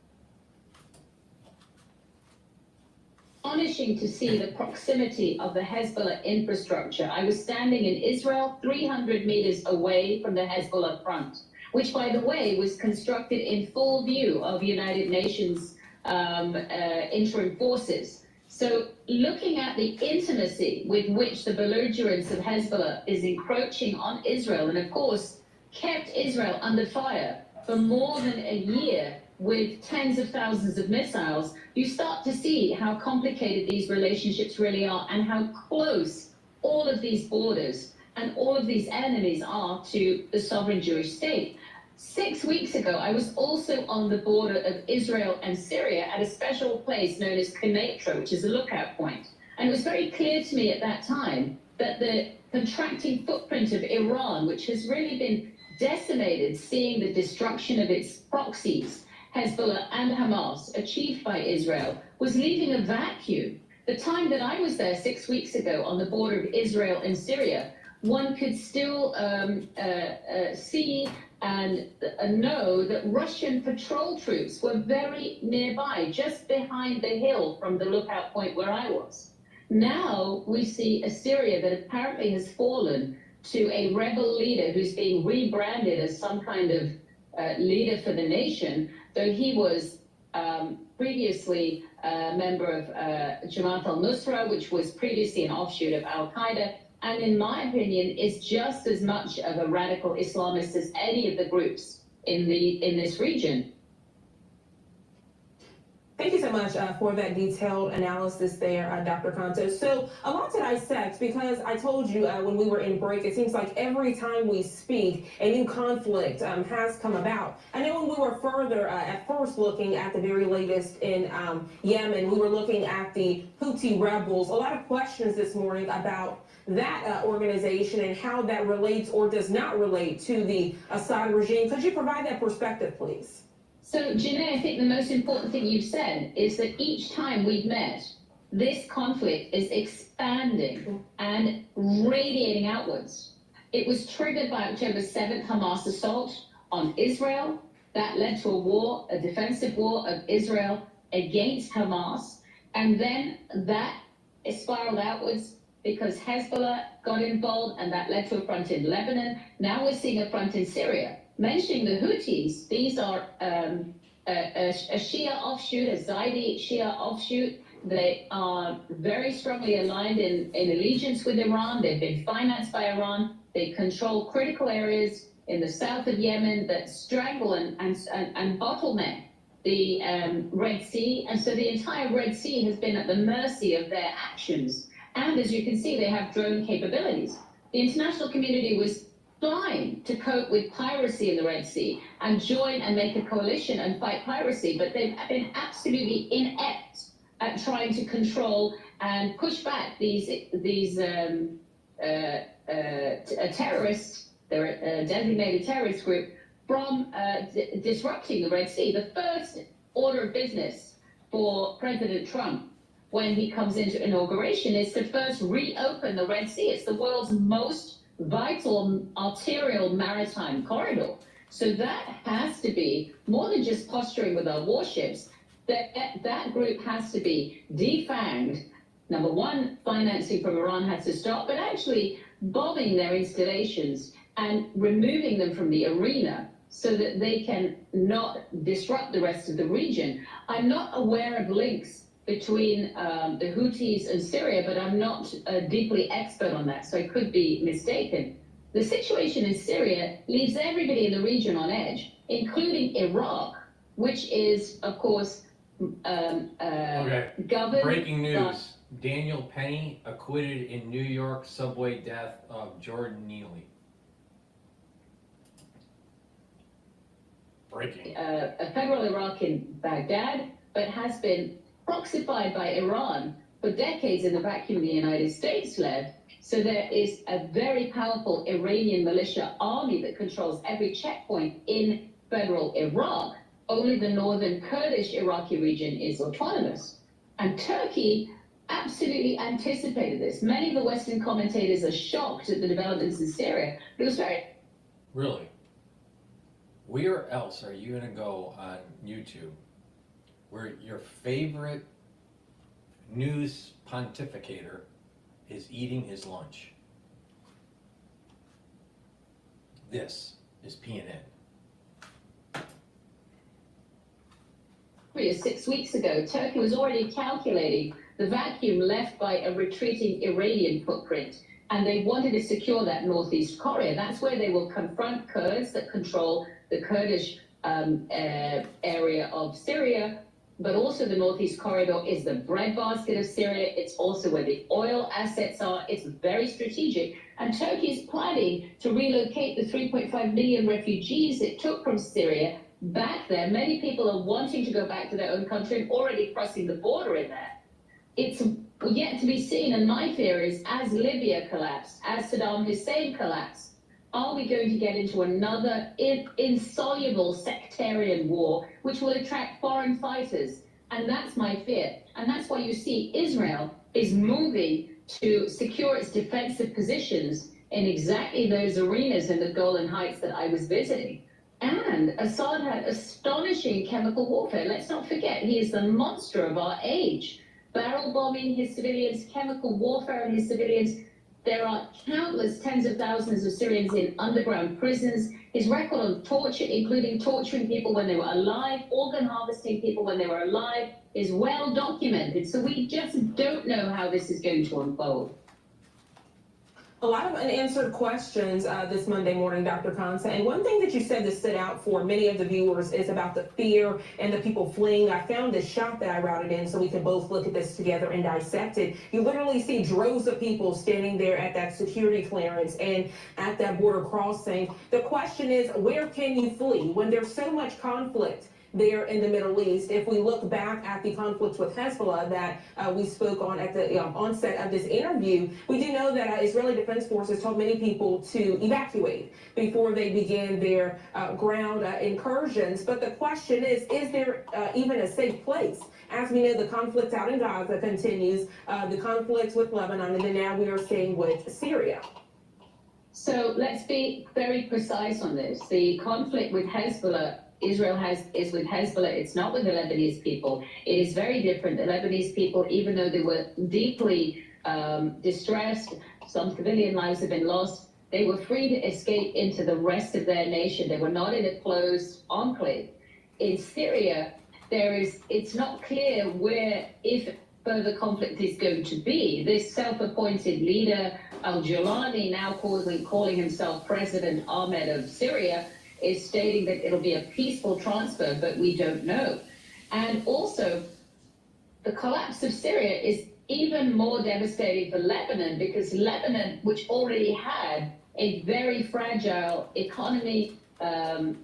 Astonishing to see the proximity of the Hezbollah infrastructure. I was standing in Israel, 300 meters away from the Hezbollah front, which, by the way, was constructed in full view of United Nations interim forces. So looking at the intimacy with which the belligerence of Hezbollah is encroaching on Israel, and of course kept Israel under fire for more than a year with tens of thousands of missiles, you start to see how complicated these relationships really are and how close all of these borders and all of these enemies are to the sovereign Jewish state. 6 weeks ago, I was also on the border of Israel and Syria at a special place known as Cottrell, which is a lookout point. And it was very clear to me at that time that the contracting footprint of Iran, which has really been decimated, seeing the destruction of its proxies, Hezbollah and Hamas, achieved by Israel, was leaving a vacuum. The time that I was there 6 weeks ago on the border of Israel and Syria, one could still see and know that Russian patrol troops were very nearby, just behind the hill from the lookout point where I was. Now we see a Syria that apparently has fallen to a rebel leader who's being rebranded as some kind of leader for the nation, though he was previously a member of Jamaat al-Nusra, which was previously an offshoot of al-Qaeda, and in my opinion is just as much of a radical Islamist as any of the groups in this region. Thank you so much for that detailed analysis there, Dr. Conto. So a lot to dissect, because I told you when we were in break, it seems like every time we speak, a new conflict has come about. I know when we were further at first looking at the very latest in Yemen, we were looking at the Houthi rebels. A lot of questions this morning about that organization and how that relates or does not relate to the Assad regime. Could you provide that perspective, please? So, Janae, I think the most important thing you've said is that each time we've met, this conflict is expanding and radiating outwards. It was triggered by October 7th Hamas assault on Israel. That led to a war, a defensive war of Israel against Hamas. And then that spiraled outwards because Hezbollah got involved, and that led to a front in Lebanon. Now we're seeing a front in Syria. Mentioning the Houthis, these are a Shia offshoot, a Zaidi Shia offshoot. They are very strongly aligned in allegiance with Iran. They've been financed by Iran. They control critical areas in the south of Yemen that strangle and bottleneck the Red Sea. And so the entire Red Sea has been at the mercy of their actions. And as you can see, they have drone capabilities. The international community was blind to cope with piracy in the Red Sea and join and make a coalition and fight piracy, but they've been absolutely inept at trying to control and push back these terrorists, they're a designated terrorist group, from disrupting the Red Sea. The first order of business for President Trump when he comes into inauguration is to first reopen the Red Sea. It's the world's most vital arterial maritime corridor. So that has to be more than just posturing with our warships. That group has to be defanged. Number one, financing from Iran has to stop, but actually bombing their installations and removing them from the arena so that they can not disrupt the rest of the region. I'm not aware of links between the Houthis and Syria, but I'm not deeply expert on that, so I could be mistaken. The situation in Syria leaves everybody in the region on edge, including Iraq, which is, of course, governed. Breaking news. Daniel Penny acquitted in New York subway death of Jordan Neely. Breaking. A federal Iraq in Baghdad, but has been proxified by Iran for decades in the vacuum the United States led. So there is a very powerful Iranian militia army that controls every checkpoint in federal Iraq. Only the northern Kurdish Iraqi region is autonomous. And Turkey absolutely anticipated this. Many of the Western commentators are shocked at the developments in Syria. It was very... Really? Where else are you going to go on YouTube where your favorite news pontificator is eating his lunch? This is PNN. 3 or 6 weeks ago, Turkey was already calculating the vacuum left by a retreating Iranian footprint, and they wanted to secure that northeast corridor. That's where they will confront Kurds that control the Kurdish area of Syria, but also the northeast corridor is the breadbasket of Syria. It's also where the oil assets are. It's very strategic. And Turkey is planning to relocate the 3.5 million refugees it took from Syria back there. Many people are wanting to go back to their own country and already crossing the border in there. It's yet to be seen, and my fear is, as Libya collapsed, as Saddam Hussein collapsed, are we going to get into another insoluble sectarian war, which will attract foreign fighters? And that's my fear. And that's why you see Israel is moving to secure its defensive positions in exactly those arenas in the Golan Heights that I was visiting. And Assad had astonishing chemical warfare. Let's not forget, he is the monster of our age. Barrel bombing his civilians, chemical warfare on his civilians. There are countless tens of thousands of Syrians in underground prisons. His record on torture, including torturing people when they were alive, organ harvesting people when they were alive, is well documented. So we just don't know how this is going to unfold. A lot of unanswered questions this Monday morning, Dr. Kansa. And one thing that you said that stood out for many of the viewers is about the fear and the people fleeing. I found this shot that I routed in so we can both look at this together and dissect it. You literally see droves of people standing there at that security clearance and at that border crossing. The question is, where can you flee when there's so much conflict there in the Middle East? If we look back at the conflicts with Hezbollah that we spoke on at the onset of this interview, we do know that Israeli Defense Forces told many people to evacuate before they began their ground incursions. But the question is there even a safe place? As we know, the conflict out in Gaza continues, the conflicts with Lebanon, and then now we are seeing with Syria. So let's be very precise on this. The conflict with Hezbollah, Israel is with Hezbollah. It's not with the Lebanese people. It is very different. The Lebanese people, even though they were deeply distressed, some civilian lives have been lost, they were free to escape into the rest of their nation. They were not in a closed enclave. In Syria, it's not clear where, if further conflict is going to be. This self-appointed leader, al-Jilani, now calling himself President Ahmed of Syria, is stating that it'll be a peaceful transfer, but we don't know. And also, the collapse of Syria is even more devastating for Lebanon, because Lebanon, which already had a very fragile economy,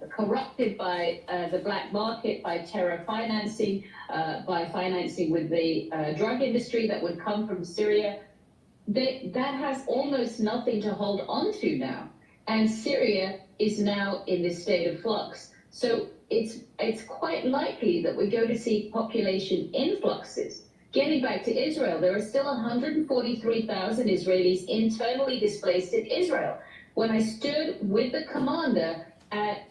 corrupted by the black market, by terror financing, by financing with the drug industry that would come from Syria, that has almost nothing to hold on to now. And Syria is now in this state of flux. So it's quite likely that we're going to see population influxes. Getting back to Israel, there are still 143,000 Israelis internally displaced in Israel. When I stood with the commander at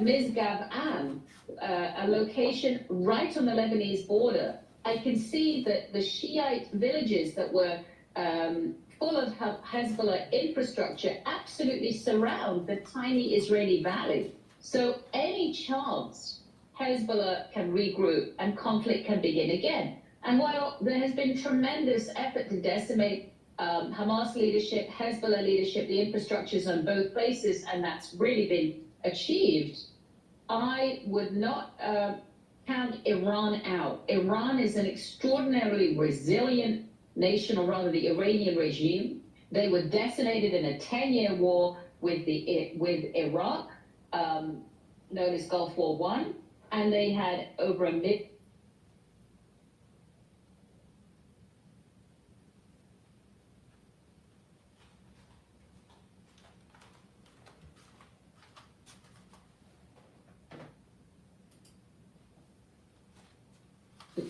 Mizgab Am, a location right on the Lebanese border, I can see that the Shiite villages that were full of Hezbollah infrastructure absolutely surround the tiny Israeli valley. So any chance Hezbollah can regroup and conflict can begin again. And while there has been tremendous effort to decimate Hamas leadership, Hezbollah leadership, the infrastructures on both places, and that's really been achieved, I would not count Iran out. Iran is an extraordinarily resilient nation, or rather the Iranian regime. They were decimated in a 10-year war with Iraq, known as Gulf War I, and they had over a million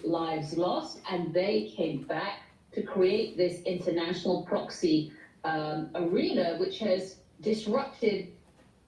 lives lost, and they came back to create this international proxy arena, which has disrupted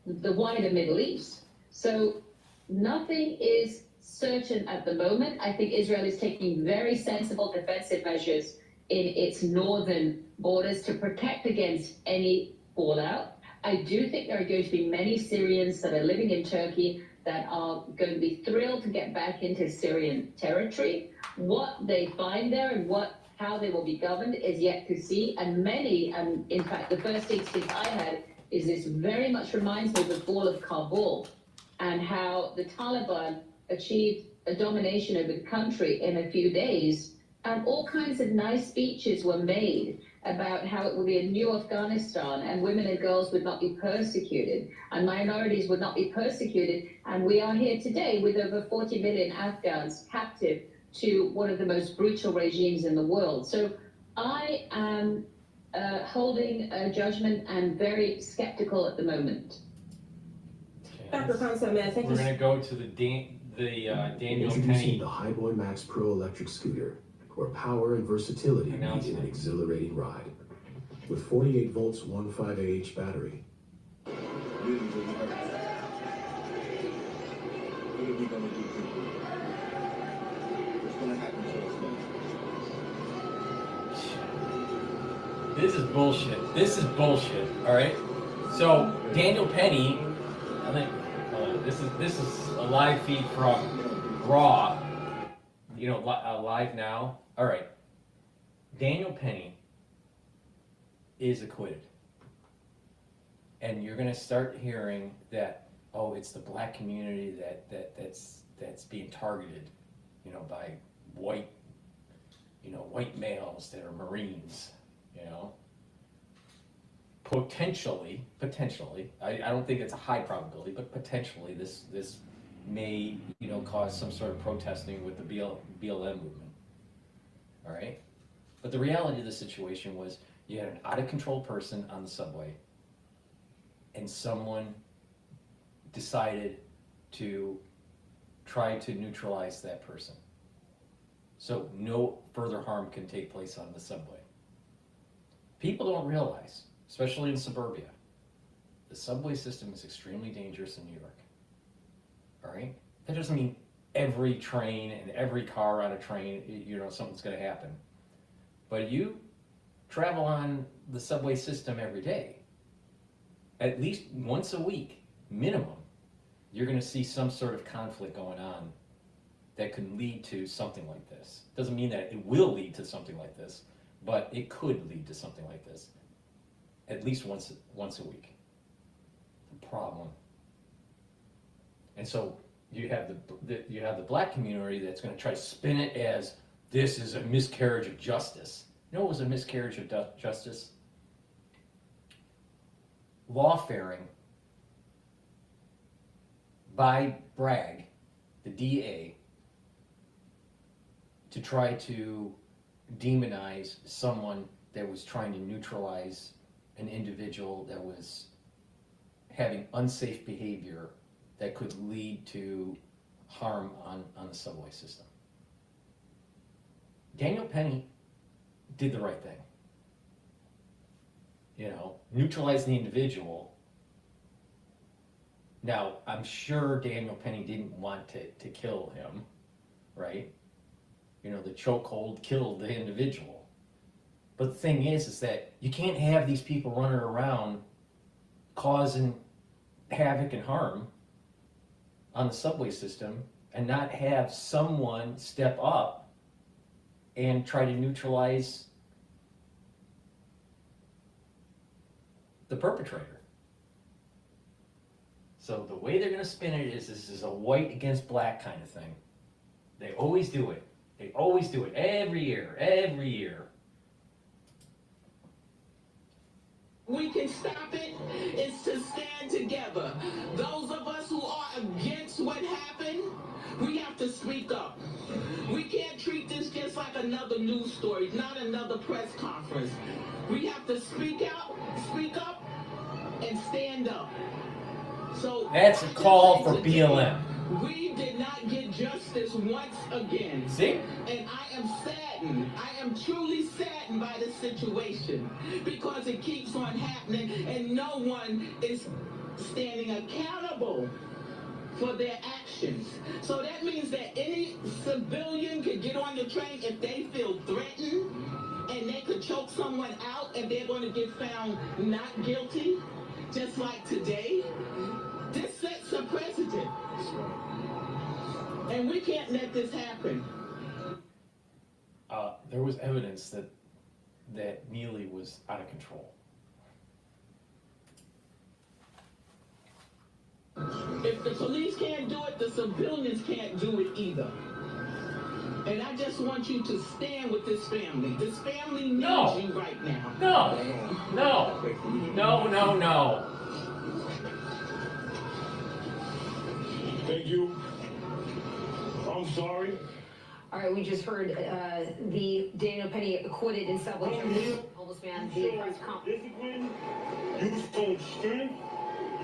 the wider Middle East. So nothing is certain at the moment. I think Israel is taking very sensible defensive measures in its northern borders to protect against any fallout. I do think there are going to be many Syrians that are living in Turkey that are going to be thrilled to get back into Syrian territory. What they find there and how they will be governed is yet to see. And many, and in fact, the first instinct I had is this very much reminds me of the fall of Kabul and how the Taliban achieved a domination over the country in a few days. And all kinds of nice speeches were made about how it would be a new Afghanistan and women and girls would not be persecuted and minorities would not be persecuted. And we are here today with over 40 million Afghans captive to one of the most brutal regimes in the world. So I am holding a judgment and very skeptical at the moment. Dr. Kansa, man, thank you. We're going to go to the Daniel Introducing Penny. the Highboy Max Pro electric scooter, where power and versatility meet in an exhilarating ride. with 48 volts 1.5 Ah battery. Really, really hurt. What are we gonna do, people? What's gonna happen to us now? This is bullshit. This is bullshit. All right. So Daniel Penny, I think this is a live feed from Raw. You know, live now. All right. Daniel Penny is acquitted, and you're going to start hearing that, oh, it's the black community that's being targeted, you know, by white males that are Marines, you know. Potentially, I don't think it's a high probability, but potentially this may, you know, cause some sort of protesting with the BLM movement. All right? But the reality of the situation was you had an out-of-control person on the subway, and someone decided to try to neutralize that person. So no further harm can take place on the subway. People don't realize, especially in suburbia, the subway system is extremely dangerous in New York. All right? That doesn't mean every train and every car on a train, you know, something's going to happen. But you travel on the subway system every day, at least once a week, minimum, you're going to see some sort of conflict going on that could lead to something like this. Doesn't mean that it will lead to something like this, but it could lead to something like this, at least once a week. The problem. And so you have the black community that's going to try to spin it as this is a miscarriage of justice. You know what was a miscarriage of justice? Lawfaring by Bragg, the DA, to try to demonize someone that was trying to neutralize an individual that was having unsafe behavior that could lead to harm on the subway system. Daniel Penny did the right thing. You know, neutralize the individual. Now, I'm sure Daniel Penny didn't want to kill him, right? You know, the chokehold killed the individual. But the thing is that you can't have these people running around causing havoc and harm on the subway system and not have someone step up and try to neutralize the perpetrator. So the way they're going to spin it is this is a white against black kind of thing. They always do it. They always do it every year, every year. We can stop it is to stand together. Those of us who are against what happened, we have to speak up. We can't treat this just like another news story, not another press conference. We have to speak out, speak up, and stand up. So that's a call for BLM. We did not get justice once again. See? And I am saddened. I am truly saddened by the situation because it keeps on happening and no one is standing accountable for their actions. So that means that any civilian could get on the train if they feel threatened and they could choke someone out and they're going to get found not guilty, just like today. This sets a precedent. And we can't let this happen. There was evidence that Neely was out of control. If the police can't do it, the civilians can't do it either. And I just want you to stand with this family. This family needs you right now. No. Thank you. I'm sorry. All right, we just heard the Daniel Penny acquitted in subway. Homeless man, the press conference. Discipline, you've shown strength,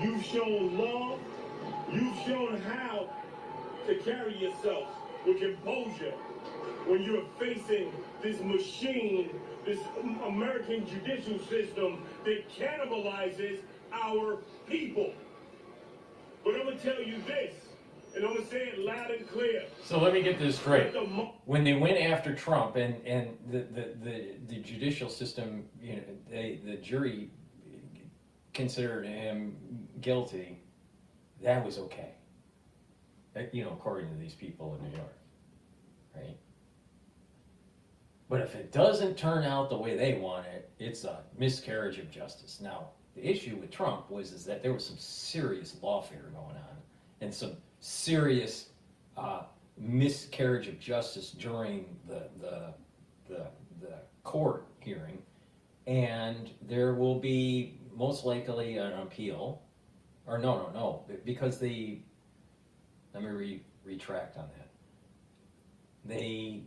you've shown love, you've shown how to carry yourself. with composure when you're facing this machine, this American judicial system that cannibalizes our people. But I'm going to tell you this, and I'm going to say it loud and clear. So let me get this straight. When they went after Trump and the judicial system, you know, the jury considered him guilty, that was okay. You know, according to these people in New York, right? But if it doesn't turn out the way they want it, it's a miscarriage of justice. Now, the issue with Trump is that there was some serious lawfare going on and some serious miscarriage of justice during the court hearing, and there will be most likely an appeal, or no, because let me retract on that. They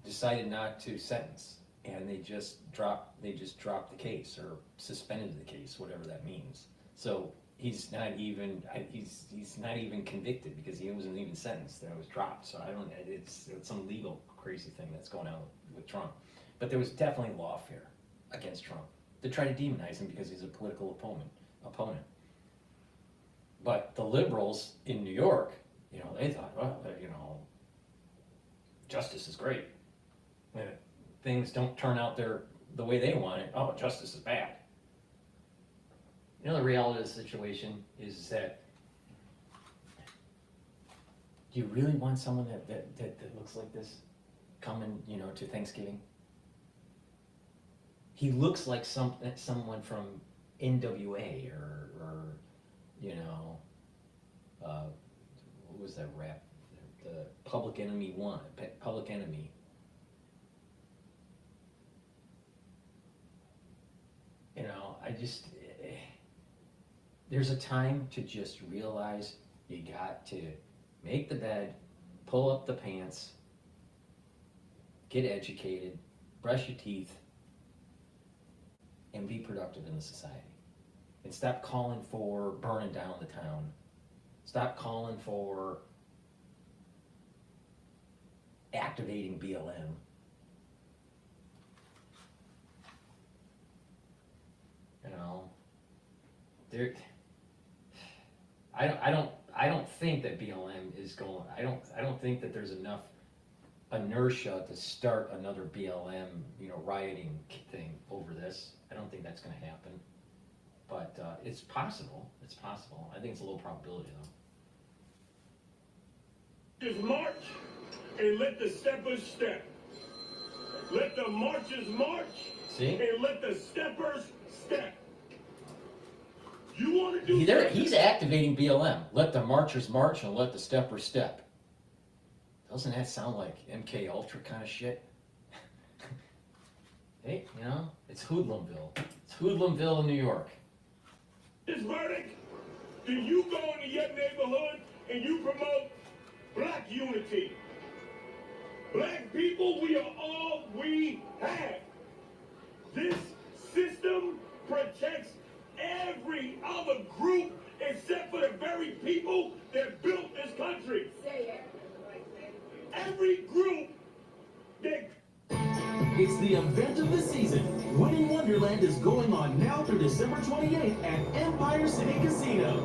decided not to sentence, and they just dropped the case or suspended the case, whatever that means. So he's not even convicted because he wasn't even sentenced. That was dropped. So I don't. It's some legal crazy thing that's going on with Trump. But there was definitely lawfare against Trump to try to demonize him because he's a political opponent. But the liberals in New York, you know, they thought, well, you know, justice is great. When things don't turn out the way they want it, oh, justice is bad. You know, the reality of the situation is that do you really want someone that looks like this coming, you know, to Thanksgiving? He looks like someone from NWA or you know, what was that rap? The Public Enemy Public Enemy. You know, there's a time to just realize you got to make the bed, pull up the pants, get educated, brush your teeth, and be productive in the society. And stop calling for burning down the town. Stop calling for activating BLM. You know, I don't think that BLM is going. I don't think that there's enough inertia to start another BLM, you know, rioting thing over this. I don't think that's going to happen. But it's possible. It's possible. I think it's a low probability, though. Just march and let the steppers step. Let the marchers march. See? And let the steppers step. You want to do He's activating BLM. Let the marchers march and let the steppers step. Doesn't that sound like MK Ultra kind of shit? Hey, you know, it's Hoodlumville. It's Hoodlumville in New York. This verdict, then you go into your neighborhood and you promote black unity. Black people, we are all we have. This system protects every other group except for the very people that built this country. Every group that... It's the event of the season. Winning Wonderland is going on now through December 28th at Empire City Casino.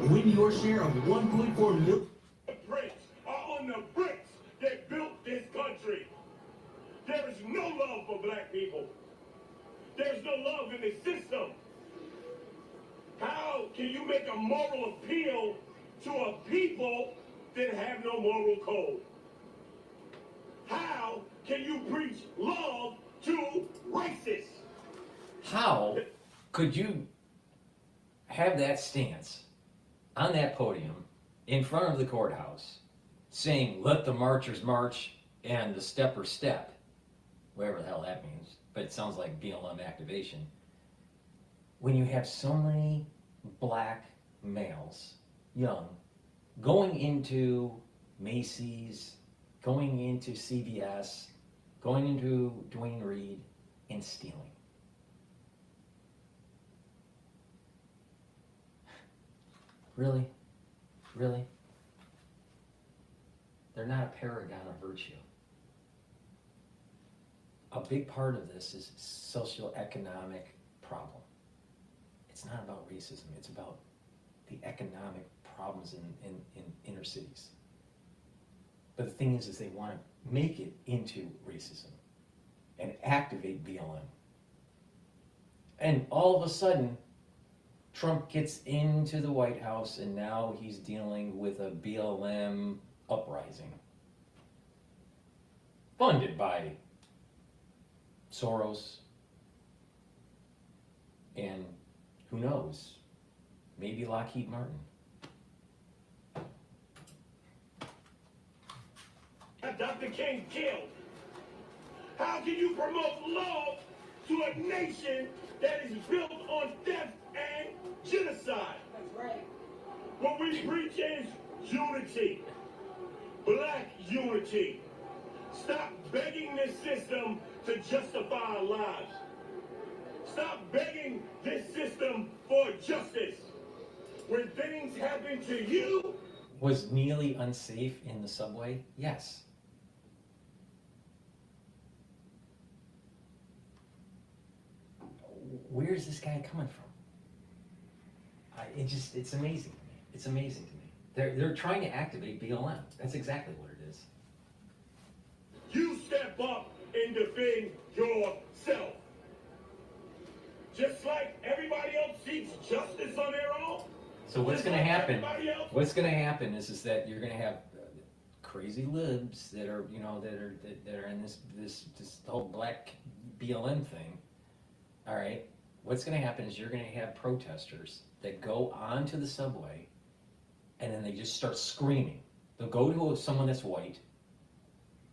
Win your share of $1.4 million. The bricks are on the bricks that built this country. There is no love for black people. There's no love in the system. How can you make a moral appeal to a people that have no moral code? How can you preach love to racists? How could you have that stance on that podium in front of the courthouse saying, let the marchers march and the steppers step, whatever the hell that means, but it sounds like BLM activation, when you have so many black males, young, going into Macy's, going into CVS, going into Duane Reade, and stealing? Really? Really? They're not a paragon of virtue. A big part of this is socioeconomic problem. It's not about racism, it's about the economic problems in inner cities. But the thing is they want to make it into racism and activate BLM. And all of a sudden, Trump gets into the White House and now he's dealing with a BLM uprising. Funded by Soros, and who knows, maybe Lockheed Martin. Dr. King killed. How can you promote love to a nation that is built on death and genocide? That's right. What we preach is unity, black unity. Stop begging this system to justify our lives. Stop begging this system for justice. When things happen to you. Was Neely unsafe in the subway? Yes. Where's this guy coming from? It's amazing to me. It's amazing to me. They're trying to activate BLM. That's exactly what it is. You step up and defend yourself. Just like everybody else seeks justice on their own. So what's going to happen? What's going to happen is that you're going to have crazy libs that are, you know, that are in this whole black BLM thing. All right. What's going to happen is you're going to have protesters that go onto the subway, and then they just start screaming. They'll go to someone that's white,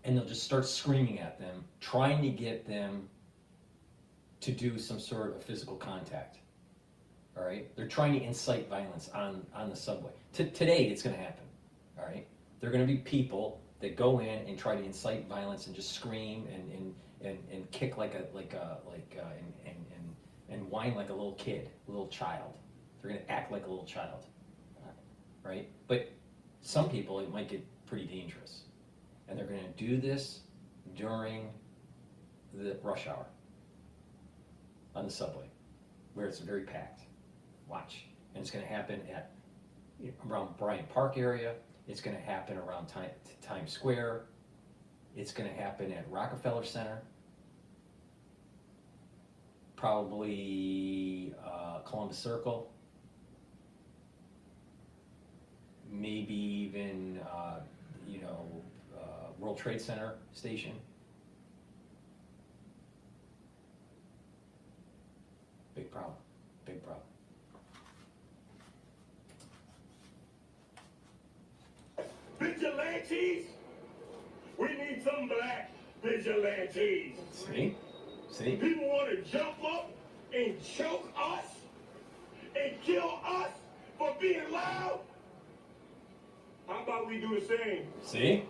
and they'll just start screaming at them, trying to get them to do some sort of physical contact. All right? They're trying to incite violence on the subway. Today, it's going to happen. All right? There are going to be people that go in and try to incite violence and just scream and kick and whine like a little kid, a little child. They're going to act like a little child. Right? But some people, it might get pretty dangerous. And they're going to do this during the rush hour on the subway, where it's very packed. Watch. And it's going to happen around Bryant Park area. It's going to happen around Times Square. It's going to happen at Rockefeller Center. Probably Columbus Circle. Maybe even, World Trade Center station. Big problem. Big problem. Vigilantes? We need some black vigilantes. See? People want to jump up and choke us and kill us for being loud. How about we do the same? See?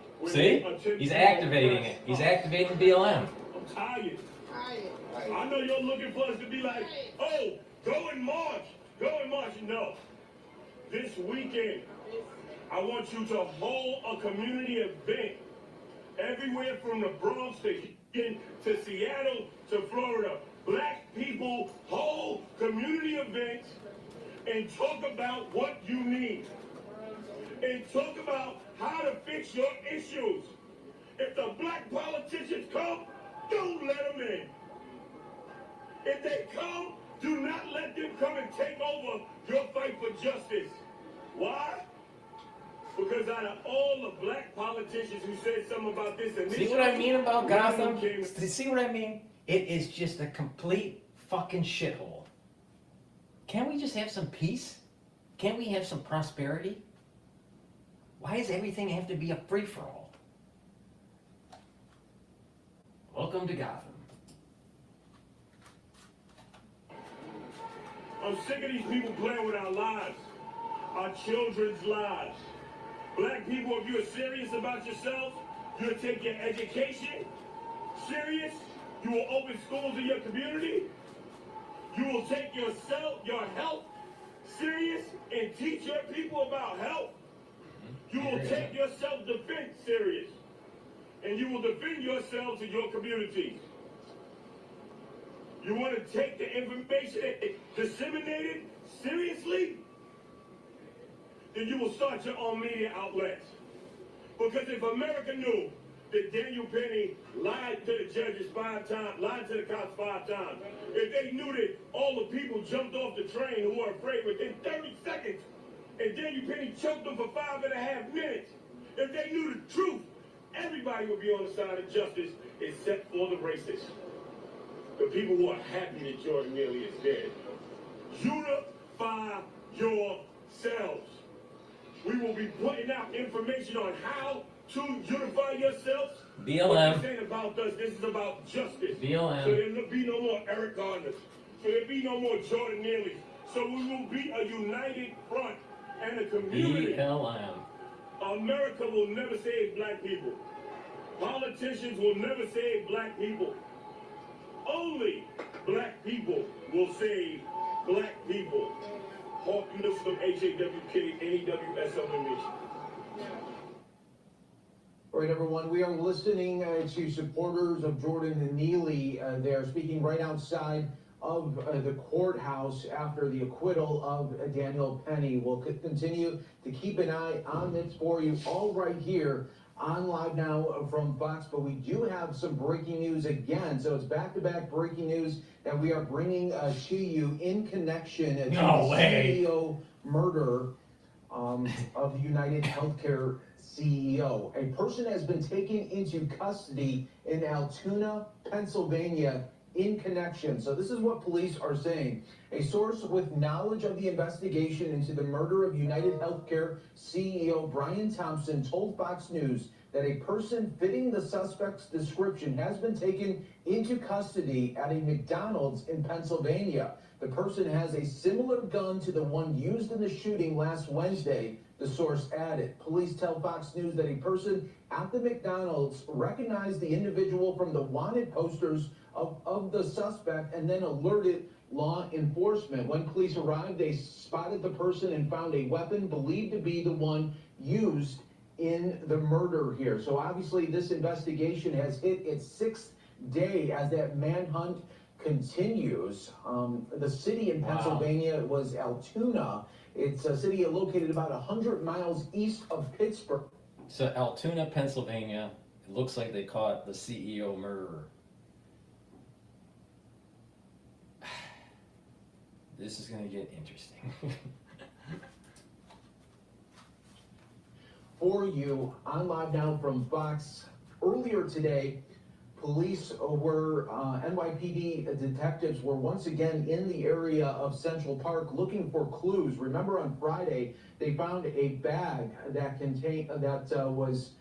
He's activating it. He's activating BLM. I'm tired. I know you're looking for us to be like, oh, go and march. No. This weekend, I want you to hold a community event everywhere from the Bronx to Seattle to Florida. Black people hold community events and talk about what you need. And talk about how to fix your issues. If the black politicians come, don't let them in. If they come, do not let them come and take over your fight for justice. Why? Because out of all the black politicians who said something about this and this, see what I mean about Gotham? See what I mean? It is just a complete fucking shithole. Can't we just have some peace? Can't we have some prosperity? Why does everything have to be a free-for-all? Welcome to Gotham. I'm sick of these people playing with our lives, our children's lives. Black people, if you're serious about yourself, you'll take your education serious. You will open schools in your community. You will take your health serious and teach your people about health. You will take your self-defense serious. and you will defend yourselves and your communities. You want to take the information and disseminate it seriously? Then you will start your own media outlets. Because if America knew that Daniel Penny lied to the judges 5 times, lied to the cops 5 times, if they knew that all the people jumped off the train who were afraid within 30 seconds, and Daniel Penny choked them for 5.5 minutes, if they knew the truth, everybody would be on the side of justice except for the racists. The people who are happy that Jordan Neely is dead. Unify yourselves. We will be putting out information on how to unify yourselves. BLM. What this ain't about us, this is about justice. BLM. So there'll be no more Eric Gardners. So there'll be no more Jordan Neely's. So we will be a united front and a community. BLM. America will never save black people. Politicians will never save black people. Only black people will save black people. Hawk News from HAWK, NEWSLMH. All right, everyone, we are listening to supporters of Jordan and Neely. They are speaking right outside of the courthouse after the acquittal of Daniel Penny. We'll continue to keep an eye on this for you all right here on Live Now from Fox, but we do have some breaking news again. So it's back-to-back breaking news that we are bringing to you in connection to the CEO murder of the UnitedHealthcare CEO. A person has been taken into custody in Altoona, Pennsylvania, in connection. So this is what police are saying. A source with knowledge of the investigation into the murder of UnitedHealthcare CEO Brian Thompson told Fox News that a person fitting the suspect's description has been taken into custody at a McDonald's in Pennsylvania. The person has a similar gun to the one used in the shooting last Wednesday, the source added. Police tell Fox News that a person at the McDonald's recognized the individual from the wanted posters of the suspect and then alerted law enforcement. When police arrived, they spotted the person and found a weapon believed to be the one used in the murder here. So obviously this investigation has hit its 6th day as that manhunt continues. The city in Pennsylvania was Altoona. It's a city located about 100 miles east of Pittsburgh. So Altoona, Pennsylvania, it looks like they caught the CEO murderer. This is going to get interesting. For you on Live Now from Fox, earlier today, police were, NYPD detectives were once again in the area of Central Park looking for clues. Remember on Friday, they found a bag that contained, was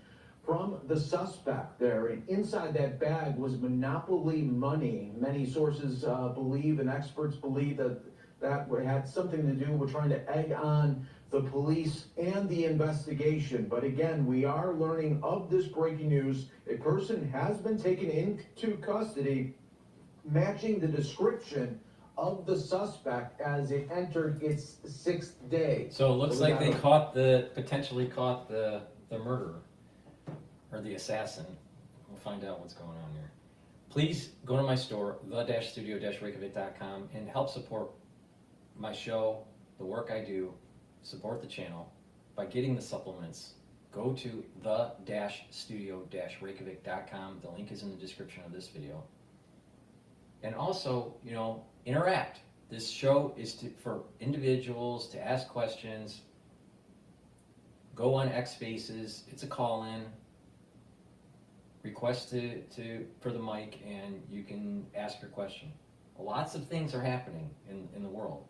from the suspect there. And inside that bag was Monopoly money. Many sources believe and experts believe that had something to do with trying to egg on the police and the investigation. But again, we are learning of this breaking news. A person has been taken into custody, matching the description of the suspect as it entered its 6th day. So it looks like they potentially caught the murderer or the assassin. We'll find out what's going on here. Please go to my store, the-studio-reykjavik.com, and help support my show, the work I do, support the channel by getting the supplements. Go to the-studio-reykjavik.com. The link is in the description of this video. And also, interact. This show is for individuals to ask questions. Go on X Spaces. It's a call-in. Request for the mic, and you can ask your question. Lots of things are happening in the world.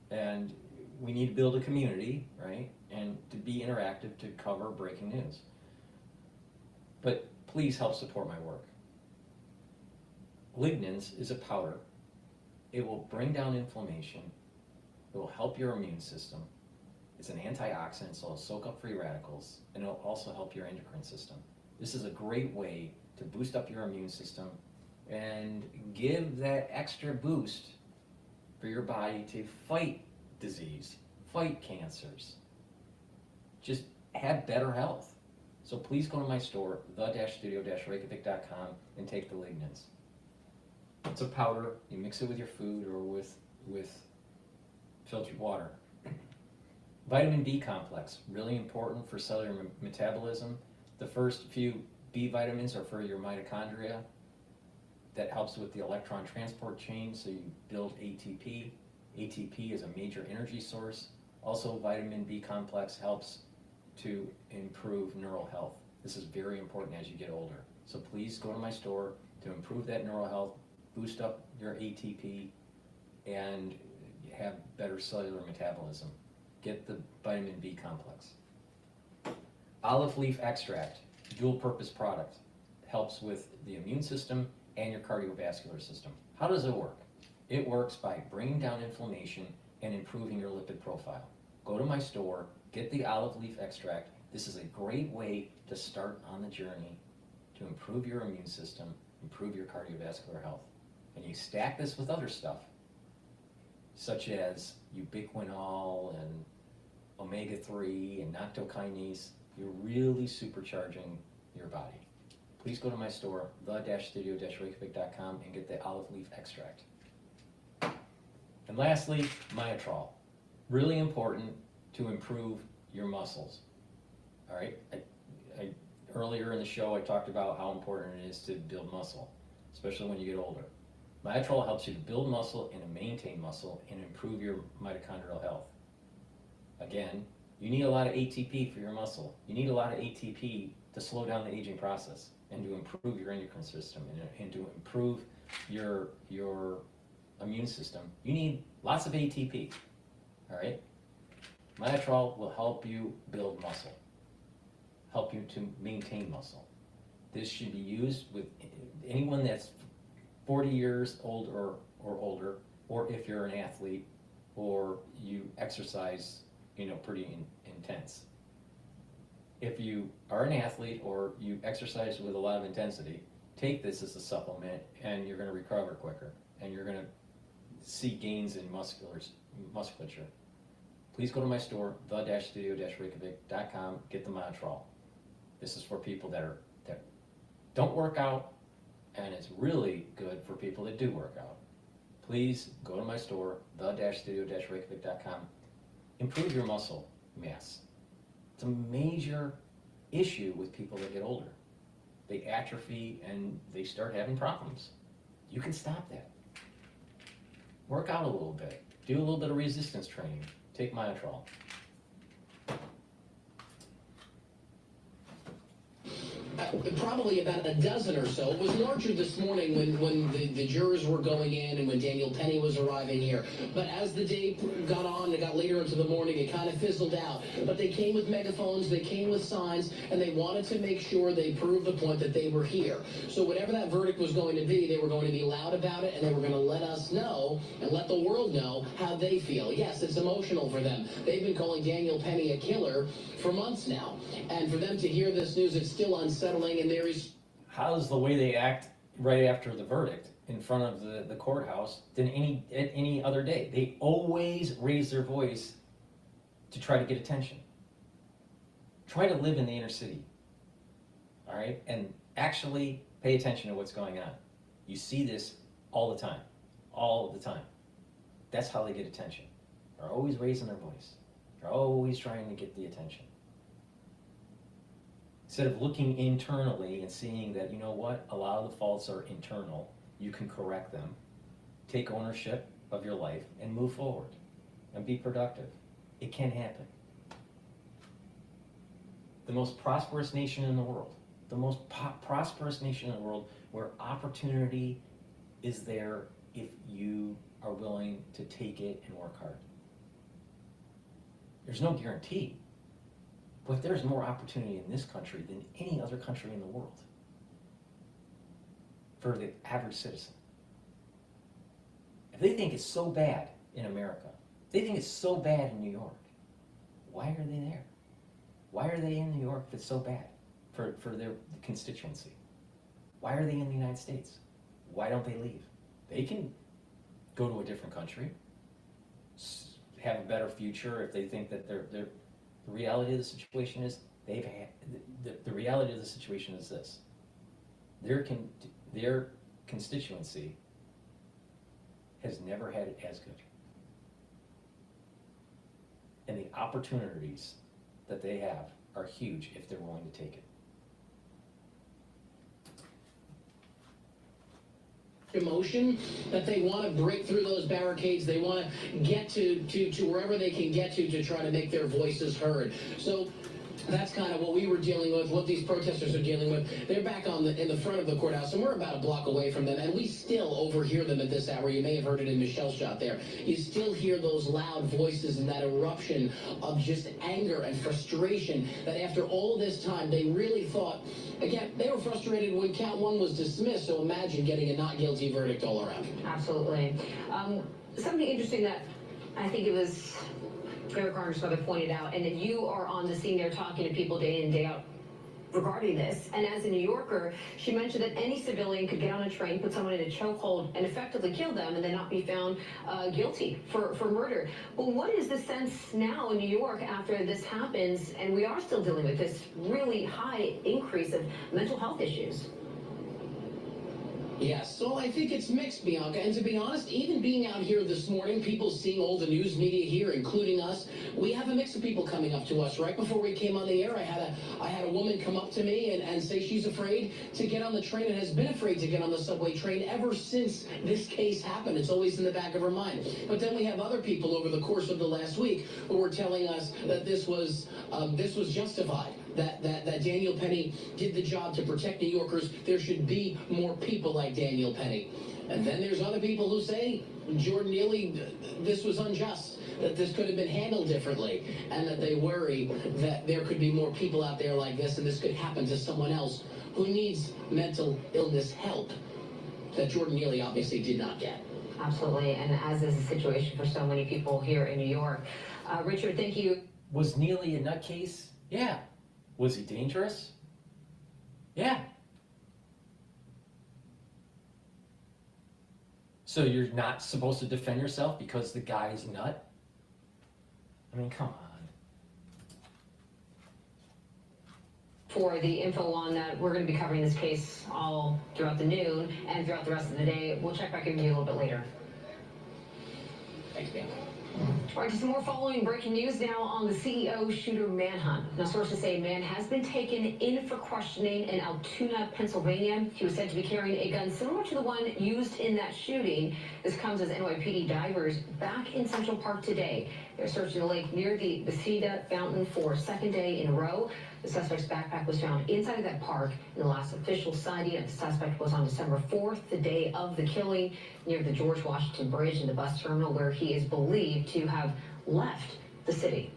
And we need to build a community, right? And to be interactive to cover breaking news. But please help support my work. Lignans is a powder. It will bring down inflammation. It will help your immune system. It's an antioxidant, so it'll soak up free radicals, and it'll also help your endocrine system. This is a great way to boost up your immune system and give that extra boost for your body to fight disease, fight cancers, just have better health. So please go to my store, the-studio-reykjavik.com, and take the lignans. It's a powder. You mix it with your food or with filtered water. Vitamin B complex, really important for cellular metabolism. The first few B vitamins are for your mitochondria. That helps with the electron transport chain, so you build ATP. ATP is a major energy source. Also, vitamin B complex helps to improve neural health. This is very important as you get older. So please go to my store to improve that neural health, boost up your ATP, and have better cellular metabolism. Get the vitamin B complex. Olive leaf extract, dual purpose product, helps with the immune system and your cardiovascular system. How does it work? It works by bringing down inflammation and improving your lipid profile. Go to my store, get the olive leaf extract. This is a great way to start on the journey to improve your immune system, improve your cardiovascular health. And you stack this with other stuff, such as ubiquinol and omega-3 and noctokinase. You're really supercharging your body. Please go to my store, the-studio-reykjavik.com, and get the olive leaf extract. And lastly, Myotrol. Really important to improve your muscles. All right, earlier in the show I talked about how important it is to build muscle, especially when you get older. Myotrol helps you to build muscle and to maintain muscle and improve your mitochondrial health. Again, you need a lot of ATP for your muscle. You need a lot of ATP to slow down the aging process and to improve your endocrine system and to improve your immune system. You need lots of ATP, all right? Myotrol will help you build muscle, help you to maintain muscle. This should be used with anyone that's 40 years old or older, or if you're an athlete or you exercise, pretty intense. If you are an athlete or you exercise with a lot of intensity, take this as a supplement and you're going to recover quicker and you're going to see gains in musculature. Please go to my store, the-studio-reykjavik.com, get the Myotrol. This is for people that don't work out, and it's really good for people that do work out. Please go to my store, the-studio-reykjavik.com. Improve your muscle mass. It's a major issue with people that get older. They atrophy and they start having problems. You can stop that. Work out a little bit. Do a little bit of resistance training. Take Myotrol. Probably about a dozen or so. It was larger this morning when the jurors were going in and when Daniel Penny was arriving here. But as the day got on, it got later into the morning, it kind of fizzled out. But they came with megaphones, they came with signs, and they wanted to make sure they proved the point that they were here. So whatever that verdict was going to be, they were going to be loud about it, and they were going to let us know and let the world know how they feel. Yes, it's emotional for them. They've been calling Daniel Penny a killer for months now. And for them to hear this news, it's still unsettling, and there is... How's the way they act right after the verdict in front of the courthouse than any other day? They always raise their voice to try to get attention. Try to live in the inner city, all right? And actually pay attention to what's going on. You see this all the time, all the time. That's how they get attention. They're always raising their voice. They're always trying to get the attention. Instead of looking internally and seeing that, you know what, a lot of the faults are internal, you can correct them, take ownership of your life, and move forward, and be productive. It can happen. The most prosperous nation in the world, the most prosperous nation in the world, where opportunity is there if you are willing to take it and work hard. There's no guarantee. But there's more opportunity in this country than any other country in the world for the average citizen. If they think it's so bad in America, if they think it's so bad in New York, why are they there? Why are they in New York if it's so bad for their constituency? Why are they in the United States? Why don't they leave? They can go to a different country, have a better future if they think that they're the reality of the situation is the reality reality of the situation is this. Their constituency has never had it as good. And the opportunities that they have are huge if they're willing to take it. Emotion that they want to break through those barricades, they want to get to wherever they can get to try to make their voices heard. So that's kind of what we were dealing with, what these protesters are dealing with. They're back in the front of the courthouse, and we're about a block away from them, and we still overhear them at this hour. You may have heard it in Michelle's shot there. You still hear those loud voices and that eruption of just anger and frustration that after all this time, they really thought, again, they were frustrated when count one was dismissed, so imagine getting a not guilty verdict all around. Absolutely. Something interesting that I think it was Eric Garner's mother pointed out, and that you are on the scene there talking to people day in, day out regarding this. And as a New Yorker, she mentioned that any civilian could get on a train, put someone in a chokehold, and effectively kill them, and then not be found guilty for murder. But what is the sense now in New York after this happens, and we are still dealing with this really high increase of mental health issues? Yes, so I think it's mixed, Bianca, and to be honest, even being out here this morning, people seeing all the news media here, including us, we have a mix of people coming up to us. Right before we came on the air, I had a woman come up to me and say she's afraid to get on the train and has been afraid to get on the subway train ever since this case happened. It's always in the back of her mind. But then we have other people over the course of the last week who were telling us that this was justified. That Daniel Penny did the job to protect New Yorkers. There should be more people like Daniel Penny. And then there's other people who say, Jordan Neely, this was unjust, that this could have been handled differently, and that they worry that there could be more people out there like this, and this could happen to someone else who needs mental illness help that Jordan Neely obviously did not get. Absolutely, and as is the situation for so many people here in New York. Richard, thank you. Was Neely a nutcase? Yeah. Was he dangerous? Yeah. So you're not supposed to defend yourself because the guy's nut? I mean, come on. For the info on that, we're going to be covering this case all throughout the noon and throughout the rest of the day. We'll check back in with you a little bit later. Thanks, Dan. All right, some more following breaking news now on the CEO shooter manhunt. Now, sources say a man has been taken in for questioning in Altoona, Pennsylvania. He was said to be carrying a gun similar to the one used in that shooting. This comes as NYPD divers back in Central Park today. They're searching the lake near the Bethesda Fountain for a second day in a row. The suspect's backpack was found inside of that park, and the last official sighting of the suspect was on December 4th, the day of the killing, near the George Washington Bridge in the bus terminal, where he is believed to have left the city.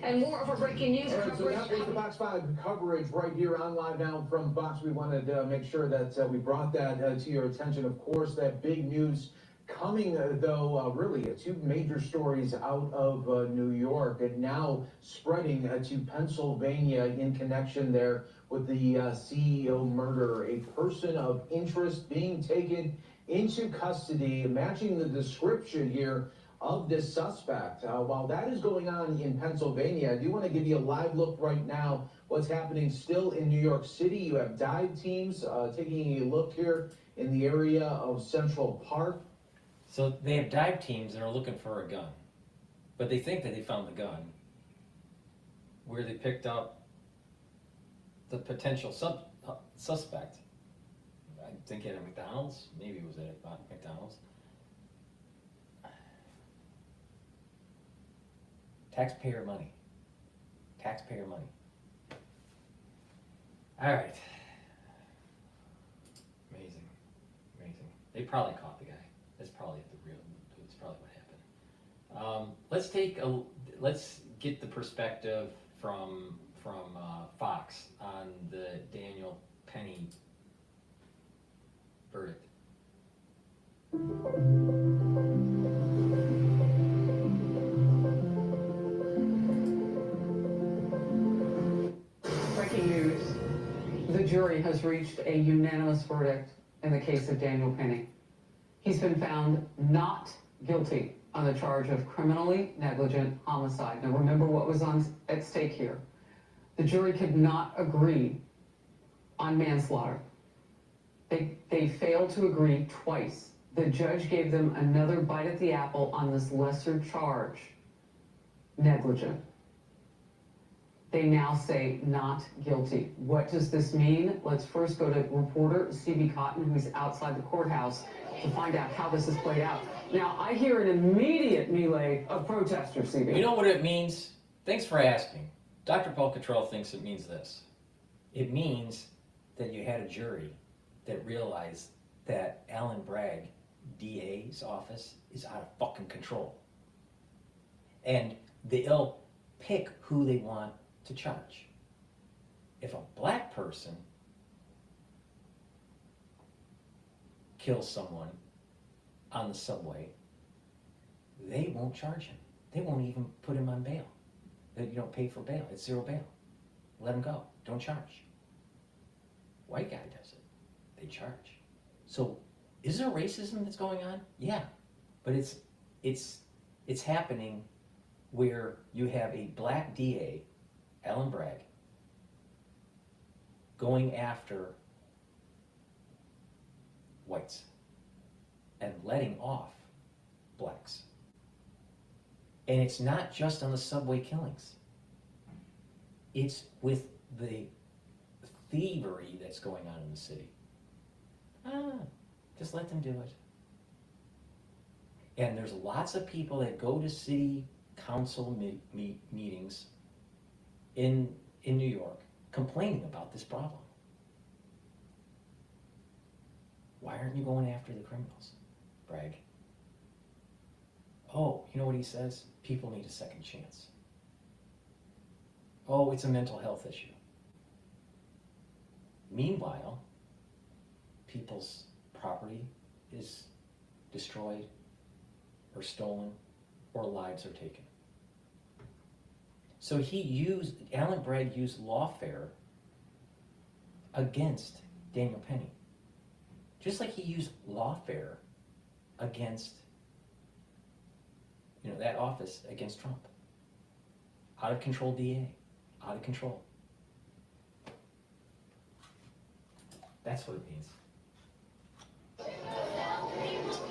And more of our breaking news coverage. So that was the Fox 5 coverage right here on Live Now from Fox. We wanted to make sure that we brought that to your attention. Of course, that big news coming, though, really two major stories out of New York and now spreading to Pennsylvania in connection there with the CEO murder. A person of interest being taken into custody, matching the description here of this suspect. While that is going on in Pennsylvania, I do want to give you a live look right now what's happening still in New York City. You have dive teams taking a look here in the area of Central Park. So they have dive teams that are looking for a gun, but they think that they found the gun where they picked up the potential suspect. I think at a McDonald's, maybe it was at McDonald's. Taxpayer money. Taxpayer money. All right. Amazing. Amazing. They probably caught the guy. That's probably that's probably what happened. Let's get the perspective from Fox on the Daniel Penny verdict. Breaking news. The jury has reached a unanimous verdict in the case of Daniel Penny. He's been found not guilty on the charge of criminally negligent homicide. Now remember what was at stake here. The jury could not agree on manslaughter. They failed to agree twice. The judge gave them another bite at the apple on this lesser charge, negligent. They now say not guilty. What does this mean? Let's first go to reporter C.B. Cotton, who's outside the courthouse, to find out how this has played out. Now, I hear an immediate melee of protesters, C.B. You know what it means? Thanks for asking. DrPaulCottrell thinks it means this. It means that you had a jury that realized that Alan Bragg, DA's office, is out of fucking control. And they'll pick who they want to charge. If a black person kills someone on the subway, they won't charge him. They won't even put him on bail. You don't pay for bail. It's zero bail. Let him go. Don't charge. White guy does it. They charge. So is there racism that's going on? Yeah. But it's happening where you have a black DA, Alan Bragg, going after whites and letting off blacks. And it's not just on the subway killings. It's with the thievery that's going on in the city. Just let them do it. And there's lots of people that go to city council meetings in New York complaining about this problem. Why aren't you going after the criminals, Bragg? Oh, you know what he says? People need a second chance. Oh, it's a mental health issue. Meanwhile, people's property is destroyed or stolen or lives are taken. So Alan Bragg used lawfare against Daniel Penny. Just like he used lawfare against, that office against Trump. Out of control DA, out of control. That's what it means.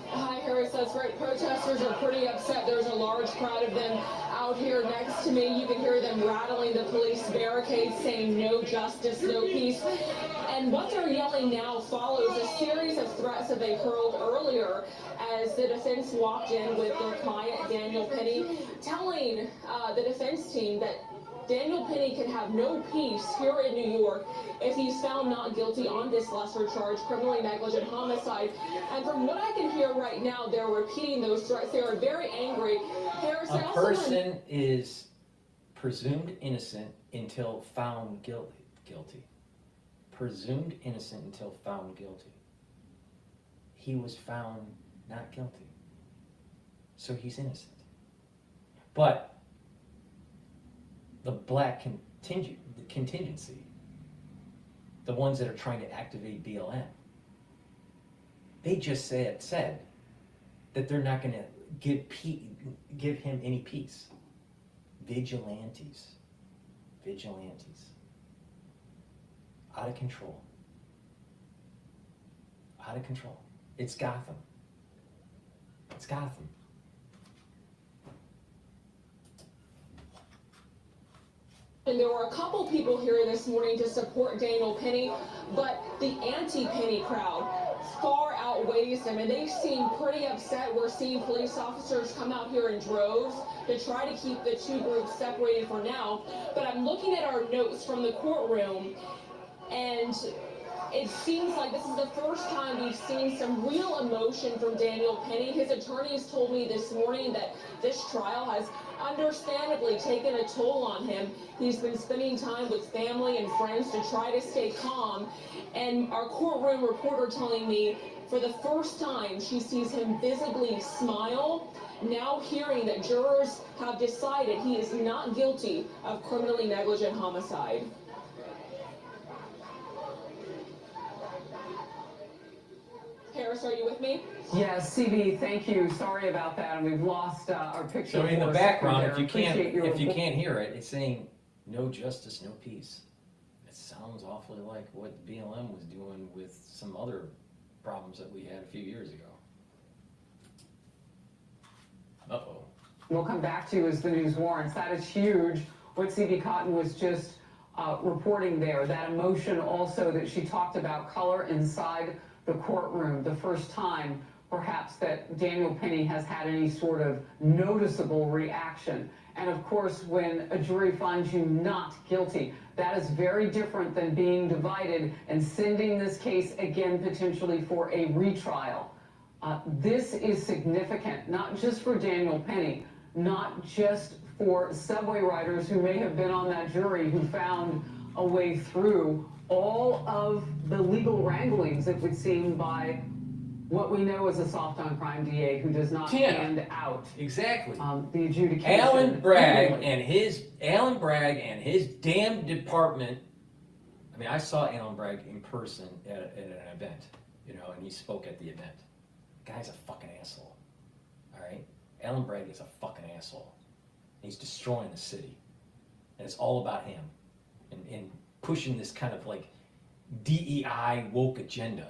Hi, Harris, that's right. Protesters are pretty upset. There's a large crowd of them out here next to me. You can hear them rattling the police barricades, saying no justice, no peace. And what they're yelling now follows a series of threats that they hurled earlier as the defense walked in with their client, Daniel Penny, telling the defense team that Daniel Penny can have no peace here in New York if he's found not guilty on this lesser charge, criminally negligent homicide. And from what I can hear right now, they're repeating those threats. They are very angry. Harris, a person is presumed innocent until found guilty. Presumed innocent until found guilty. He was found not guilty. So he's innocent. But the black contingency, the ones that are trying to activate BLM, they just said that they're not going to give him any peace. Vigilantes. Out of control. Out of control. It's Gotham. It's Gotham. And there were a couple people here this morning to support Daniel Penny, but the anti-Penny crowd far outweighs them, and they seem pretty upset. We're seeing police officers come out here in droves to try to keep the two groups separated for now. But I'm looking at our notes from the courtroom, and it seems like this is the first time we've seen some real emotion from Daniel Penny. His attorneys told me this morning that this trial has understandably taken a toll on him. He's been spending time with family and friends to try to stay calm. And our courtroom reporter telling me for the first time she sees him visibly smile, now hearing that jurors have decided he is not guilty of criminally negligent homicide. Harris, are you with me? Yes, CB, thank you. Sorry about that, and we've lost our picture. So in the for us background, there. if you can't hear it, it's saying no justice, no peace. It sounds awfully like what BLM was doing with some other problems that we had a few years ago. Uh-oh. We'll come back to as the news warrants. That is huge. What C.B. Cotton was just reporting there, that emotion also that she talked about, color inside the courtroom, the first time perhaps that Daniel Penny has had any sort of noticeable reaction. And of course, when a jury finds you not guilty, that is very different than being divided and sending this case again potentially for a retrial. This is significant, not just for Daniel Penny, not just for subway riders who may have been on that jury who found a way through all of the legal wranglings, it would seem, by what we know as a soft on crime DA who does not hand out exactly the adjudication. Alan Bragg and his damn department. I mean, I saw Alan Bragg in person at an event, you know, and he spoke at the event. The guy's a fucking asshole. All right, Alan Bragg is a fucking asshole. He's destroying the city, and it's all about him and pushing this kind of like DEI woke agenda.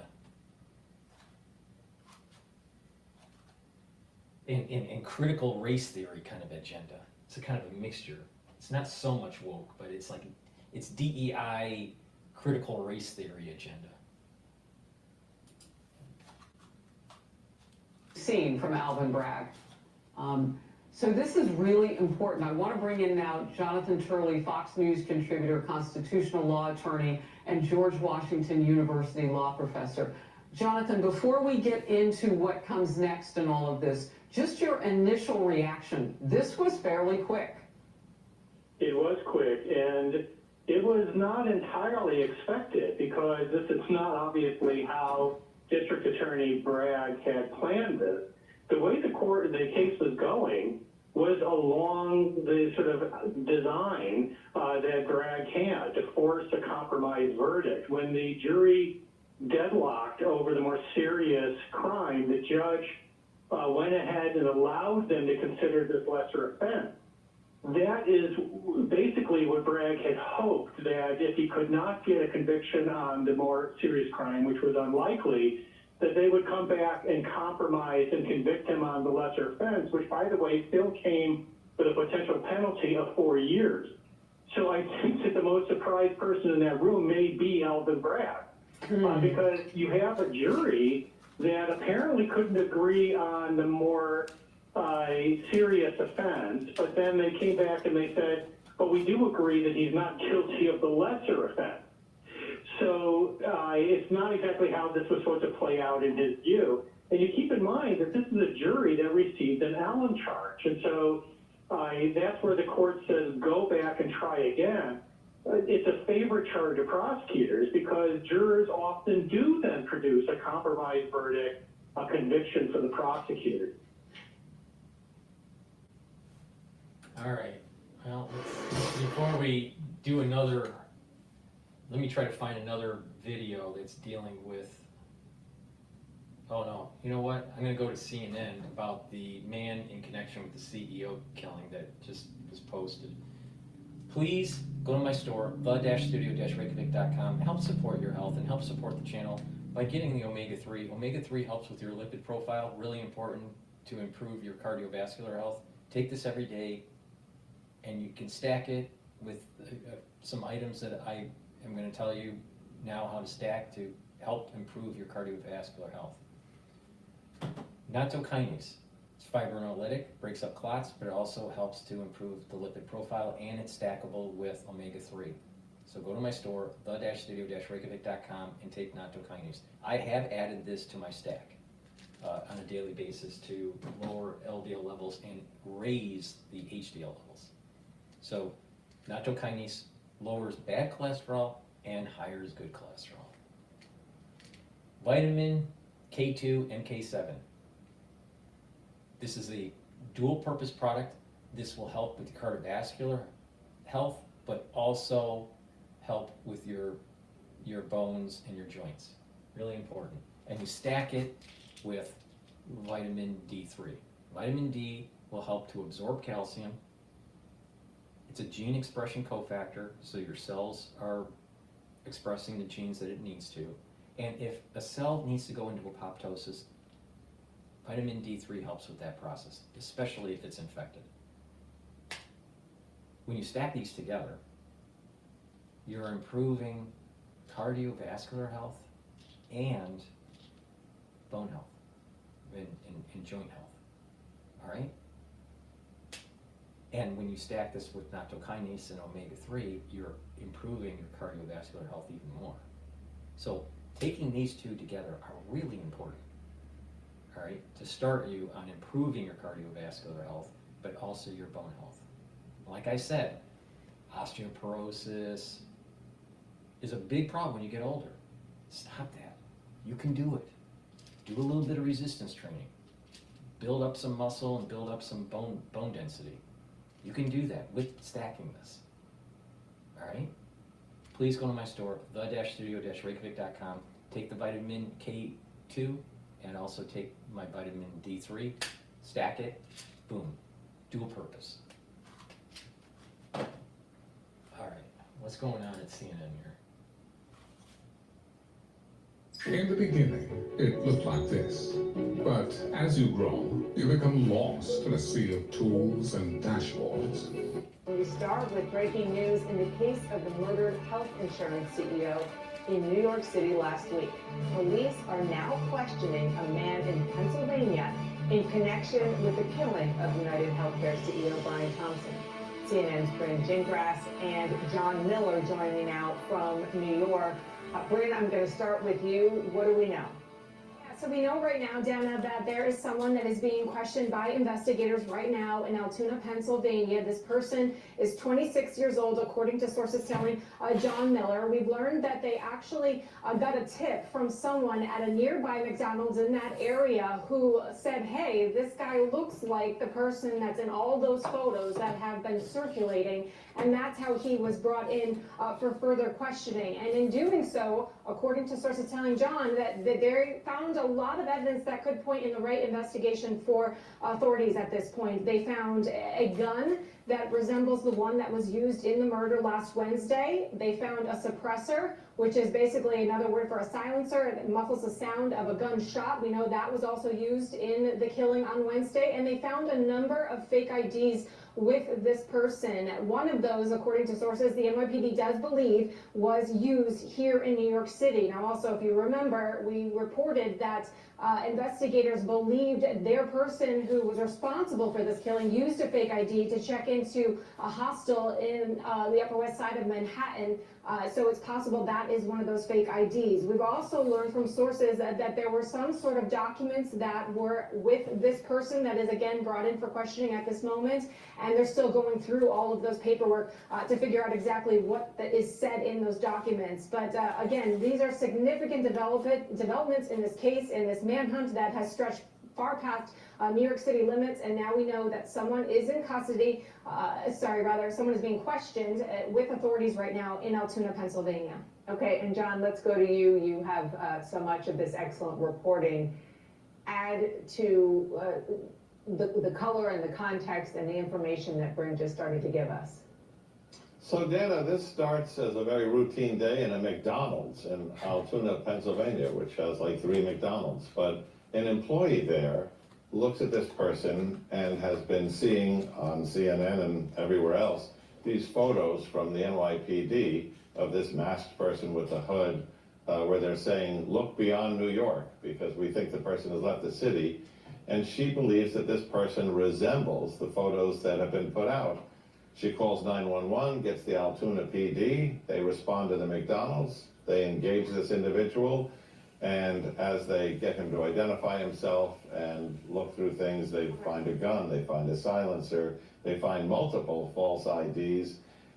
In critical race theory kind of agenda. It's a kind of a mixture. It's not so much woke, but it's like, it's DEI critical race theory agenda. Seen from Alvin Bragg. So this is really important. I want to bring in now Jonathan Turley, Fox News contributor, constitutional law attorney, and George Washington University law professor. Jonathan, before we get into what comes next in all of this, just your initial reaction. This was fairly quick. It was quick, and it was not entirely expected because this is not obviously how District Attorney Bragg had planned this. The way the case was going was along the sort of design that Bragg had to force a compromise verdict. When the jury deadlocked over the more serious crime, the judge went ahead and allowed them to consider this lesser offense. That is basically what Bragg had hoped, that if he could not get a conviction on the more serious crime, which was unlikely, that they would come back and compromise and convict him on the lesser offense, which, by the way, still came with a potential penalty of 4 years. So I think that the most surprised person in that room may be Alvin Bragg. Because you have a jury that apparently couldn't agree on the more serious offense, but then they came back and they said, but we do agree that he's not guilty of the lesser offense. So it's not exactly how this was supposed to play out in his view. And you keep in mind that this is a jury that received an Allen charge. And so that's where the court says, go back and try again. It's a favorite charge of prosecutors because jurors often do then produce a compromise verdict, a conviction for the prosecutor. All right. Well, before we do another, let me try to find another video that's dealing with, oh no, you know what? I'm going to go to CNN about the man in connection with the CEO killing that just was posted. Please go to my store, the-studio-reykjavik.com. Help support your health and help support the channel by getting the omega-3. Omega-3 helps with your lipid profile, really important to improve your cardiovascular health. Take this every day, and you can stack it with some items that I am going to tell you now how to stack to help improve your cardiovascular health. Nattokinase. It's fibrinolytic, breaks up clots, but it also helps to improve the lipid profile, and it's stackable with omega-3. So go to my store, the-studio-reykjavik.com, and take Nattokinase. I have added this to my stack on a daily basis to lower LDL levels and raise the HDL levels. So Nattokinase lowers bad cholesterol and higher good cholesterol. Vitamin K2 and K7. This is a dual-purpose product. This will help with cardiovascular health, but also help with your bones and your joints. Really important. And you stack it with vitamin D3. Vitamin D will help to absorb calcium. It's a gene expression cofactor, so your cells are expressing the genes that it needs to. And if a cell needs to go into apoptosis, vitamin D3 helps with that process, especially if it's infected. When you stack these together, you're improving cardiovascular health and bone health and joint health, all right? And when you stack this with noctokinase and omega-3, you're improving your cardiovascular health even more. So taking these two together are really important, all right, to start you on improving your cardiovascular health, but also your bone health. Like I said, osteoporosis is a big problem when you get older. Stop that. You can do it. Do a little bit of resistance training. Build up some muscle and build up some bone density. You can do that with stacking this. All right? Please go to my store, the-studio-reykjavik.com. Take the vitamin K2 and also take my vitamin D3. Stack it. Boom. Dual purpose. All right. What's going on at CNN here? In the beginning, it looked like this. But as you grow, you become lost in a sea of tools and dashboards. We start with breaking news in the case of the murdered health insurance CEO in New York City last week. Police are now questioning a man in Pennsylvania in connection with the killing of UnitedHealthcare CEO Brian Thompson. CNN's Bryn Gingras and John Miller join me now from New York. Bryn, I'm going to start with you. What do we know? So we know right now, Dana, that there is someone that is being questioned by investigators right now in Altoona, Pennsylvania. This person is 26 years old, according to sources telling John Miller. We've learned that they actually got a tip from someone at a nearby McDonald's in that area who said, hey, this guy looks like the person that's in all those photos that have been circulating. And that's how he was brought in for further questioning. And in doing so, according to sources telling John, that they found a lot of evidence that could point in the right investigation for authorities at this point. They found a gun that resembles the one that was used in the murder last Wednesday. They found a suppressor, which is basically another word for a silencer. It muffles the sound of a gunshot. We know that was also used in the killing on Wednesday. And they found a number of fake IDs with this person. One of those, according to sources, the NYPD does believe was used here in New York City. Now, also, if you remember, we reported that investigators believed their person who was responsible for this killing used a fake ID to check into a hostel in the Upper West Side of Manhattan. So it's possible that is one of those fake IDs. We've also learned from sources that there were some sort of documents that were with this person that is again brought in for questioning at this moment, and they're still going through all of those paperwork to figure out exactly what is said in those documents. But again, these are significant developments in this case, in this manhunt that has stretched far past New York City limits, and now we know that someone is in custody, someone is being questioned with authorities right now in Altoona, Pennsylvania. Okay, and John, let's go to you. You have so much of this excellent reporting. Add to the color and the context and the information that Bryn just started to give us. So, Dana, this starts as a very routine day in a McDonald's in Altoona, Pennsylvania, which has like 3 McDonald's. But an employee there looks at this person and has been seeing on CNN and everywhere else these photos from the NYPD of this masked person with a hood where they're saying, look beyond New York, because we think the person has left the city. And she believes that this person resembles the photos that have been put out. She calls 911, gets the Altoona PD. They respond to the McDonald's. They engage this individual. And as they get him to identify himself and look through things, they find a gun, they find a silencer, they find multiple false IDs.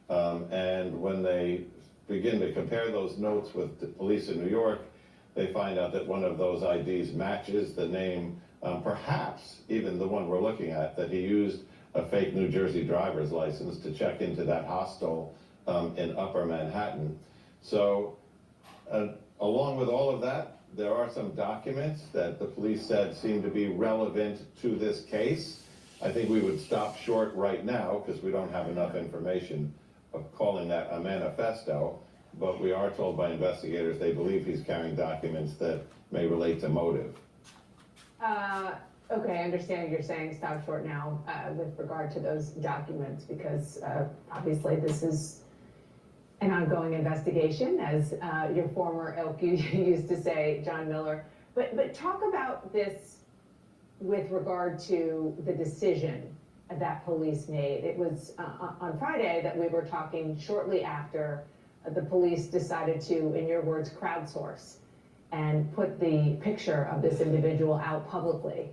And when they begin to compare those notes with the police in New York, they find out that one of those IDs matches the name, perhaps even the one we're looking at, that he used a fake New Jersey driver's license to check into that hostel in Upper Manhattan. So along with all of that, there are some documents that the police said seem to be relevant to this case. I think we would stop short right now, because we don't have enough information, of calling that a manifesto, but we are told by investigators they believe he's carrying documents that may relate to motive. Okay, I understand what you're saying, stop short now, with regard to those documents, because, obviously this is an ongoing investigation, as, your former ilk used to say, John Miller. But talk about this with regard to the decision that police made. It was, on Friday that we were talking shortly after the police decided to, in your words, crowdsource and put the picture of this individual out publicly.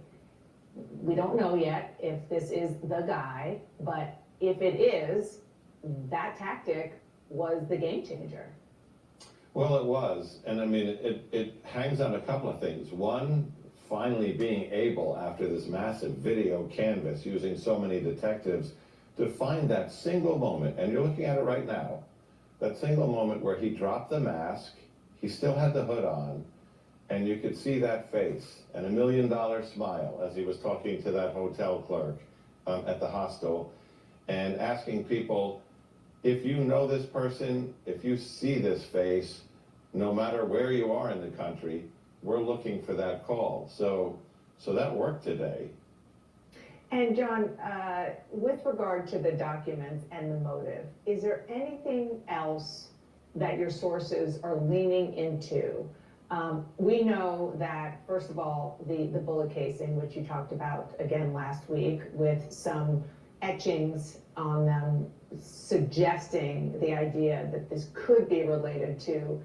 We don't know yet if this is the guy, but if it is, that tactic was the game changer. Well, it was, and I mean, it hangs on a couple of things. One, finally being able, after this massive video canvas, using so many detectives, to find that single moment, and you're looking at it right now, that single moment where he dropped the mask, he still had the hood on, and you could see that face and $1 million smile as he was talking to that hotel clerk at the hostel and asking people, if you know this person, if you see this face, no matter where you are in the country, we're looking for that call. So that worked today. And John, with regard to the documents and the motive, is there anything else that your sources are leaning into? We know that, first of all, the bullet casing, which you talked about again last week, with some etchings on them suggesting the idea that this could be related to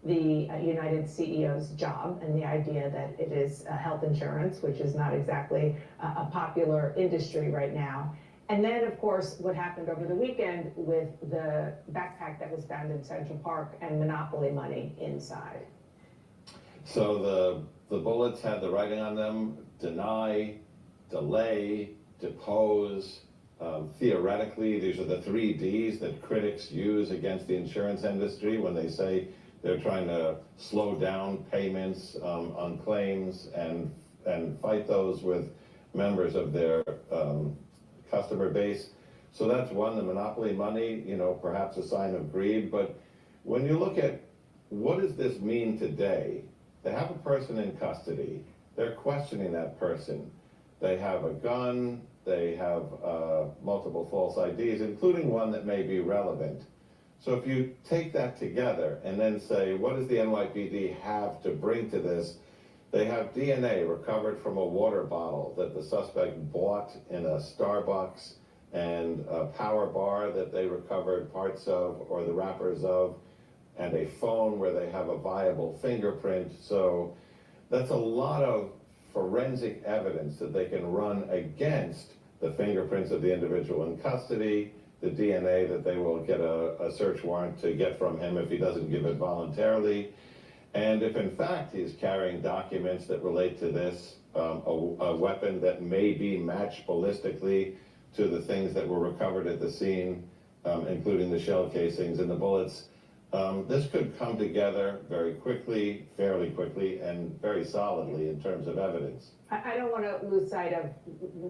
the United CEO's job, and the idea that it is health insurance, which is not exactly a popular industry right now. And then, of course, what happened over the weekend with the backpack that was found in Central Park and monopoly money inside. So the bullets had the writing on them: deny, delay, depose. Theoretically, these are the 3 Ds that critics use against the insurance industry when they say they're trying to slow down payments on claims and fight those with members of their customer base. So that's one, the monopoly money, perhaps a sign of greed. But when you look at what does this mean today, they have a person in custody, they're questioning that person. They have a gun, they have multiple false IDs, including one that may be relevant. So if you take that together and then say, what does the NYPD have to bring to this? They have DNA recovered from a water bottle that the suspect bought in a Starbucks, and a power bar that they recovered parts of or the wrappers of, and a phone where they have a viable fingerprint. So that's a lot of forensic evidence that they can run against the fingerprints of the individual in custody, the DNA that they will get a search warrant to get from him if he doesn't give it voluntarily. And if in fact he's carrying documents that relate to this, a weapon that may be matched ballistically to the things that were recovered at the scene, including the shell casings and the bullets, this could come together very quickly, fairly quickly, and very solidly in terms of evidence. I don't want to lose sight of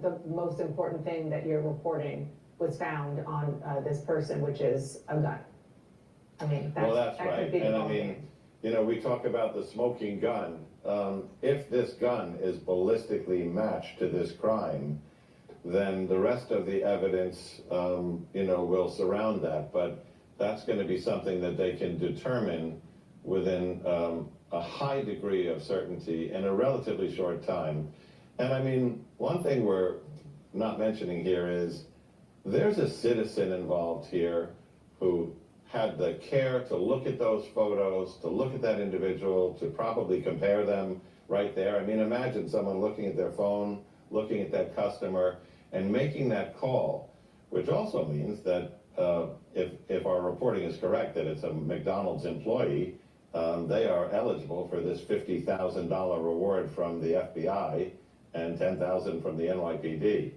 the most important thing that you're reporting was found on this person, which is a gun. I mean, that's that right. could be the And I ball mean, game. we talk about the smoking gun. If this gun is ballistically matched to this crime, then the rest of the evidence, will surround that. But that's going to be something that they can determine within a high degree of certainty in a relatively short time. And I mean, one thing we're not mentioning here is there's a citizen involved here who had the care to look at those photos, to look at that individual, to probably compare them right there. I mean, imagine someone looking at their phone, looking at that customer, and making that call, which also means that if our reporting is correct, that it's a McDonald's employee, they are eligible for this $50,000 reward from the FBI and $10,000 from the NYPD.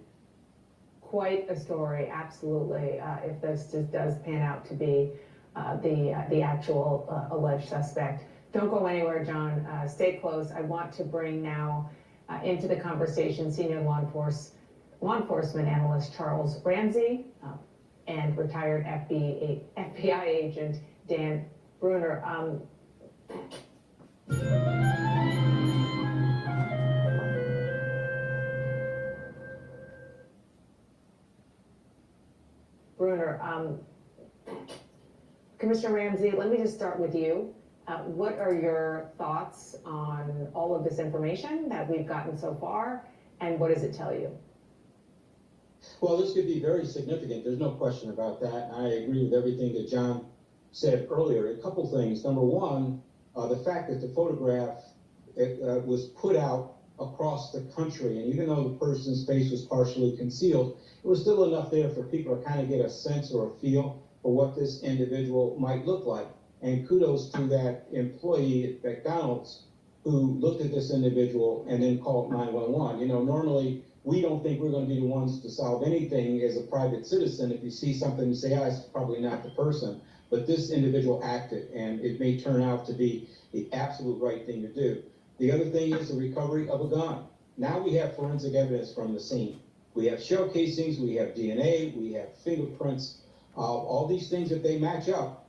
Quite a story, absolutely, if this just does pan out to be the actual alleged suspect. Don't go anywhere, John. Stay close. I want to bring now into the conversation senior law law enforcement analyst Charles Ramsey and retired FBI agent Dan Bruner. Commissioner Ramsey, let me just start with you. What are your thoughts on all of this information that we've gotten so far, and what does it tell you? Well, this could be very significant. There's no question about that. I agree with everything that John said earlier. A couple things. Number one, the fact that the photograph was put out across the country, and even though the person's face was partially concealed, it was still enough there for people to kind of get a sense or a feel for what this individual might look like. And kudos to that employee at McDonald's who looked at this individual and then called 911. You know, normally we don't think we're going to be the ones to solve anything as a private citizen. If you see something, you say, it's probably not the person. But this individual acted, and it may turn out to be the absolute right thing to do. The other thing is the recovery of a gun. Now we have forensic evidence from the scene. We have shell casings, we have DNA, we have fingerprints. All these things, if they match up,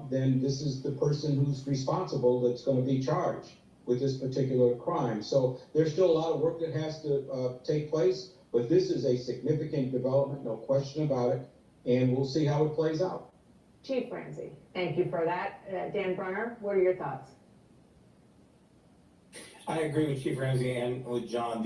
then this is the person who's responsible that's going to be charged with this particular crime. So there's still a lot of work that has to take place, but this is a significant development, no question about it, and we'll see how it plays out. Chief Ramsey, thank you for that. Dan Brunner, what are your thoughts? I agree with Chief Ramsey and with John.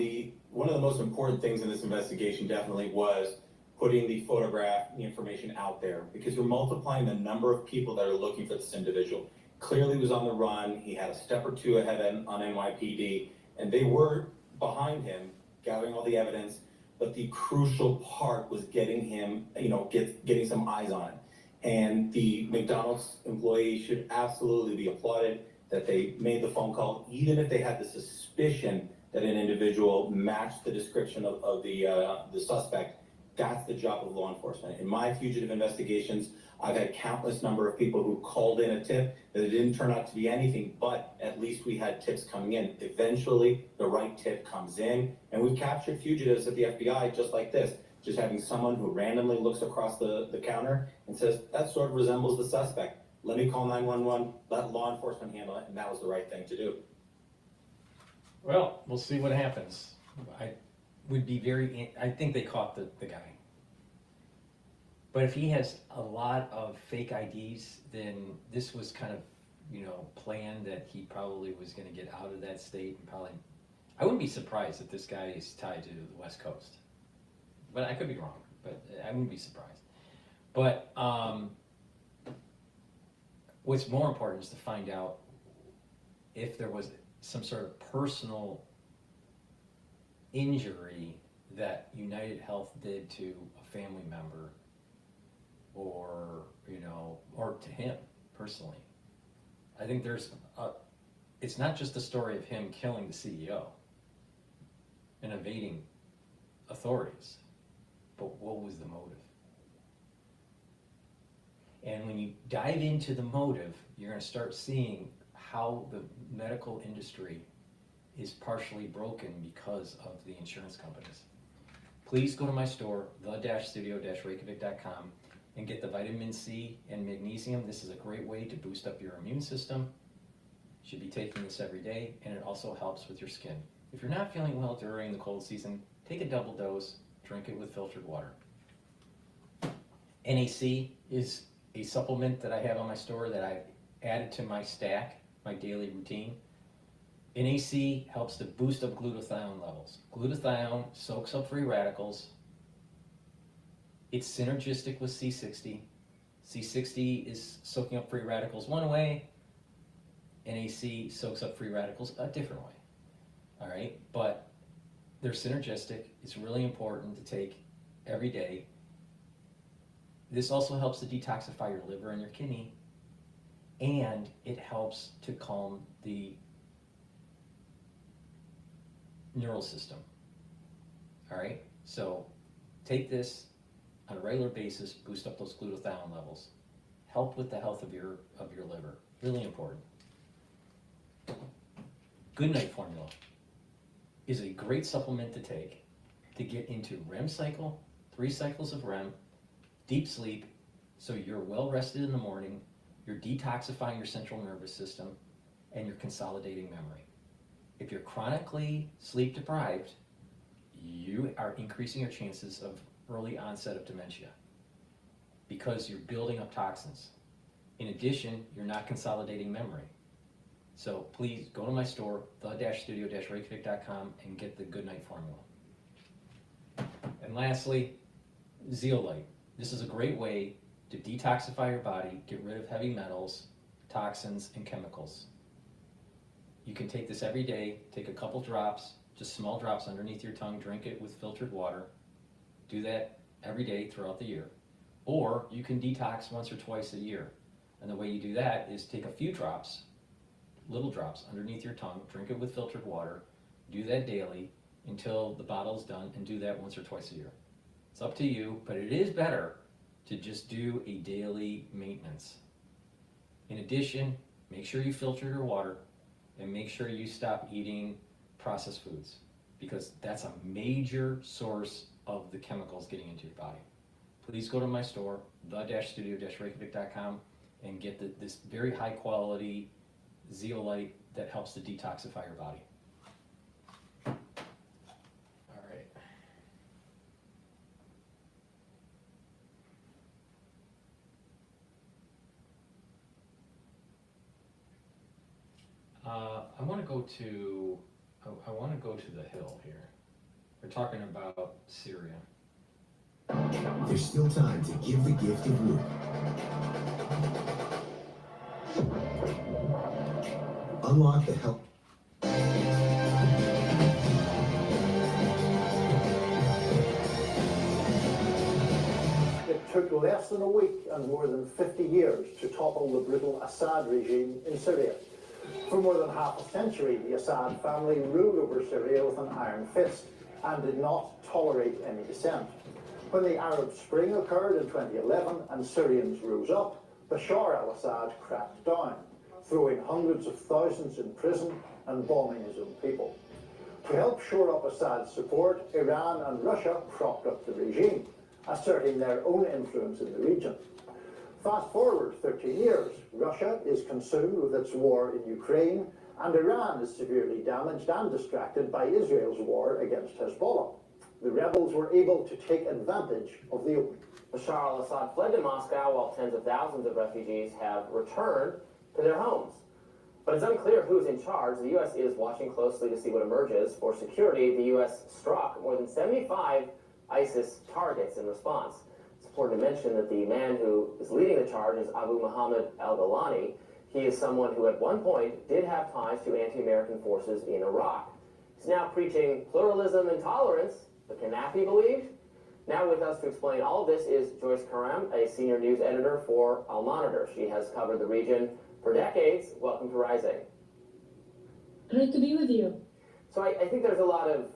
One of the most important things in this investigation definitely was putting the photograph, the information out there, because you're multiplying the number of people that are looking for this individual. Clearly was on the run. He had a step or two ahead on NYPD, and they were behind him, gathering all the evidence. But the crucial part was getting him, getting some eyes on him. And the McDonald's employee should absolutely be applauded that they made the phone call, even if they had the suspicion that an individual matched the description of the suspect. That's the job of law enforcement. In my fugitive investigations, I've had countless number of people who called in a tip that it didn't turn out to be anything, but at least we had tips coming in. Eventually, the right tip comes in, and we've captured fugitives at the FBI just like this, just having someone who randomly looks across the counter and says, that sort of resembles the suspect. Let me call 911, let law enforcement handle it, and that was the right thing to do. Well, we'll see what happens. I think they caught the guy. But if he has a lot of fake IDs, then this was kind of, planned that he probably was going to get out of that state and probably, I wouldn't be surprised if this guy is tied to the West Coast. But I could be wrong, but I wouldn't be surprised. But what's more important is to find out if there was some sort of personal injury that United Health did to a family member or to him personally. I think it's not just the story of him killing the CEO and evading authorities, but what was the motive? And when you dive into the motive, you're going to start seeing how the medical industry is partially broken because of the insurance companies. Please go to my store, the-studio-reykjavik.com, and get the vitamin C and magnesium. This is a great way to boost up your immune system. You should be taking this every day, and it also helps with your skin. If you're not feeling well during the cold season, take a double dose, drink it with filtered water. NAC is a supplement that I have on my store that I've added to my stack, my daily routine. NAC helps to boost up glutathione levels. Glutathione soaks up free radicals. It's synergistic with C60. C60 is soaking up free radicals one way. NAC soaks up free radicals a different way. All right, but they're synergistic. It's really important to take every day. This also helps to detoxify your liver and your kidney, and it helps to calm the neural system. All right, so take this on a regular basis, boost up those glutathione levels, help with the health of your liver. Really important. Good Night Formula is a great supplement to take. to get into REM cycle, 3 cycles of REM, deep sleep, so you're well rested in the morning, you're detoxifying your central nervous system, and you're consolidating memory. If you're chronically sleep deprived, you are increasing your chances of early onset of dementia because you're building up toxins. In addition, you're not consolidating memory. So please go to my store, the-studio-reykjavik.com, and get the Good Night Formula. And lastly, zeolite. This is a great way to detoxify your body, get rid of heavy metals, toxins, and chemicals. You can take this every day, take a couple drops, just small drops underneath your tongue, drink it with filtered water. Do that every day throughout the year. Or you can detox once or twice a year. And the way you do that is take a few drops, little drops underneath your tongue, drink it with filtered water, do that daily until the bottle's done, and do that once or twice a year. It's up to you, but it is better to just do a daily maintenance. In addition, make sure you filter your water and make sure you stop eating processed foods, because that's a major source of the chemicals getting into your body. Please go to my store, the-studio-reykjavik.com, and get this very high quality zeolite that helps to detoxify your body. All right. I want to go to the hill here. We're talking about Syria. There's still time to give the gift of loop. Unlock the help. It took less than a week and more than 50 years to topple the brutal Assad regime in Syria. For more than half a century, the Assad family ruled over Syria with an iron fist and did not tolerate any dissent. When the Arab Spring occurred in 2011 and Syrians rose up, Bashar al-Assad cracked down, throwing hundreds of thousands in prison and bombing his own people. To help shore up Assad's support, Iran and Russia propped up the regime, asserting their own influence in the region. Fast forward 13 years, Russia is consumed with its war in Ukraine, and Iran is severely damaged and distracted by Israel's war against Hezbollah. The rebels were able to take advantage of the opening. Bashar al-Assad fled to Moscow while tens of thousands of refugees have returned to their homes. But it's unclear who's in charge. The U.S. is watching closely to see what emerges. For security, the U.S. struck more than 75 ISIS targets in response. It's important to mention that the man who is leading the charge is Abu Muhammad al-Ghalani. He is someone who at one point did have ties to anti-American forces in Iraq. He's now preaching pluralism and tolerance, but can that be believed? Now with us to explain all of this is Joyce Karam, a senior news editor for Al Monitor. She has covered the region for decades. Welcome to Rising. Great to be with you. So I think there's a lot of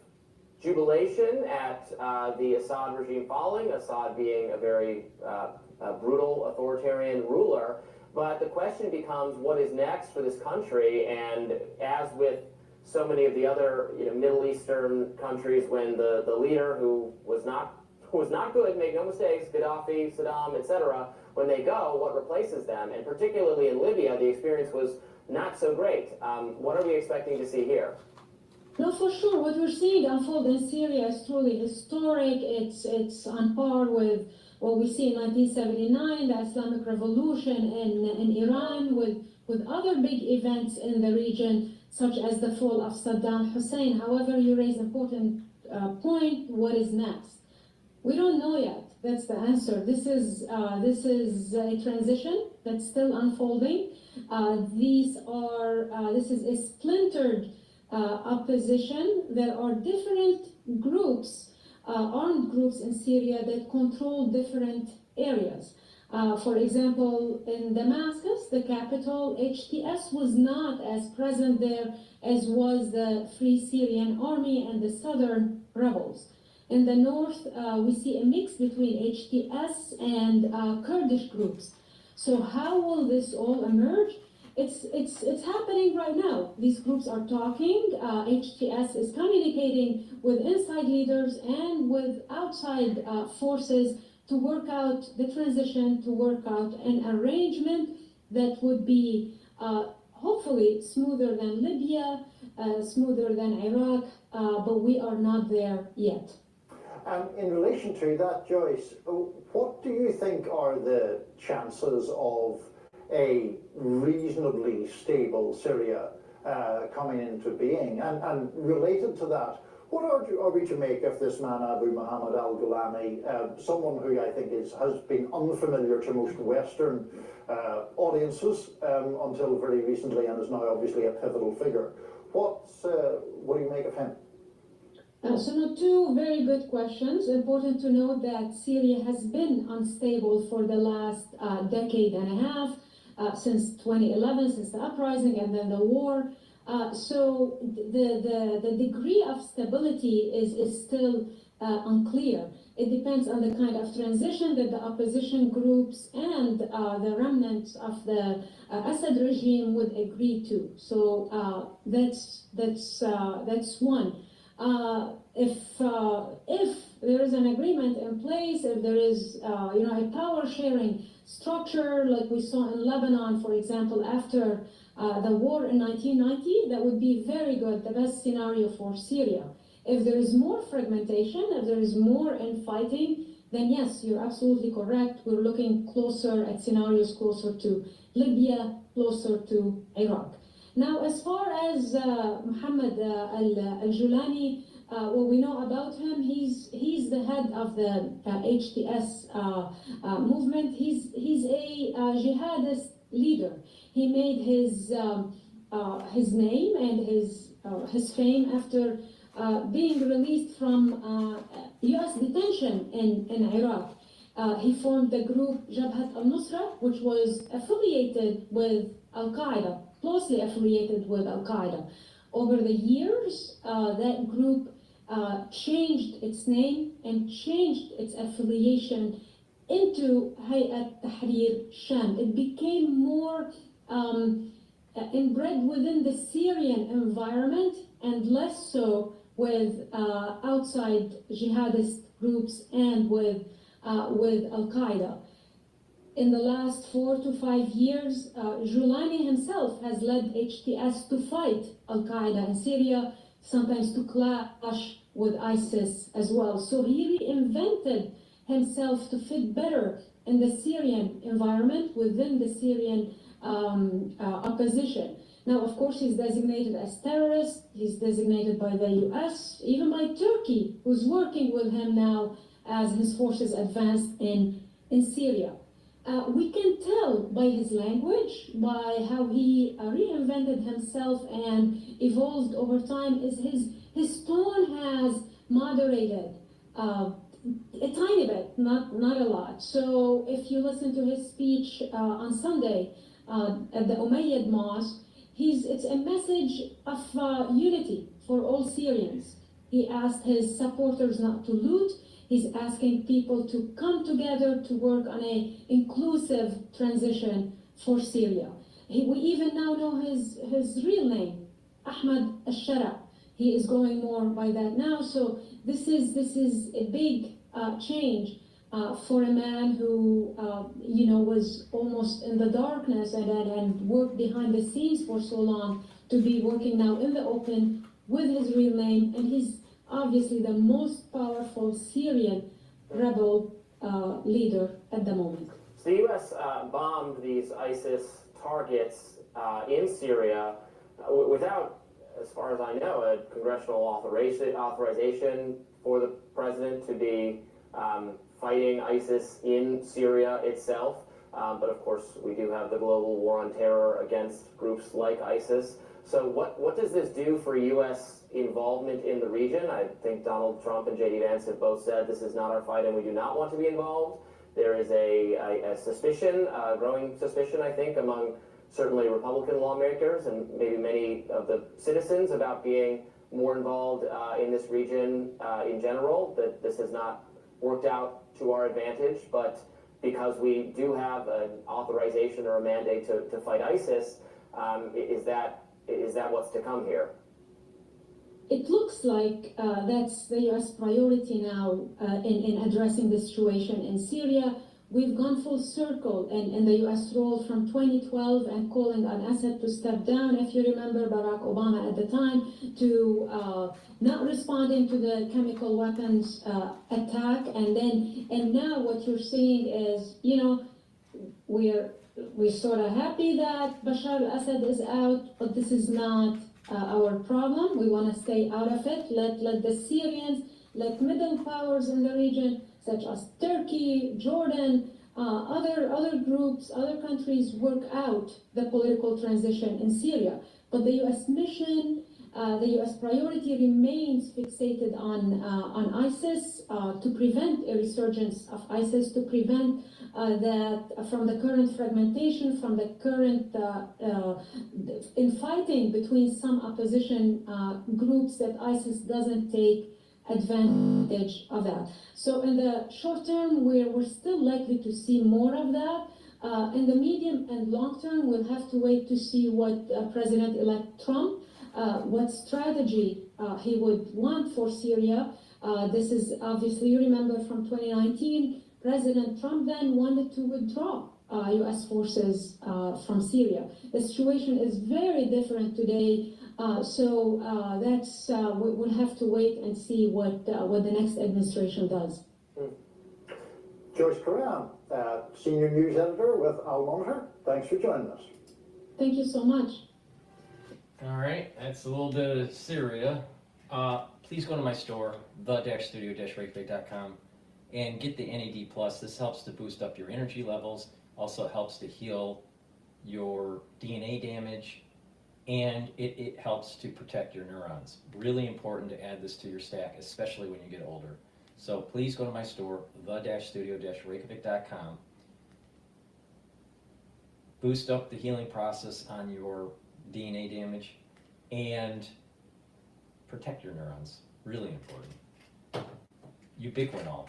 jubilation at the Assad regime falling, Assad being a very brutal authoritarian ruler. But the question becomes, what is next for this country? And as with so many of the other Middle Eastern countries, when the leader who was not good, make no mistakes, Gaddafi, Saddam, etc., when they go, what replaces them? And particularly in Libya, the experience was not so great. What are we expecting to see here? No, for sure. What we're seeing unfold in Syria is truly historic. It's on par with what we see in 1979, the Islamic Revolution in Iran, with other big events in the region, such as the fall of Saddam Hussein. However, you raise an important point. What is next? We don't know yet. That's the answer. This is a transition that's still unfolding. This is a splintered opposition. There are different groups, armed groups in Syria that control different areas. For example, in Damascus, the capital, HTS was not as present there as was the Free Syrian Army and the southern rebels. In the north, we see a mix between HTS and Kurdish groups. So how will this all emerge? it's happening right now. These groups are talking. HTS is communicating with inside leaders and with outside forces to work out the transition, to work out an arrangement that would be hopefully smoother than Libya, smoother than Iraq, but we are not there yet. In relation to that, Joyce, what do you think are the chances of a reasonably stable Syria coming into being? And related to that, what are we to make of this man Abu Muhammad al-Gulani, someone who I think has been unfamiliar to most Western audiences until very recently, and is now obviously a pivotal figure? What do you make of him? So now, two very good questions. Important to note that Syria has been unstable for the last decade and a half, since 2011, since the uprising and then the war. So the degree of stability is still unclear. It depends on the kind of transition that the opposition groups and the remnants of the Assad regime would agree to. So that's one. If there is an agreement in place, if there is a power sharing structure like we saw in Lebanon, for example, after the war in 1990, that would be very good, the best scenario for Syria. If there is more fragmentation, if there is more infighting, then yes, you're absolutely correct. We're looking closer at scenarios closer to Libya, closer to Iraq. Now, as far as Muhammad al-Julani, what we know about him, he's the head of the HTS movement. He's a jihadist leader. He made his name and his fame after being released from U.S. detention in Iraq. He formed the group Jabhat al-Nusra, which was affiliated with Al-Qaeda, closely affiliated with Al-Qaeda. Over the years, that group changed its name and changed its affiliation into Hayat Tahrir Sham. It became more inbred within the Syrian environment and less so with outside jihadist groups and with Al-Qaeda. In the last 4 to 5 years, Julani himself has led HTS to fight Al-Qaeda in Syria, sometimes to clash with ISIS as well. So he reinvented himself to fit better in the Syrian environment within the Syrian opposition. Now, of course, he's designated as terrorist. He's designated by the US, even by Turkey, who's working with him now as his forces advance in Syria. We can tell by his language, by how he reinvented himself and evolved over time, is his tone has moderated a tiny bit, not a lot. So if you listen to his speech on Sunday at the Umayyad Mosque, it's a message of unity for all Syrians. He asked his supporters not to loot. He's asking people to come together to work on an inclusive transition for Syria. We even now know his real name, Ahmad al-Shara. He is going more by that now. So this is a big change for a man who was almost in the darkness and worked behind the scenes for so long, to be working now in the open with his real name. And he's obviously the most powerful Syrian rebel leader at the moment. So the U.S. bombed these ISIS targets in Syria without, as far as I know, a congressional authorization for the president to be fighting ISIS in Syria itself. But of course, we do have the global war on terror against groups like ISIS. So what does this do for U.S. involvement in the region? I think Donald Trump and J.D. Vance have both said this is not our fight and we do not want to be involved. There is a suspicion, a growing suspicion, I think, among certainly Republican lawmakers and maybe many of the citizens about being more involved in this region in general, that this has not worked out to our advantage. But because we do have an authorization or a mandate to fight ISIS, Is that what's to come here? It looks like that's the U.S. priority now in addressing the situation in Syria. We've gone full circle in the U.S. role from 2012 and calling on Assad to step down, if you remember, Barack Obama at the time, to not responding to the chemical weapons attack. And now what you're seeing is, we're sort of happy that Bashar al-Assad is out, but this is not our problem. We want to stay out of it. Let the Syrians, let middle powers in the region, such as Turkey, Jordan, other groups, other countries work out the political transition in Syria. But the U.S. mission, the U.S. priority remains fixated on ISIS, to prevent a resurgence of ISIS, to prevent that from the current fragmentation, from the current infighting between some opposition groups, that ISIS doesn't take advantage of that. So in the short term, we're still likely to see more of that. In the medium and long term, we'll have to wait to see what President-elect Trump, what strategy he would want for Syria. This is obviously, you remember from 2019, President Trump then wanted to withdraw U.S. forces from Syria. The situation is very different today. So we'll have to wait and see what the next administration does. Joyce Coran, Senior News Editor with Al Monitor. Thanks for joining us. Thank you so much. All right, that's a little bit of Syria. Please go to my store, the-studio-reykjavik.com, and get the NAD+. This helps to boost up your energy levels, also helps to heal your DNA damage, and it helps to protect your neurons. Really important to add this to your stack, especially when you get older. So please go to my store, the-studio-reykjavik.com. Boost up the healing process on your DNA damage and protect your neurons. Really important. Ubiquinol,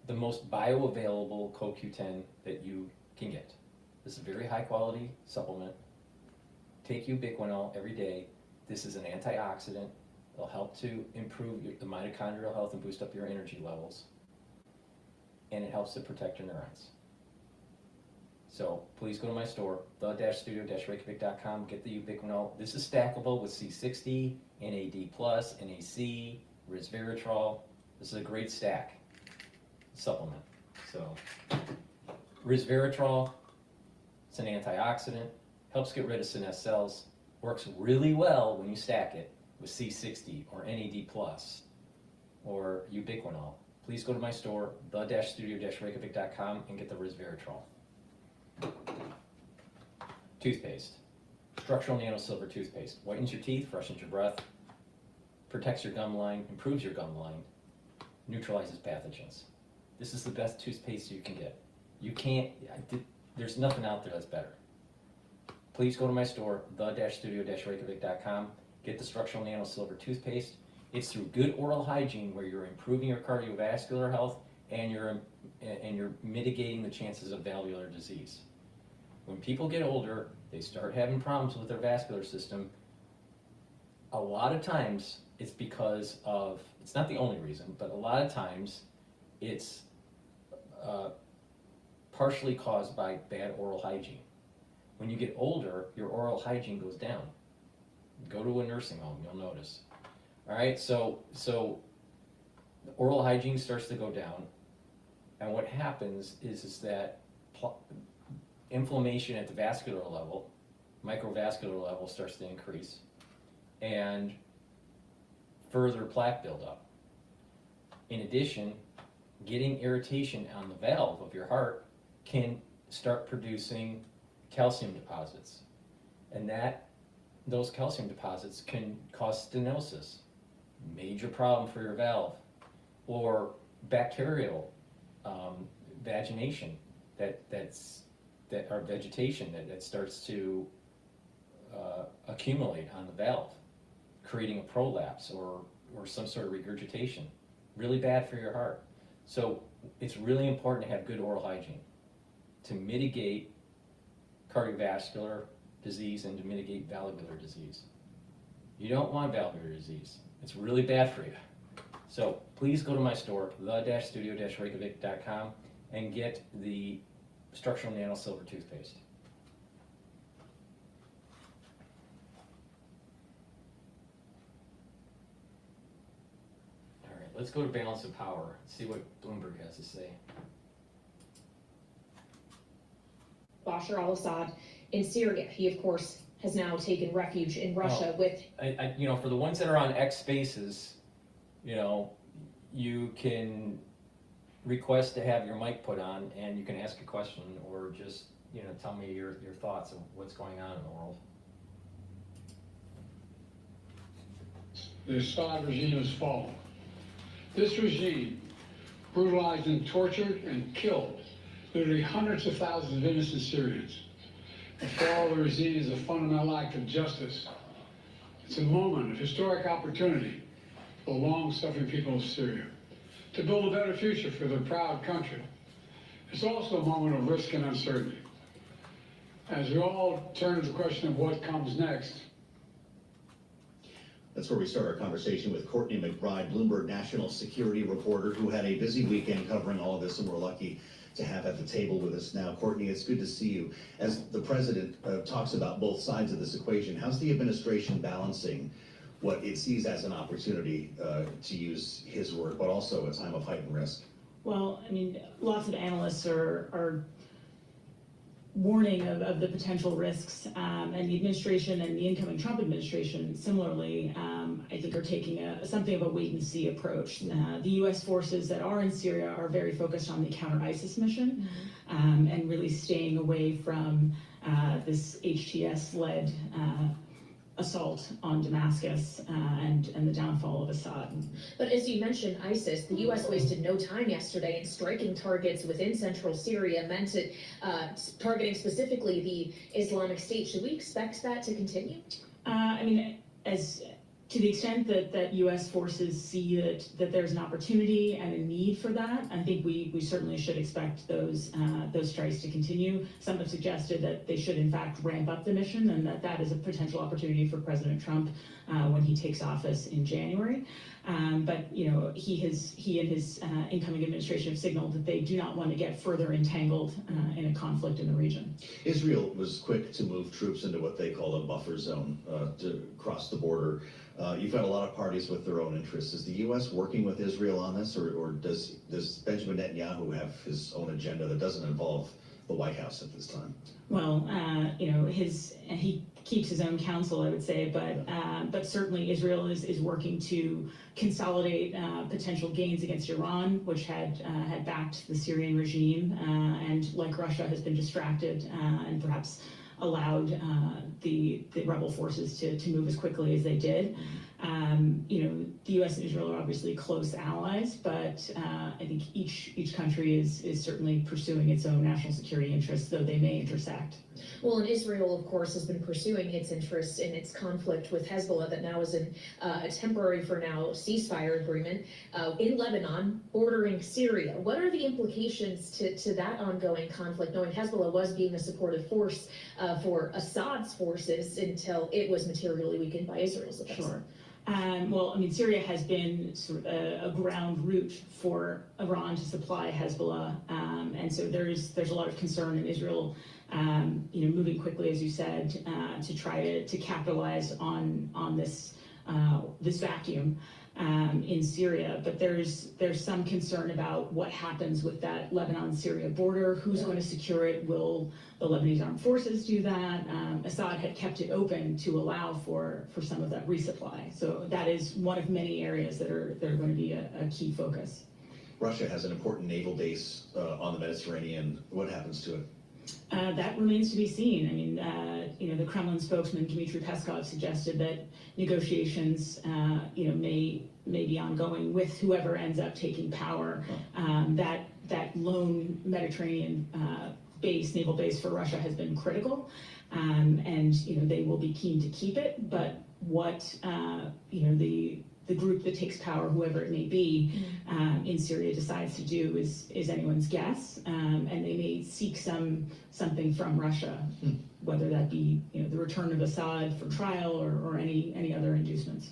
the most bioavailable CoQ10 that you can get. This is a very high quality supplement. Take Ubiquinol every day. This is an antioxidant. It'll help to improve the mitochondrial health and boost up your energy levels. And it helps to protect your neurons. So please go to my store, the-studio-reykjavik.com, get the Ubiquinol. This is stackable with C60, NAD+, NAC, resveratrol. This is a great stack supplement. So resveratrol, it's an antioxidant, helps get rid of senescent cells, works really well when you stack it with C60 or NAD+, or Ubiquinol. Please go to my store, the-studio-reykjavik.com, and get the resveratrol. Toothpaste. Structural nano silver toothpaste. Whitens your teeth, freshens your breath, protects your gum line, improves your gum line, neutralizes pathogens. This is the best toothpaste you can get. You can't, there's nothing out there that's better. Please go to my store, the-studio-reykjavik.com, get the structural nano silver toothpaste. It's through good oral hygiene where you're improving your cardiovascular health and you're mitigating the chances of valvular disease. When people get older, they start having problems with their vascular system. A lot of times it's because of, it's not the only reason, but a lot of times it's partially caused by bad oral hygiene. When you get older, your oral hygiene goes down. Go to a nursing home, you'll notice. All right, so the oral hygiene starts to go down, and what happens is that inflammation at the vascular level, microvascular level, starts to increase, and further plaque buildup. In addition, getting irritation on the valve of your heart can start producing calcium deposits, and those calcium deposits can cause stenosis, major problem for your valve, or bacterial vagination or vegetation that starts to accumulate on the valve, creating a prolapse or some sort of regurgitation. Really bad for your heart. So it's really important to have good oral hygiene to mitigate cardiovascular disease and to mitigate valvular disease. You don't want valvular disease. It's really bad for you. So please go to my store, the-studio-reykjavik.com, and get the structural nano silver toothpaste. All right, let's go to balance of power, see what Bloomberg has to say. Bashar al-Assad in Syria. He, of course, has now taken refuge in Russia with... You know, for the ones that are on X Spaces, you know, you can request to have your mic put on and you can ask a question or just, you know, tell me your thoughts of what's going on in the world. The Assad regime has fallen. This regime brutalized and tortured and killed literally hundreds of thousands of innocent Syrians. The fall of the regime is a fundamental act of justice. It's a moment of historic opportunity for the long-suffering people of Syria to build a better future for their proud country. It's also a moment of risk and uncertainty. As we all turn to the question of what comes next. That's where we start our conversation with Courtney McBride, Bloomberg national security reporter, who had a busy weekend covering all of this, and we're lucky to have at the table with us now. Courtney, it's good to see you. As the president talks about both sides of this equation, how's the administration balancing what it sees as an opportunity, to use his word, but also a time of heightened risk? Well, I mean, lots of analysts are warning of the potential risks, and the administration and the incoming Trump administration similarly, I think, are taking something of a wait-and-see approach. The U.S. forces that are in Syria are very focused on the counter-ISIS mission, and really staying away from this HTS-led assault on Damascus and the downfall of Assad. But as you mentioned, ISIS, the U.S. wasted no time yesterday in striking targets within central Syria, meant it targeting specifically the Islamic State. Should we expect that to continue? I mean, to the extent that U.S. forces see that there's an opportunity and a need for that, I think we certainly should expect those strikes to continue. Some have suggested that they should in fact ramp up the mission, and that is a potential opportunity for President Trump when he takes office in January. But you know, he and his incoming administration have signaled that they do not want to get further entangled in a conflict in the region. Israel was quick to move troops into what they call a buffer zone to cross the border. You've got a lot of parties with their own interests. Is the U.S. working with Israel on this, or does Benjamin Netanyahu have his own agenda that doesn't involve the White House at this time? Well, you know, he keeps his own counsel, I would say, but certainly Israel is working to consolidate potential gains against Iran, which had backed the Syrian regime, and like Russia has been distracted and perhaps allowed the rebel forces to move as quickly as they did. You know, the U.S. and Israel are obviously close allies, but I think each country is certainly pursuing its own national security interests, though they may intersect. Well, and Israel, of course, has been pursuing its interests in its conflict with Hezbollah that now is in a temporary, for now, ceasefire agreement in Lebanon, bordering Syria. What are the implications to that ongoing conflict, knowing Hezbollah was being a supportive force for Assad's forces until it was materially weakened by Israel's attacks? Sure. Well, I mean, Syria has been sort of a ground route for Iran to supply Hezbollah, and so there's a lot of concern in Israel, you know, moving quickly, as you said, to try to capitalize on this vacuum in Syria. But there's some concern about what happens with that Lebanon-Syria border. Who's going to secure it? Will the Lebanese armed forces do that? Assad had kept it open to allow for some of that resupply. So that is one of many areas that are going to be a key focus. Russia has an important naval base on the Mediterranean. What happens to it? That remains to be seen. I mean, you know, the Kremlin spokesman Dmitry Peskov suggested that negotiations, you know, may be ongoing with whoever ends up taking power. That lone Mediterranean naval base for Russia has been critical, and you know, they will be keen to keep it. But what you know, the group that takes power, whoever it may be, in Syria decides to do is anyone's guess, and they may seek something from Russia. whether that be the return of Assad for trial or any other inducements.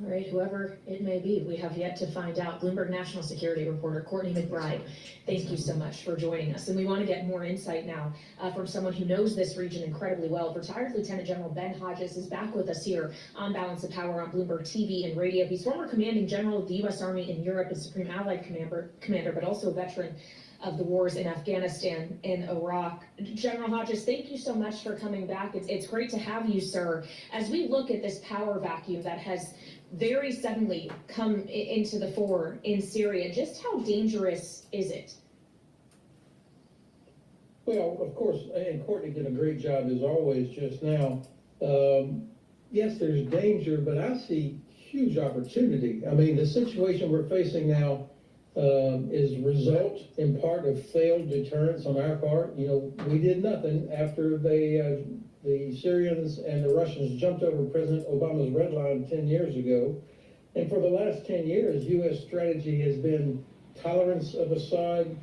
All right, whoever it may be, we have yet to find out. Bloomberg national security reporter Courtney McBride, thank you so much for joining us. And we want to get more insight now from someone who knows this region incredibly well. Retired Lieutenant General Ben Hodges is back with us here on Balance of Power on Bloomberg TV and radio. He's former commanding general of the U.S. Army in Europe and Supreme Allied Commander, but also a veteran of the wars in Afghanistan and Iraq. General Hodges, thank you so much for coming back. It's great to have you, sir. As we look at this power vacuum that has very suddenly come into the fore in Syria, just how dangerous is it? Well, of course, and Courtney did a great job as always just now. Yes, there's danger, but I see huge opportunity. I mean, the situation we're facing now is a result in part of failed deterrence on our part. We did nothing after the Syrians and the Russians jumped over President Obama's red line 10 years ago. And for the last 10 years, U.S. strategy has been tolerance of Assad,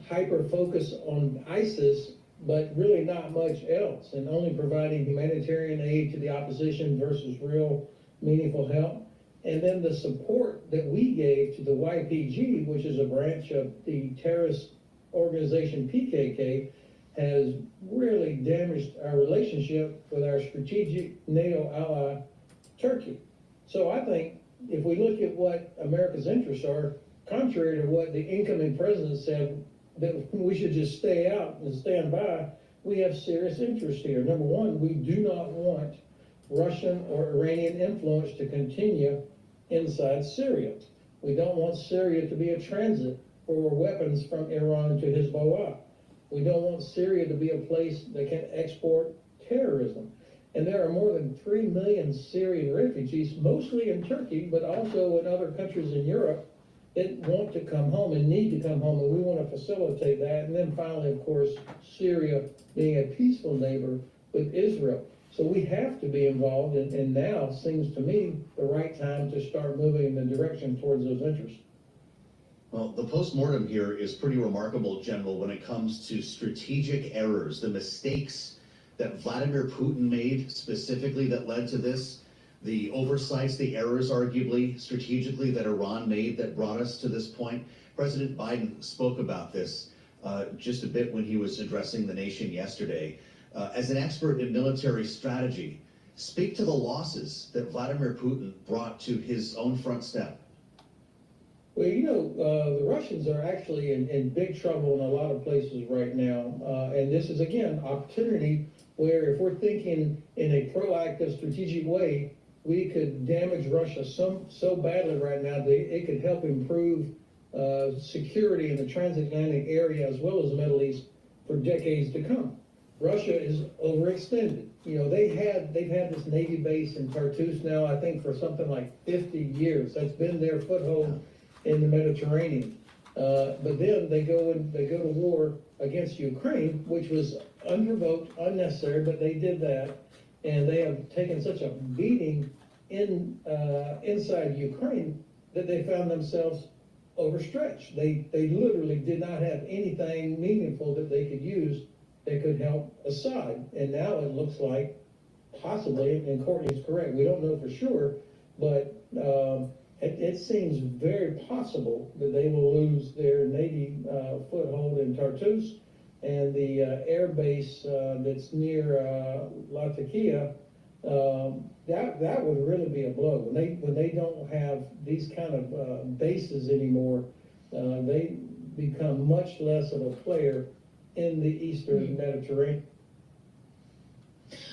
hyper-focus on ISIS, but really not much else, and only providing humanitarian aid to the opposition versus real meaningful help. And then the support that we gave to the YPG, which is a branch of the terrorist organization PKK, has really damaged our relationship with our strategic NATO ally, Turkey. So I think if we look at what America's interests are, contrary to what the incoming president said, that we should just stay out and stand by, we have serious interest here. Number one, we do not want Russian or Iranian influence to continue inside Syria. We don't want Syria to be a transit for weapons from Iran to Hezbollah. We don't want Syria to be a place that can export terrorism. And there are more than 3 million Syrian refugees, mostly in Turkey, but also in other countries in Europe, that want to come home and need to come home, and we want to facilitate that. And then finally, of course, Syria being a peaceful neighbor with Israel. So we have to be involved, and now seems to me the right time to start moving in the direction towards those interests. Well, the postmortem here is pretty remarkable, General, when it comes to strategic errors, the mistakes that Vladimir Putin made specifically that led to this, the oversights, the errors arguably strategically that Iran made that brought us to this point. President Biden spoke about this just a bit when he was addressing the nation yesterday. As an expert in military strategy, speak to the losses that Vladimir Putin brought to his own front step. Well, the Russians are actually in big trouble in a lot of places right now. And this is, again, opportunity where if we're thinking in a proactive, strategic way, we could damage Russia so badly right now that it could help improve security in the transatlantic area as well as the Middle East for decades to come. Russia is overextended. They've had this Navy base in Tartus now, I think, for something like 50 years. That's been their foothold in the Mediterranean. But then they go to war against Ukraine, which was unprovoked, unnecessary, but they did that. And they have taken such a beating inside Ukraine that they found themselves overstretched. They literally did not have anything meaningful that they could use that could help Assad. And now it looks like possibly, and Courtney's correct, we don't know for sure, but it seems very possible that they will lose their Navy foothold in Tartus and the air base that's near Latakia. That would really be a blow. When they don't have these kind of bases anymore, they become much less of a player in the Eastern Mediterranean.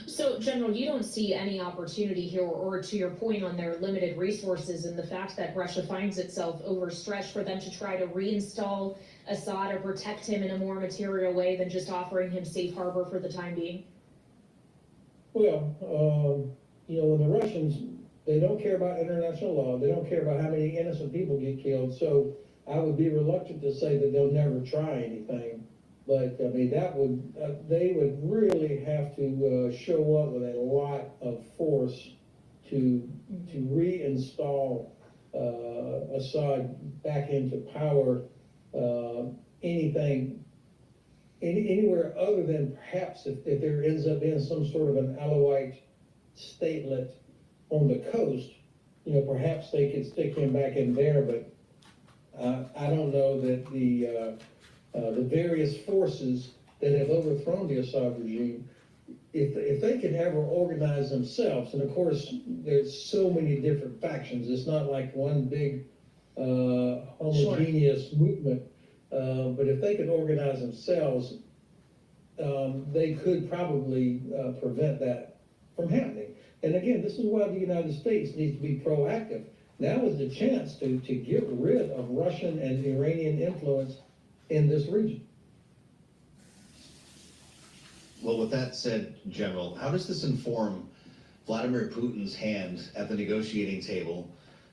So, General, you don't see any opportunity here, or to your point on their limited resources and the fact that Russia finds itself overstretched, for them to try to reinstall Assad or protect him in a more material way than just offering him safe harbor for the time being? Well, when the Russians, they don't care about international law. They don't care about how many innocent people get killed. So I would be reluctant to say that they'll never try anything. But I mean, they would really have to show up with a lot of force to reinstall Assad back into power. Anywhere other other than perhaps if there ends up being some sort of an Alawite statelet on the coast, perhaps they could stick him back in there, but I don't know that the various forces that have overthrown the Assad regime, if they can ever organize themselves, and of course there's so many different factions, it's not like one big homogeneous movement, but if they could organize themselves, they could probably prevent that from happening. And again, this is why the United States needs to be proactive. Now is the chance to get rid of Russian and Iranian influence in this region. Well, with that said, General, how does this inform Vladimir Putin's hand at the negotiating table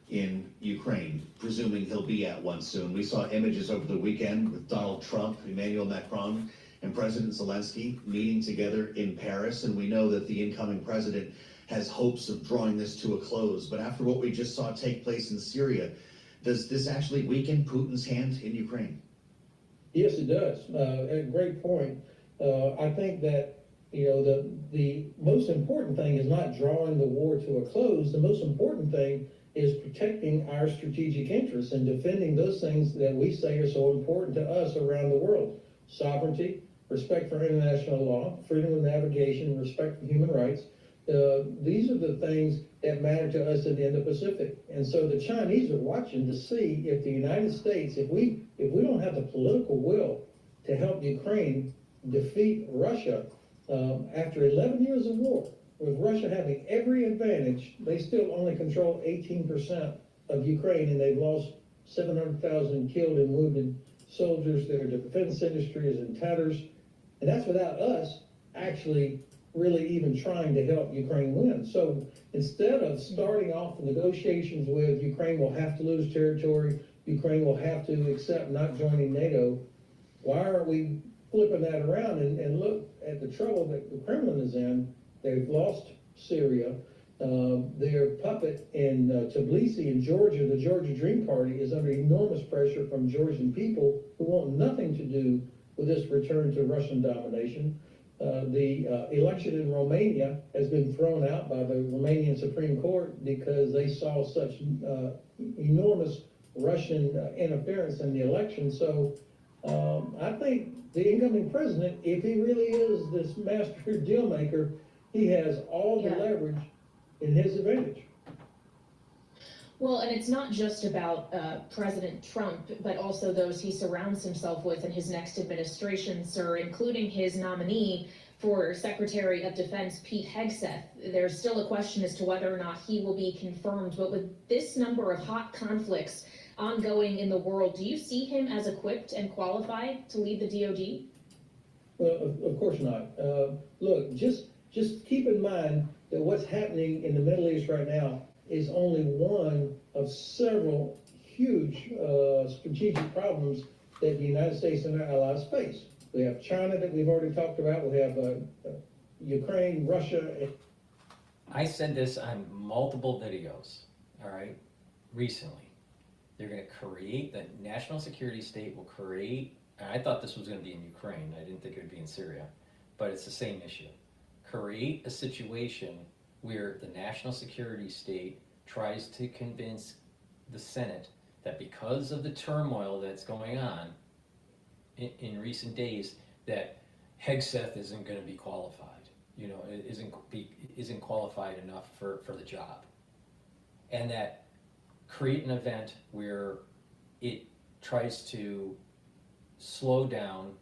in Ukraine, presuming he'll be at one soon? We saw images over the weekend with Donald Trump, Emmanuel Macron, and President Zelensky meeting together in Paris, and we know that the incoming president has hopes of drawing this to a close. But after what we just saw take place in Syria, does this actually weaken Putin's hand in Ukraine? Yes, it does. A great point. I think that, the most important thing is not drawing the war to a close. The most important thing is protecting our strategic interests and defending those things that we say are so important to us around the world. Sovereignty, respect for international law, freedom of navigation, respect for human rights. These are the things that matter to us in the Indo-Pacific. And so the Chinese are watching to see if the United States, if we don't have the political will to help Ukraine defeat Russia, after 11 years of war, with Russia having every advantage, they still only control 18% of Ukraine, and they've lost 700,000 killed and wounded soldiers. Their defense industry is in tatters. And that's without us actually really even trying to help Ukraine win. So instead of starting off the negotiations with Ukraine will have to lose territory, Ukraine will have to accept not joining NATO, why aren't we flipping that around and look at the trouble that the Kremlin is in? They've lost Syria. Their puppet in Tbilisi in Georgia, the Georgia Dream Party, is under enormous pressure from Georgian people who want nothing to do with this return to Russian domination. The election in Romania has been thrown out by the Romanian Supreme Court because they saw such enormous Russian interference in the election. So I think the incoming president, if he really is this master deal maker, he has all the leverage in his advantage. Well, and it's not just about President Trump, but also those he surrounds himself with in his next administration, sir, including his nominee for Secretary of Defense, Pete Hegseth. There's still a question as to whether or not he will be confirmed, but with this number of hot conflicts ongoing in the world, do you see him as equipped and qualified to lead the DoD? Well, of course not. Look, just keep in mind that what's happening in the Middle East right now is only one of several huge strategic problems that the United States and our allies face. We have China that we've already talked about. We have Ukraine, Russia. I said this on multiple videos, all right, recently. They're going to create, the national security state will create, and I thought this was going to be in Ukraine. I didn't think it would be in Syria, but it's the same issue. Create a situation where the national security state tries to convince the Senate that because of the turmoil that's going on in recent days, that Hegseth isn't going to be qualified, isn't qualified enough for the job. And that create an event where it tries to slow down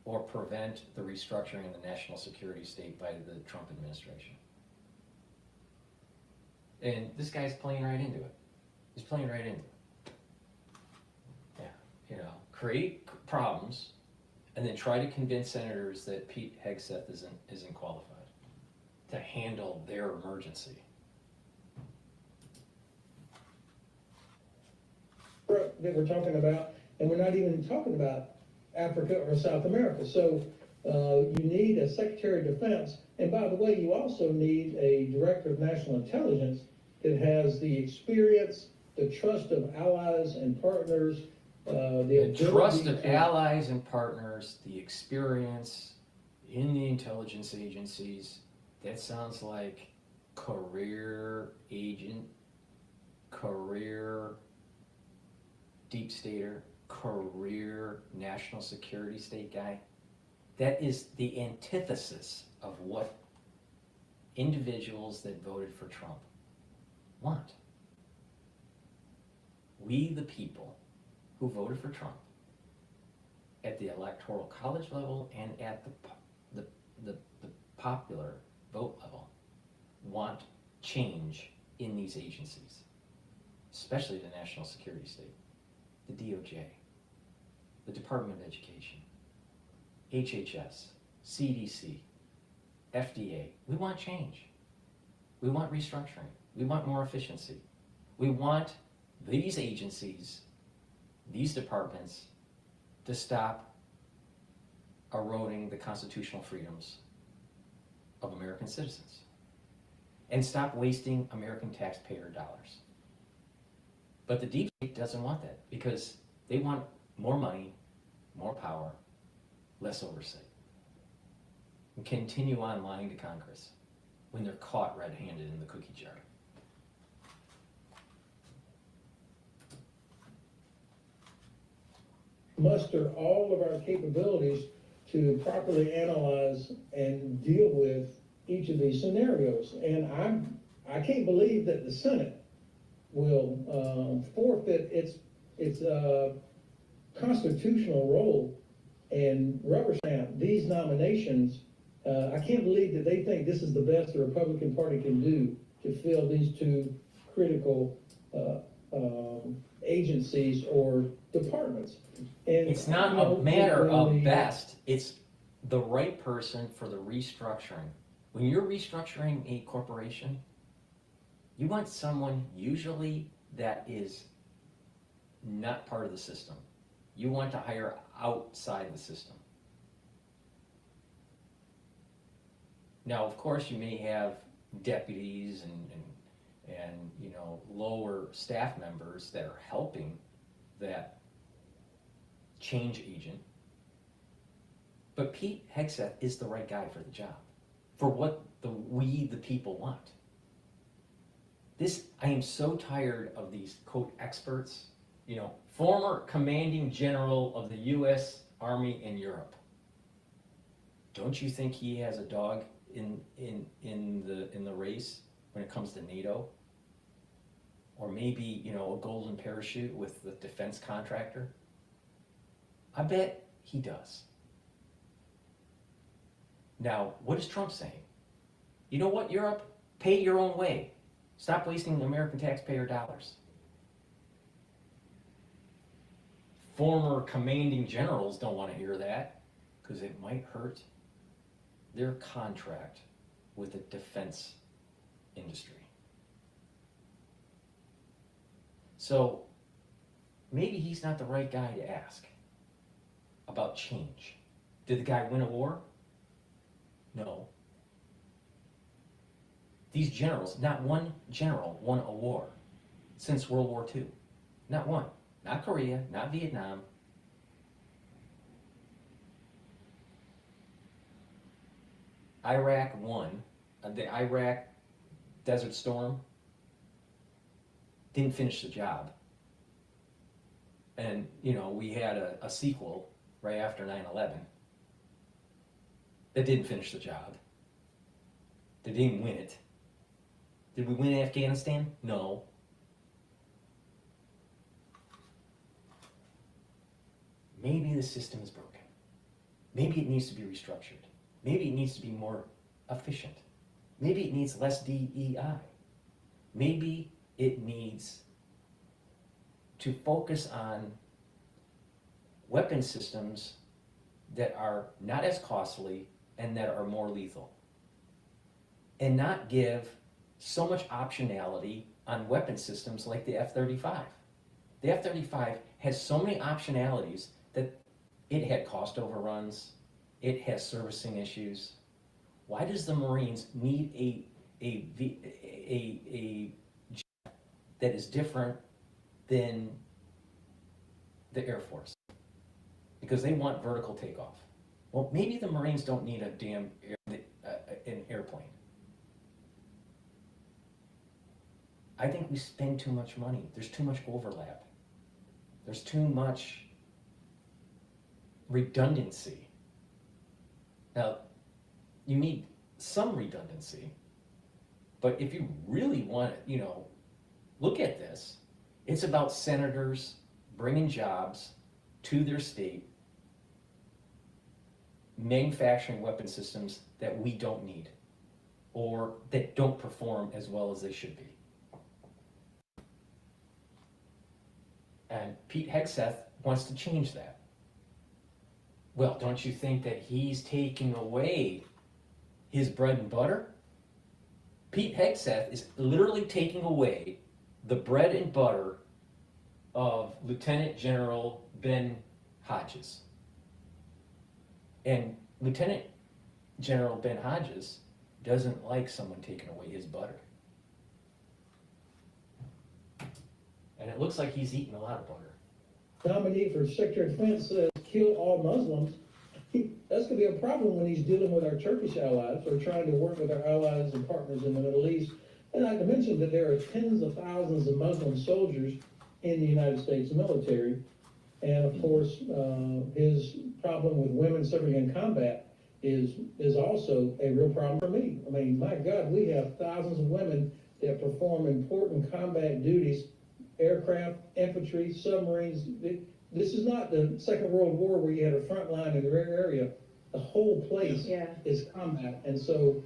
or prevent the restructuring of the national security state by the Trump administration. And this guy's playing right into it. He's playing right into it. Yeah, create problems and then try to convince senators that Pete Hegseth isn't qualified to handle their emergency. That we're talking about, and we're not even talking about Africa or South America. So you need a Secretary of Defense, and by the way, you also need a Director of National Intelligence that has the experience, the trust of allies and partners, the ability trust of to- allies and partners, the experience in the intelligence agencies, that sounds like career agent, career deep stater, career national security state guy. That is the antithesis of what individuals that voted for Trump want. We, the people who voted for Trump, at the electoral college level and at the popular vote level, want change in these agencies, especially the National Security State, the DOJ, the Department of Education, HHS, CDC, FDA. We want change. We want restructuring. We want more efficiency. We want these agencies, these departments, to stop eroding the constitutional freedoms of American citizens and stop wasting American taxpayer dollars. But the deep state doesn't want that because they want more money, more power, less oversight, and continue on lying to Congress when they're caught red-handed in the cookie jar. Muster all of our capabilities to properly analyze and deal with each of these scenarios. And I can't believe that the Senate will forfeit its constitutional role and rubber stamp these nominations. I can't believe that they think this is the best the Republican Party can do to fill these two critical agencies or departments. And it's not a matter of best, it's the right person for the restructuring. When you're restructuring a corporation, you want someone usually that is not part of the system. You want to hire outside the system. Now, of course, you may have deputies and you know, lower staff members that are helping that change agent. But Pete Hegseth is the right guy for the job, for what we, the people, want. I am so tired of these, quote, experts, you know, former commanding general of the U.S. Army in Europe. Don't you think he has a dog in the race when it comes to NATO? Or maybe, you know, a golden parachute with the defense contractor? I bet he does. Now, what is Trump saying? You know what, Europe? Pay your own way. Stop wasting American taxpayer dollars. Former commanding generals don't want to hear that because it might hurt their contract with the defense industry. So maybe he's not the right guy to ask about change. Did the guy win a war? No. These generals, not one general won a war since World War II. Not one. Not Korea, not Vietnam. Iraq won. The Iraq Desert Storm didn't finish the job. And, you know, we had a sequel right after 9/11 that didn't finish the job. They didn't win it. Did we win Afghanistan? No. Maybe the system is broken. Maybe it needs to be restructured. Maybe it needs to be more efficient. Maybe it needs less DEI. Maybe it needs to focus on weapon systems that are not as costly and that are more lethal. And not give so much optionality on weapon systems like the F-35. The F-35 has so many optionalities that it had cost overruns, it has servicing issues. Why does the Marines need a jet that is different than the Air Force because they want vertical takeoff. Well, maybe the Marines don't need a damn an airplane. I think we spend too much money. There's too much overlap. There's too much redundancy. Now, you need some redundancy, but if you really want to, look at this, it's about senators bringing jobs to their state, manufacturing weapon systems that we don't need or that don't perform as well as they should be. And Pete Hegseth wants to change that. Well, don't you think that he's taking away his bread and butter? Pete Hegseth is literally taking away the bread and butter of Lieutenant General Ben Hodges. And Lieutenant General Ben Hodges doesn't like someone taking away his butter. And it looks like he's eating a lot of butter. Nominee for Secretary of Defense says kill all Muslims. That's going to be a problem when he's dealing with our Turkish allies or trying to work with our allies and partners in the Middle East. And not to mention that there are tens of thousands of Muslim soldiers in the United States military. And of course, his problem with women serving in combat is also a real problem for me. I mean, my God, we have thousands of women that perform important combat duties, aircraft, infantry, submarines. This is not the Second World War where you had a front line in the rear area. The whole place is combat. And so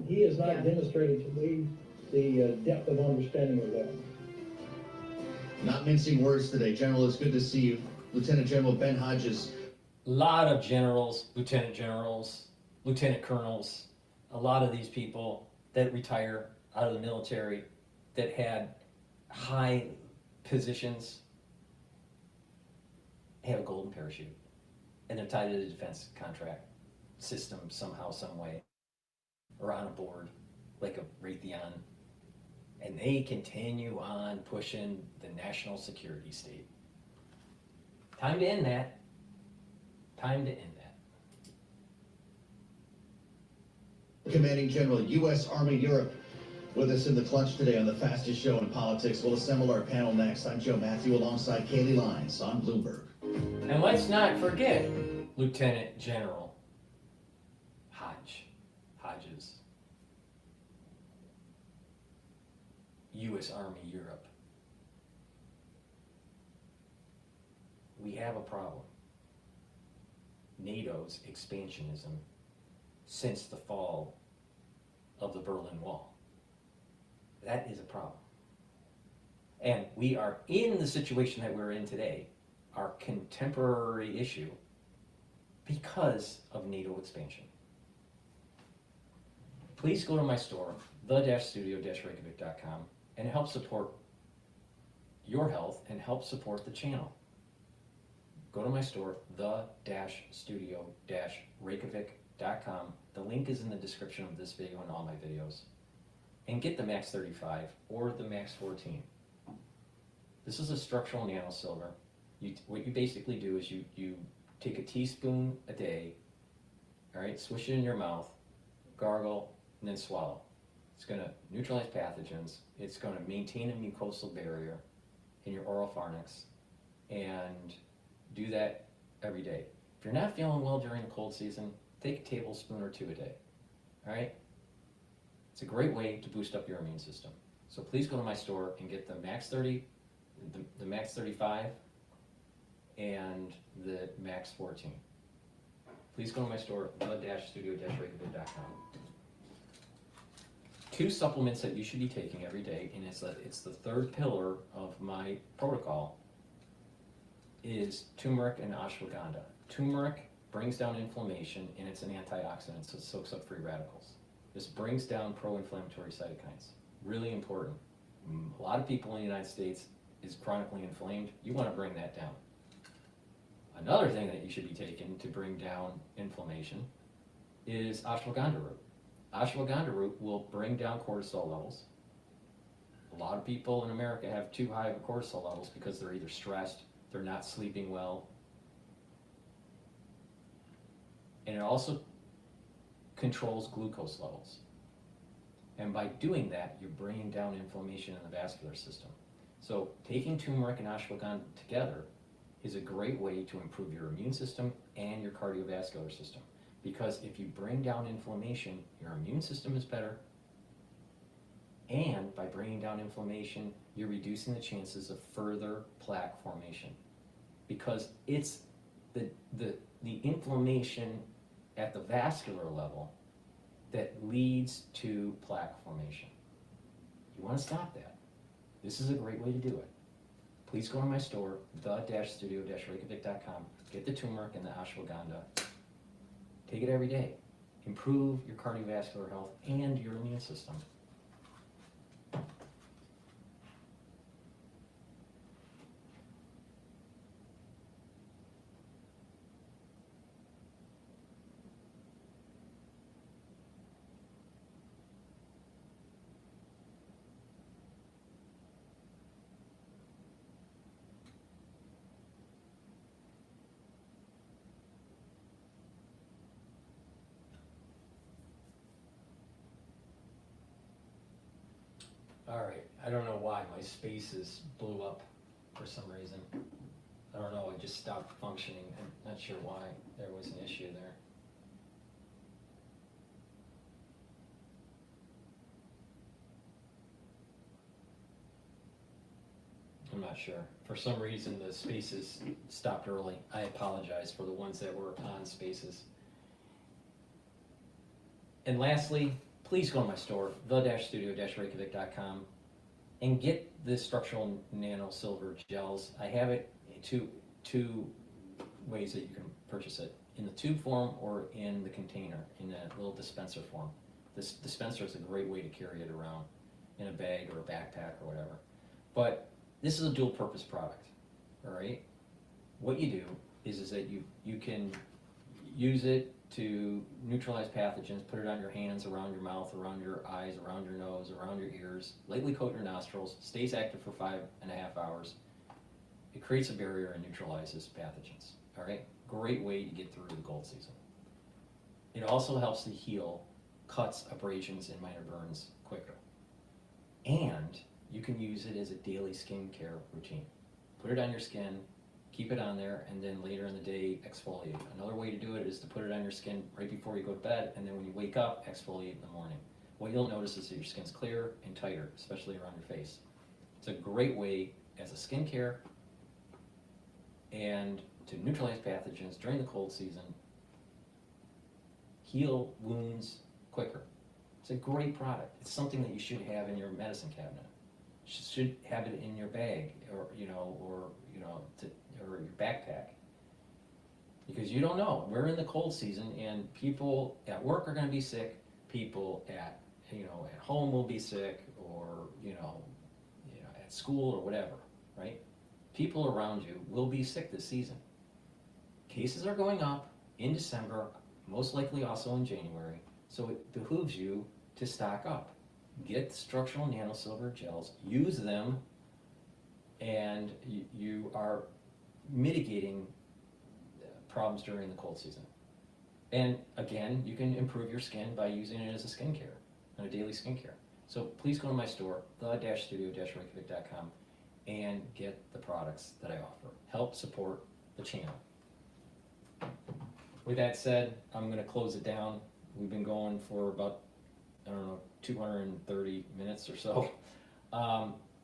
he has not demonstrated to me the depth of understanding of that. Not mincing words today. General, it's good to see you. Lieutenant General Ben Hodges. A lot of generals, lieutenant generals, lieutenant colonels, a lot of these people that retire out of the military that had high positions have a golden parachute. And they're tied to the defense contract system somehow, some way, or on a board, like a Raytheon. And they continue on pushing the national security state. Time to end that. Time to end that. Commanding General, U.S. Army Europe, with us in the clutch today on the fastest show in politics. We'll assemble our panel next. I'm Joe Matthew alongside Kaylee Lyons on Bloomberg. And let's not forget Lieutenant General Hodges, U.S. Army Europe. We have a problem. NATO's expansionism since the fall of the Berlin Wall. That is a problem. And we are in the situation that we're in today, our contemporary issue, because of NATO expansion. Please go to my store, the-studio-reykjavik.com, and help support your health and help support the channel. Go to my store, the-studio-reykjavik.com. The link is in the description of this video and all my videos. And get the Max 35 or the Max 14. This is a structural nano silver. What you basically do is you take a teaspoon a day, all right, swish it in your mouth, gargle, and then swallow. It's going to neutralize pathogens. It's going to maintain a mucosal barrier in your oral pharynx, and do that every day. If you're not feeling well during the cold season, take a tablespoon or two a day, all right? It's a great way to boost up your immune system. So please go to my store and get the Max 30, the Max 35, and the Max 14. Please go to my store, the-studio-reykjavik.com. 2 supplements that you should be taking every day, and it's the third pillar of my protocol, is turmeric and ashwagandha. Turmeric brings down inflammation, and it's an antioxidant, so it soaks up free radicals. This brings down pro-inflammatory cytokines. Really important. A lot of people in the United States is chronically inflamed. You want to bring that down. Another thing that you should be taking to bring down inflammation is ashwagandha root. Ashwagandha root will bring down cortisol levels. A lot of people in America have too high of cortisol levels because they're either stressed they're not sleeping well. And it also controls glucose levels. And by doing that, you're bringing down inflammation in the vascular system. So taking turmeric and ashwagandha together is a great way to improve your immune system and your cardiovascular system. Because if you bring down inflammation, your immune system is better. And by bringing down inflammation, you're reducing the chances of further plaque formation. Because it's the inflammation at the vascular level that leads to plaque formation. You want to stop that. This is a great way to do it. Please go to my store, the-studio-reykjavik.com. Get the turmeric and the ashwagandha. Take it every day. Improve your cardiovascular health and your immune system. All right, I don't know why my spaces blew up for some reason. I don't know, it just stopped functioning. I'm not sure why there was an issue there. I'm not sure. For some reason, the spaces stopped early. I apologize for the ones that were on spaces. And lastly, please go to my store, the-studio-reykjavik.com, and get the structural nano silver gels. I have it two ways that you can purchase it, in the tube form or in the container, in a little dispenser form. This dispenser is a great way to carry it around in a bag or a backpack or whatever. But this is a dual purpose product, all right? What you do is that you can use it to neutralize pathogens, put it on your hands, around your mouth, around your eyes, around your nose, around your ears, lightly coat your nostrils, stays active for 5.5 hours. It creates a barrier and neutralizes pathogens, all right? Great way to get through the cold season. It also helps to heal cuts, abrasions, and minor burns quicker. And you can use it as a daily skincare routine. Put it on your skin, keep it on there, and then later in the day, exfoliate. Another way to do it is to put it on your skin right before you go to bed, and then when you wake up, exfoliate in the morning. What you'll notice is that your skin's clearer and tighter, especially around your face. It's a great way as a skincare and to neutralize pathogens during the cold season, heal wounds quicker. It's a great product. It's something that you should have in your medicine cabinet. You should have it in your bag, or or your backpack, because you don't know. We're in the cold season, and people at work are going to be sick. People at home will be sick, or at school or whatever, right? People around you will be sick this season. Cases are going up in December, most likely also in January, so it behooves you to stock up. Get structural nanosilver gels, use them, and you are mitigating problems during the cold season. And again, you can improve your skin by using it as a skincare, a daily skincare. So please go to my store, the-studio-reykjavik.com, and get the products that I offer. Help support the channel. With that said, I'm going to close it down. We've been going for about, 230 minutes or so.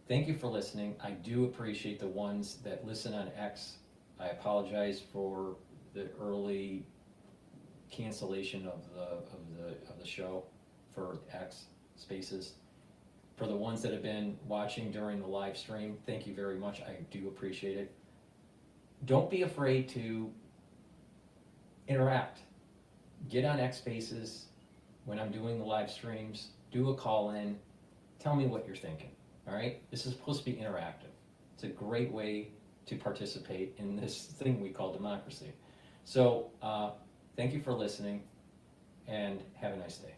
Thank you for listening. I do appreciate the ones that listen on X. I apologize for the early cancellation of the show for X Spaces. For the ones that have been watching during the live stream, thank you very much. I do appreciate it. Don't be afraid to interact. Get on X Spaces when I'm doing the live streams. Do a call in. Tell me what you're thinking. All right? This is supposed to be interactive. It's a great way to participate in this thing we call democracy. So thank you for listening, and have a nice day.